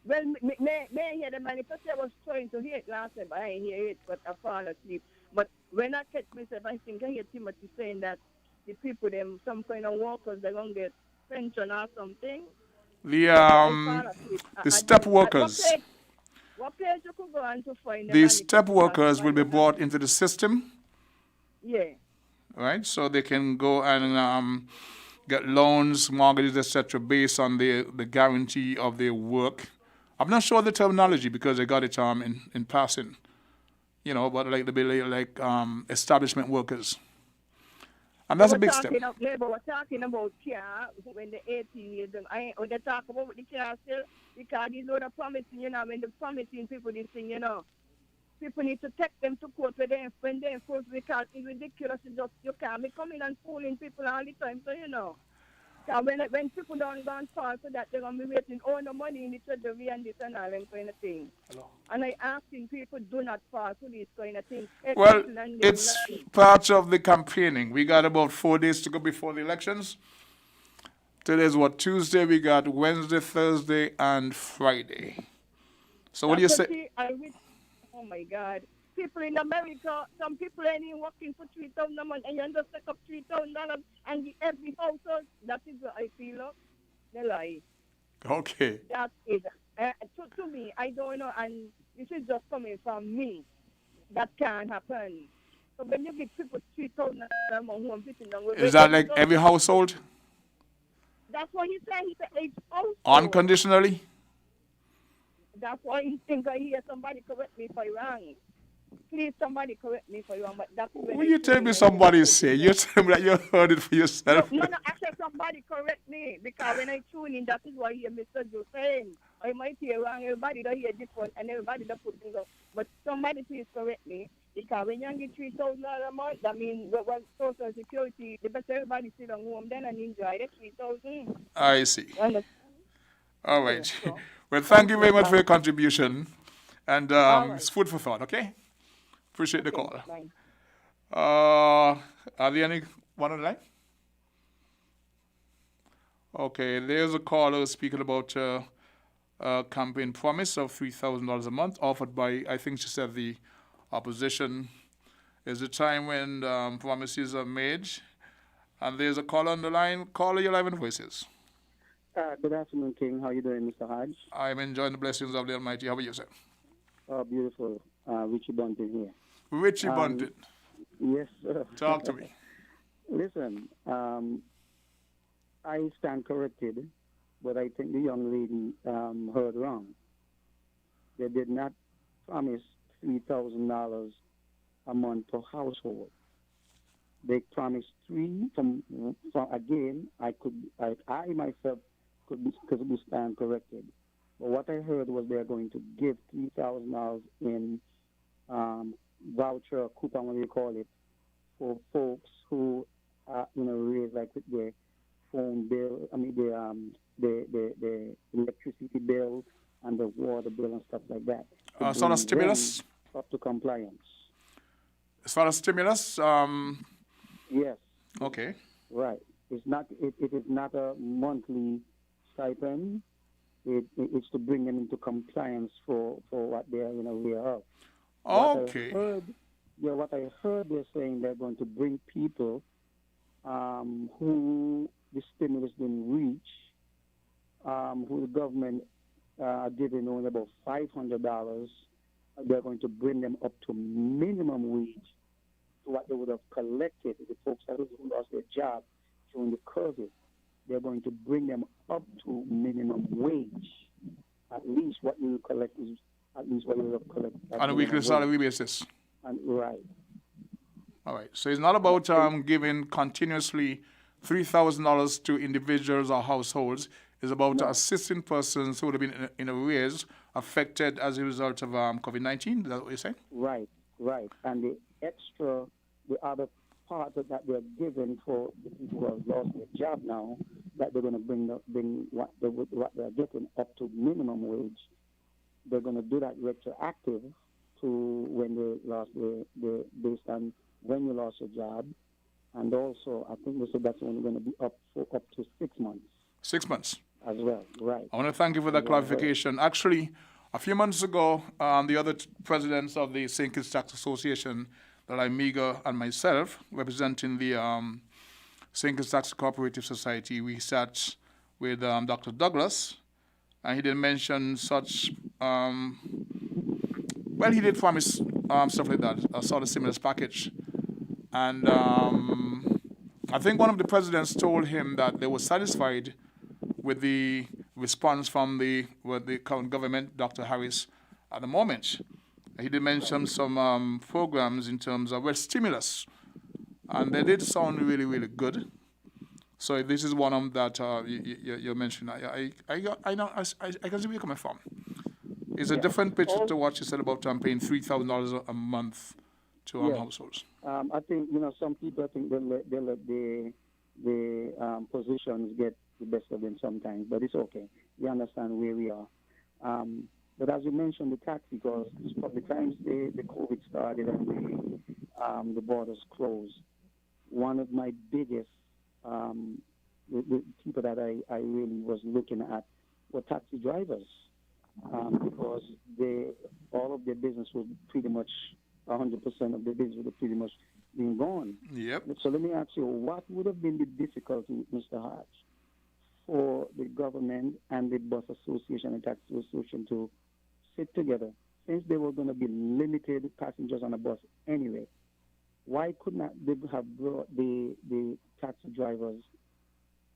Well, may hear the manifesto. I was trying to hear it last time, but I didn't hear it, but I fall asleep. But when I catch myself, I think I hear Timothy saying that the people, some kind of workers, they're going to get pension or something. The step workers. What page you could go on to find the step workers will be brought into the system. Yeah. Right? So they can go and get loans, mortgages, etc., based on the guarantee of their work. I'm not sure of the terminology because I got it in passing. But like establishment workers. And that's a big step. We're talking about care when the 18 years old. They talk about the care still because these are the promising, when they're promising people this thing, people need to take them to court when they enforce because it's ridiculous. You can't be coming and fooling people all the time, so when people don't go and fall for that, they're going to be waiting all the money in the treasury and this and all that kind of thing. Hello. And I asking people do not fall for this kind of thing. Well, it's part of the campaigning. We got about 4 days to go before the elections. Today's Tuesday? We got Wednesday, Thursday, and Friday. So what do you say? Oh my God. People in America, some people ain't even working for $3,000 a month, and you just take up $3,000 and give every household. That is what I feel of. The lie. Okay. That is, to me, I don't know, and this is just coming from me. That can't happen. So when you give people $3,000 a month, who I'm sitting down with, Is that like every household? That's what he said. He said each household. Unconditionally? That's why he think I hear somebody correct me if I'm wrong. Please, somebody correct me if I'm wrong, but that's When you tell me somebody say, you tell me that you heard it for yourself. No, I said somebody correct me, because when I tune in, that is what I hear Mr. Joe saying. I might hear wrong, everybody don't hear different, and everybody don't put things up. But somebody please correct me, because when you get $3,000 a month, that means what Social Security, the best everybody sit on home then and enjoy the $3,000. I see. All right. Well, thank you very much for your contribution. And it's food for thought, okay? Appreciate the call. Are there any one on the line? Okay, there's a caller speaking about a campaign promise of $3,000 a month offered by, I think she said, the opposition. There's a time when promises are made. And there's a caller on the line. Caller, your live in voices. Good afternoon, King. How are you doing, Mr. Hodge? I'm enjoying the blessings of the Almighty. How are you, sir? Oh, beautiful. Richie Bunting here. Richie Bunting. Yes, sir. Talk to me. Listen, I stand corrected, but I think the young lady heard wrong. They did not promise $3,000 a month per household. They promised three. From again, I myself could stand corrected. But what I heard was they're going to give $3,000 in voucher, coupon, what do you call it, for folks who raise like their phone bill, the electricity bill and the water bill and stuff like that. Sort of stimulus? Up to compliance. Sort of stimulus? Yes. Okay. Right. It is not a monthly stipend. It's to bring them into compliance for what they are aware of. Okay. What I heard they're saying they're going to bring people who the stimulus didn't reach, who the government giving only about $500. They're going to bring them up to minimum wage to what they would have collected. The folks that who lost their job during the COVID, they're going to bring them up to minimum wage. At least what you collect is at least what you would have collected. On a weekly salary basis. Right. All right. So it's not about giving continuously $3,000 to individuals or households. It's about assisting persons who would have been in arrears affected as a result of COVID-19. Is that what you're saying? Right. And the other part that they're given for the people who have lost their job now, that they're going to bring what they're getting up to minimum wage. They're going to do that retroactive to when they lost based on when you lost your job, and also I think they said that's only going to be up to 6 months. 6 months. As well, right. I want to thank you for that clarification. Actually, a few months ago, the other presidents of the St. Kitts Tax Association, Dalai Miga and myself, representing the St. Kitts Tax Cooperative Society, we sat with Dr. Douglas, and he did mention such, he did promise stuff like that, a sort of stimulus package. And I think one of the presidents told him that they were satisfied with the response from the current government, Dr. Harris, at the moment. He did mention some programs in terms of stimulus, and they did sound really, really good. So this is one of them that you mentioned. I can see where you're coming from. It's a different picture to what you said about paying $3,000 a month to households. I think some people think they let the positions get the best of them sometimes, but it's okay. We understand where we are. But as you mentioned, the tax, because from the times the COVID started and the borders closed, one of my biggest the people that I really was looking at were taxi drivers. because all of their business was pretty much 100% of the business would have pretty much been gone. Yep. So let me ask you, what would have been the difficulty, Mr. Hatch, for the government and the bus association and taxi association to sit together, since they were going to be limited passengers on a bus anyway? Why could not they have brought the taxi drivers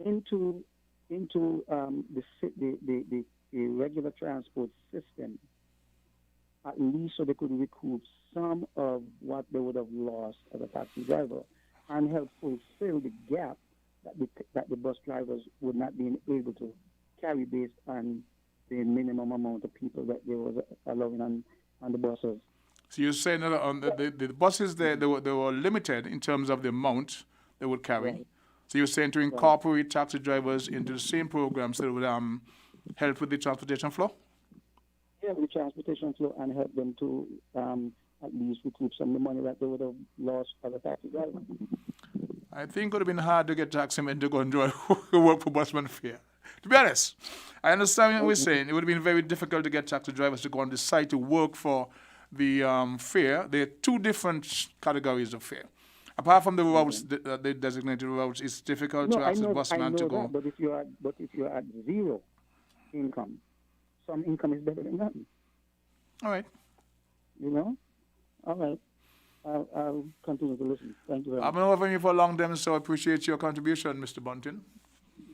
into the regular transport system, at least so they could recoup some of what they would have lost as a taxi driver, and help fulfill the gap that the bus drivers would not be able to carry based on the minimum amount of people that they were allowing on the buses. So you're saying that on the buses, they were limited in terms of the amount they would carry. Right. So you're saying to incorporate taxi drivers into the same program so it would help with the transportation flow? Yeah, with the transportation flow, and help them to at least recoup some of the money that they would have lost as a taxi driver. I think it would have been hard to get taxi men to go and work for busman fare. To be honest, I understand what we're saying. It would have been very difficult to get taxi drivers to go and decide to work for the fare. There are two different categories of fare. Apart from the routes, the designated routes, it's difficult to ask the busman to go. That, but if you're at zero income, some income is better than nothing. All right. You know? All right. I'll continue to listen. Thank you very much. I've been over you for a long time, so I appreciate your contribution, Mr. Bunting.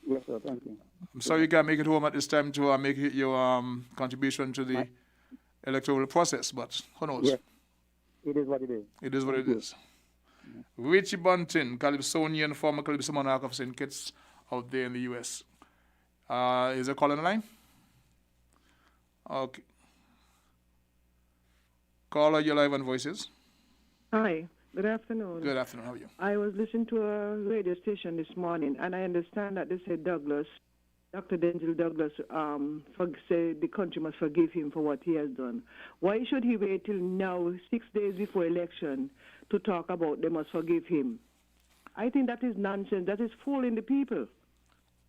Yes, sir. Thank you. I'm sorry you can't make it home at this time to make your contribution to the electoral process, but who knows? Yes. It is what it is. It is what it is. Richie Bunting, Calypsonian, former Calypso monarch of St. Kitts out there in the U.S. Is there a call on the line? Okay. Caller, you're live on Voices. Hi, good afternoon. Good afternoon, how are you? I was listening to a radio station this morning, and I understand that they said Dr. Denzil Douglas say the country must forgive him for what he has done. Why should he wait till now, 6 days before election, to talk about they must forgive him? I think that is nonsense. That is fooling the people.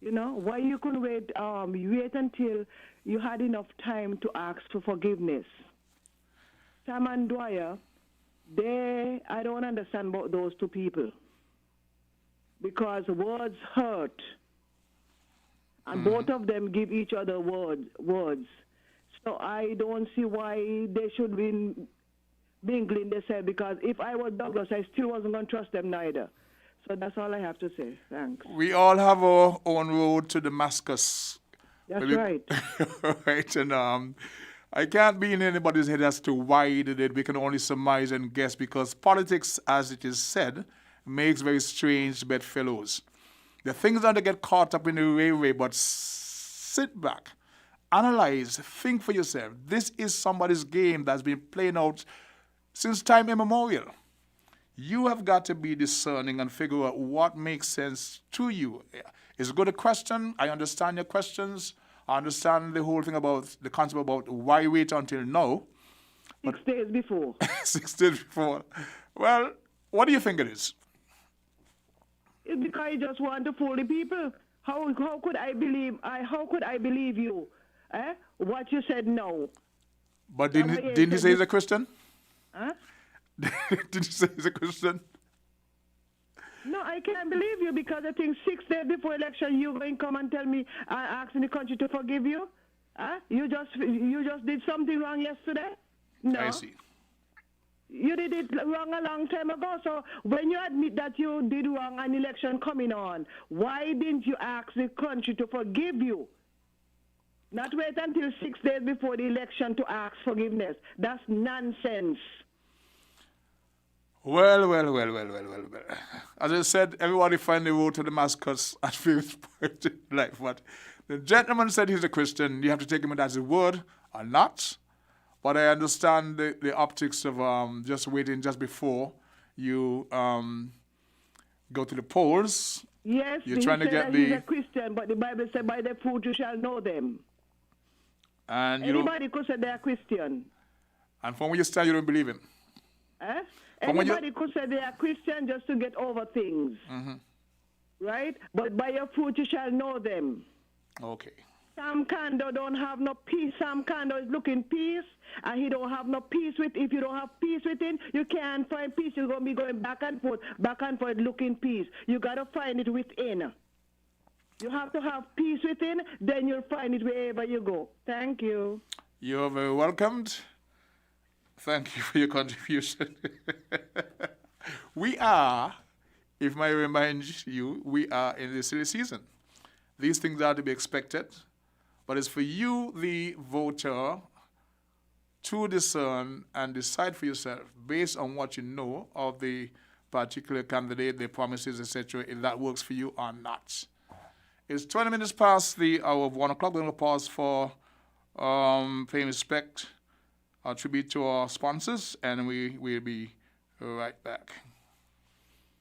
You know, why you couldn't wait until you had enough time to ask for forgiveness? Sam and Dwyer, I don't understand about those two people, because words hurt, and both of them give each other words. So I don't see why they should be mingling themselves, because if I was Douglas, I still wasn't going to trust them neither. So that's all I have to say. Thanks. We all have our own road to Damascus. That's right. Right, and I can't be in anybody's head as to why he did it. We can only surmise and guess, because politics, as it is said, makes very strange bedfellows. The things not to get caught up in the railway, but sit back, analyze, think for yourself. This is somebody's game that's been playing out since time immemorial. You have got to be discerning and figure out what makes sense to you. It's a good question. I understand your questions. I understand the whole thing about the concept about why wait until now. 6 days before. 6 days before. Well, what do you think it is? It's because you just want to fool the people. How could I believe? How could I believe you? What you said no. But didn't he say he's a Christian? Huh? Did you say he's a Christian? No, I can't believe you, because I think 6 days before election you're going to come and tell me asking the country to forgive you. You just did something wrong yesterday. No. I see. You did it wrong a long time ago. So when you admit that you did wrong an election coming on, why didn't you ask the country to forgive you? Not wait until 6 days before the election to ask forgiveness. That's nonsense. Well. As I said, everybody find the road to Damascus at various points in life. But the gentleman said he's a Christian. You have to take him as his word or not. But I understand the optics of just waiting just before you go to the polls. Yes, you're trying to get he's a Christian, but the Bible said, by their fruit you shall know them. And anybody could say they're Christian. And from where you stand, you don't believe him. Anybody could say they are Christian just to get over things. Mm-hmm. Right? But by your fruit you shall know them. Okay. Sam Kando don't have no peace. Sam Kando is looking peace, and he don't have no peace with. If you don't have peace within, you can't find peace. You're gonna be going back and forth, looking peace. You gotta find it within. You have to have peace within, then you'll find it wherever you go. Thank you. You're very welcomed. Thank you for your contribution. We are, if I remind you, we are in the silly season. These things are to be expected, but it's for you, the voter, to discern and decide for yourself based on what you know of the particular candidate, their promises, etc., if that works for you or not. It's 20 minutes past the hour of 1 o'clock. We're going to pause for paying respect, tribute to our sponsors, and we will be right back.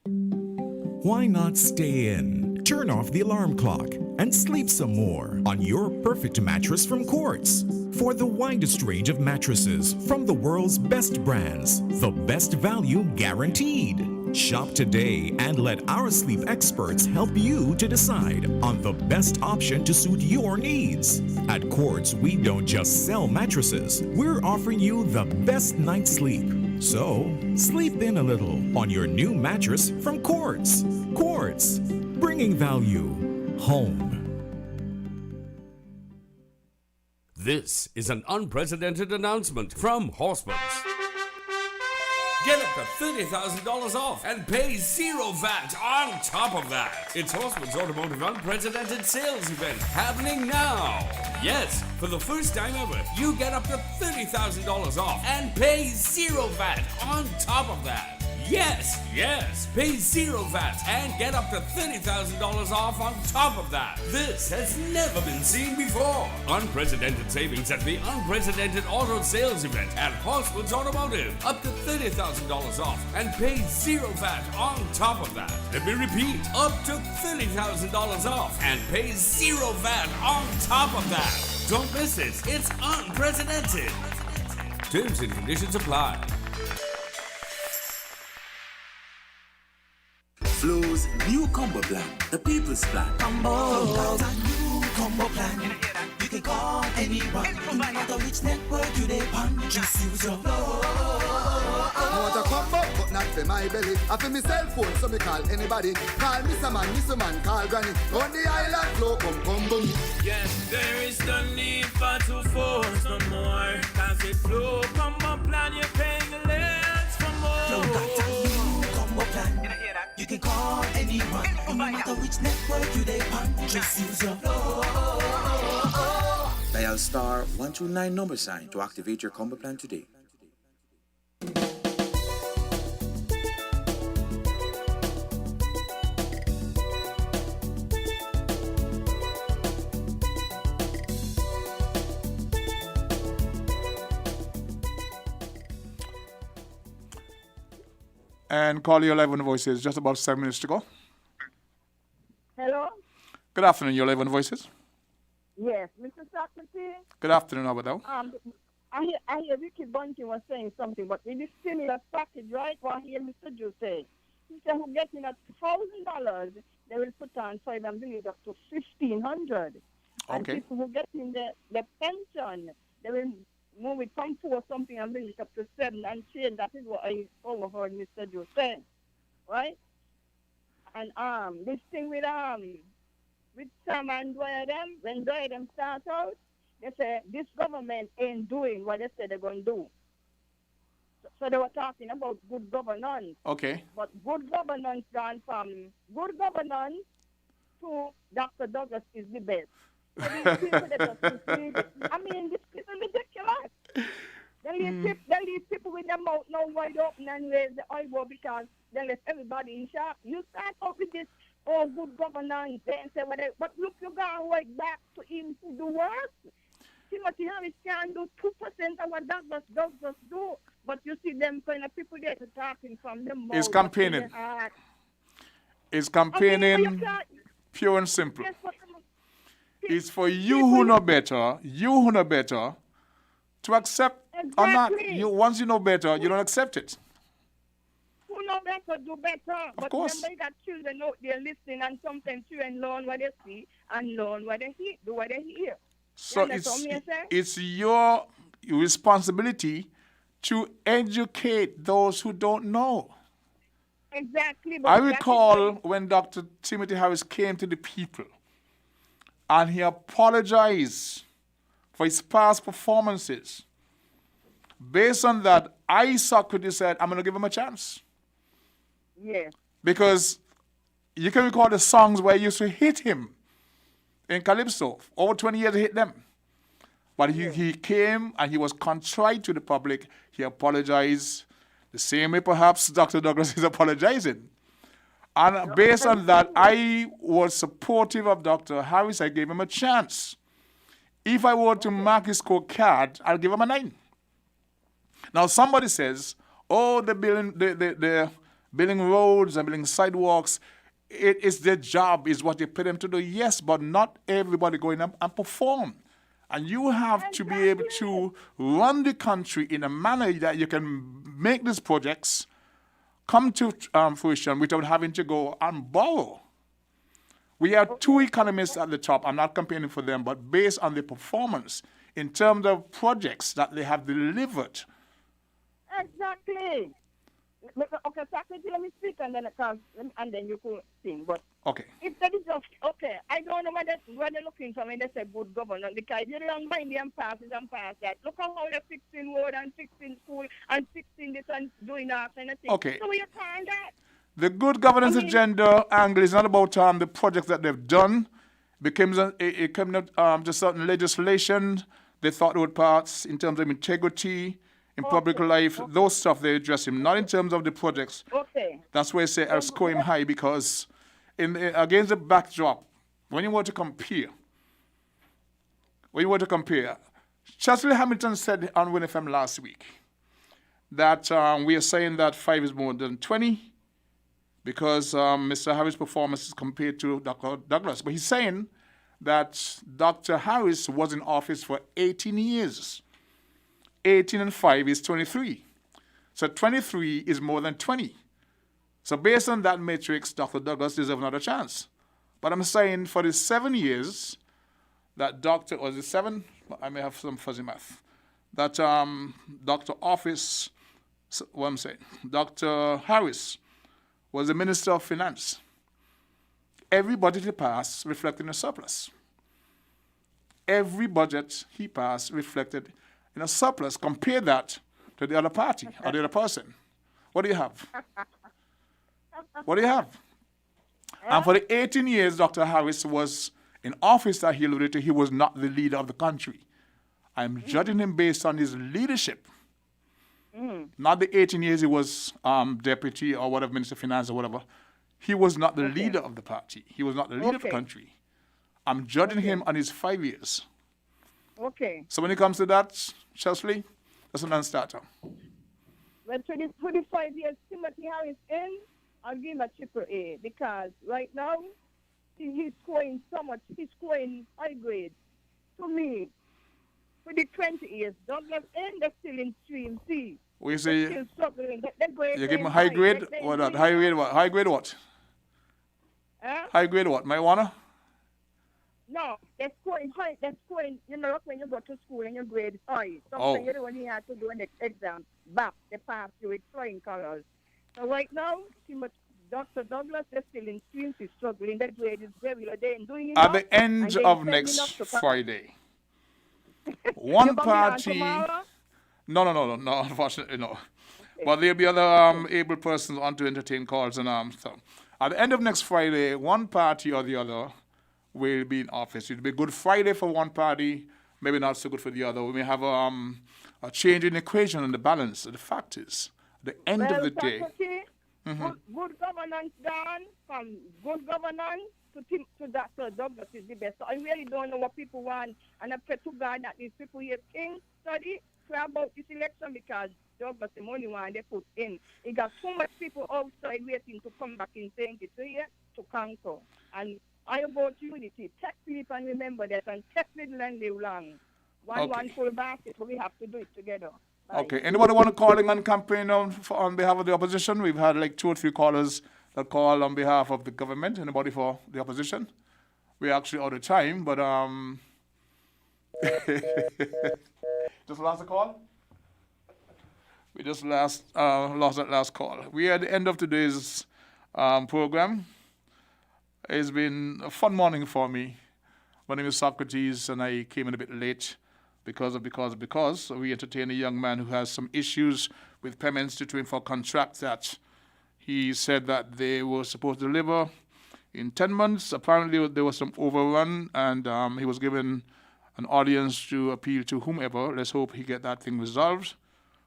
Why not stay in, turn off the alarm clock, and sleep some more on your perfect mattress from Quartz? For the widest range of mattresses from the world's best brands, the best value guaranteed. Shop today and let our sleep experts help you to decide on the best option to suit your needs. At Quartz, we don't just sell mattresses, we're offering you the best night's sleep. So, sleep in a little on your new mattress from Quartz. Quartz, bringing value home. This is an unprecedented announcement from Horseman's. Get up to $30,000 off and pay zero VAT on top of that. It's Horseman's Automotive Unprecedented Sales Event happening now. Yes, for the first time ever, you get up to $30,000 off and pay zero VAT on top of that. Yes, pay zero VAT and get up to $30,000 off on top of that. This has never been seen before. Unprecedented savings at the Unprecedented Auto Sales Event at Horseman's Automotive. Up to $30,000 off and pay zero VAT on top of that. Let me repeat, up to $30,000 off and pay zero VAT on top of that. Don't miss it. It's unprecedented. Terms and conditions apply. Flo's new combo plan, the people's plan. Combo plan. You can call anyone, no matter which network you dey on. Just use your Flow. I want a combo, but not for my belly. I feel me cell phone, so me call anybody. Call Mr. Man, call Granny. On the island, Flow, come boom. Yes, there is no need for two phones no more. Cause with Flow combo plan, you're paying less for more. Flow got a new combo plan. You can call anyone, no matter which network you dey on. Just use your Flow. Dial star 129 number sign to activate your combo plan today. And call your 11 Voices, just about 7 minutes to go. Hello? Good afternoon, your 11 Voices. Yes, Mr. Socrates. Good afternoon, how about that? I hear Ricky Bunting was saying something, but in the stimulus package, right, what I hear Mr. Joe say, he said who getting $1,000, they will put on 5 and bring it up to $1,500. And people who getting the pension, they will move it from 4 something and bring it up to 7 and change. That is what I overheard Mr. Joe saying, right? And this thing with Sam and Dwyer them, when Dwyer them start out, they say this government ain't doing what they said they're going to do. So they were talking about good governance. Okay. But good governance gone from good governance to Dr. Douglas is the best. So these people that I mean, this is ridiculous. They leave people with their mouth now wide open and raise the eyebrow because they let everybody in shock. You start off with this good governance and say, but look, you got right back to him to do work. Timothy Harris can do 2% of what Douglas do, but you see them kind of people there talking from the mouth. It's campaigning. It's campaigning, pure and simple. It's for you who know better, to accept or not. Once you know better, you don't accept it. Who know better, do better. Of course. Remember, you got children out there listening, and sometimes children learn what they see and learn what they hear, do what they hear. So understand what me say? it's your responsibility to educate those who don't know. Exactly. But I that is recall when Dr. Timothy Harris came to the people and he apologized for his past performances. Based on that, I Socrates said, I'm going to give him a chance. Yes. Because you can recall the songs where I used to hit him in Calypso. Over 20 years I hit them. But he came and he was contrite to the public. He apologized the same way perhaps Dr. Douglas is apologizing. And based on that, I was supportive of Dr. Harris. I gave him a chance. If I were to mark his scorecard, I'll give him a 9. Now somebody says, oh, the building roads and building sidewalks, it is their job, is what you pay them to do. Yes, but not everybody going up and perform. And you have to be able to run the country in a manner that you can make these projects come to fruition without having to go and borrow. We have 2 economists at the top. I'm not campaigning for them, but based on the performance in terms of projects that they have delivered. Exactly. Okay, Socrates, let me speak and then you could sing. But okay. If that is just okay, I don't know what they're looking for when they say good governance, because you don't mind them passes and pass that. Look how they're fixing road and fixing school and fixing this and doing that kind of thing. Okay. So we can't that. The good governance agenda angle is not about the projects that they've done. It came to certain legislation they thought would pass in terms of integrity in public life. Those stuff they address him, not in terms of the projects. Okay. That's why I say I'll score him high, because against the backdrop, when you want to compare, Chesley Hamilton said on Win FM last week that we are saying that 5 is more than 20 because Mr. Harris' performance is compared to Dr. Douglas. But he's saying that Dr. Harris was in office for 18 years. 18 and 5 is 23. So 23 is more than 20. So based on that matrix, Dr. Douglas deserves another chance. But I'm saying for the 7 years that was it 7? I may have some fuzzy math. That Dr. Harris was the Minister of Finance. Every budget he passed reflected in a surplus. Every budget he passed reflected in a surplus. Compare that to the other party or the other person. What do you have? What do you have? And for the 18 years Dr. Harris was in office that he alluded to, he was not the leader of the country. I'm judging him based on his leadership. Not the 18 years he was deputy or whatever, Minister of Finance or whatever. He was not the leader of the party. He was not the leader of the country. I'm judging him on his 5 years. Okay. So when it comes to that, Chesley, that's a non-starter. Well, 25 years Timothy Harris in, I'll give him a AAA because right now he's scoring so much. He's scoring high grade. To me, for the 20 years, Douglas in, they're still in stream C. We say still struggling. You give him high grade? What not? High grade what? High grade what? High grade what? Marijuana? No, they're scoring high. They're scoring, like when you go to school and you grade high. Something you only have to do an exam. Back, they pass you with flying colors. So right now, Dr. Douglas is still in streams. He's struggling. That grade is very low. They're doing it at the end of next Friday. One party. No, unfortunately, no. Okay. But there'll be other able persons on to entertain calls and so. At the end of next Friday, one party or the other will be in office. It'll be Good Friday for one party, maybe not so good for the other. We may have a change in equation and the balance. The fact is, at the end of the day. Good governance done, from good governance to Dr. Douglas is the best. So I really don't know what people want, and I pray to God that these people here think, study, pray about this election because Douglas is the only one they put in. He got so much people outside waiting to come back in 23 to conquer. And I about unity. Take Philip and remember that, and take little and live long. One full basket, so we have to do it together. Bye. Okay. Anybody want to call in and campaign on behalf of the opposition? We've had like 2 or 3 callers that call on behalf of the government. Anybody for the opposition? We're actually out of time, but Just lost the call? We just lost that last call. We are at the end of today's program. It's been a fun morning for me. My name is Socrates, and I came in a bit late because we entertained a young man who has some issues with Pem Institute for contracts that he said that they were supposed to deliver in 10 months. Apparently there was some overrun, and he was given an audience to appeal to whomever. Let's hope he get that thing resolved.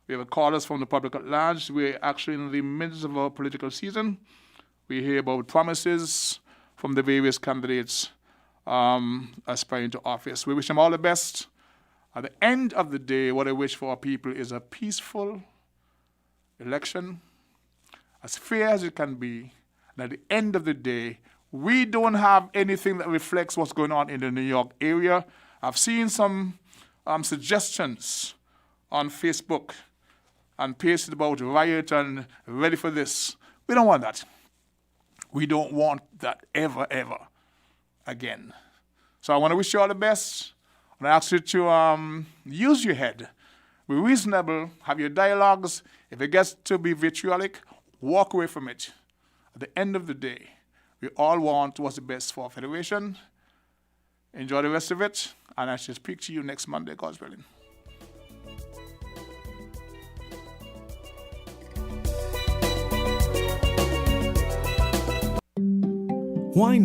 We have callers from the public at large. We're actually in the midst of our political season. We hear about promises from the various candidates aspiring to office. We wish them all the best. At the end of the day, what I wish for our people is a peaceful election, as fair as it can be. And at the end of the day, we don't have anything that reflects what's going on in the New York area. I've seen some suggestions on Facebook and pasted about riot and ready for this. We don't want that. We don't want that ever again. So I want to wish you all the best. And I ask you to use your head. Be reasonable. Have your dialogues. If it gets to be vitriolic, walk away from it. At the end of the day, we all want what's the best for our Federation. Enjoy the rest of it. And I shall speak to you next Monday, God's willing. Why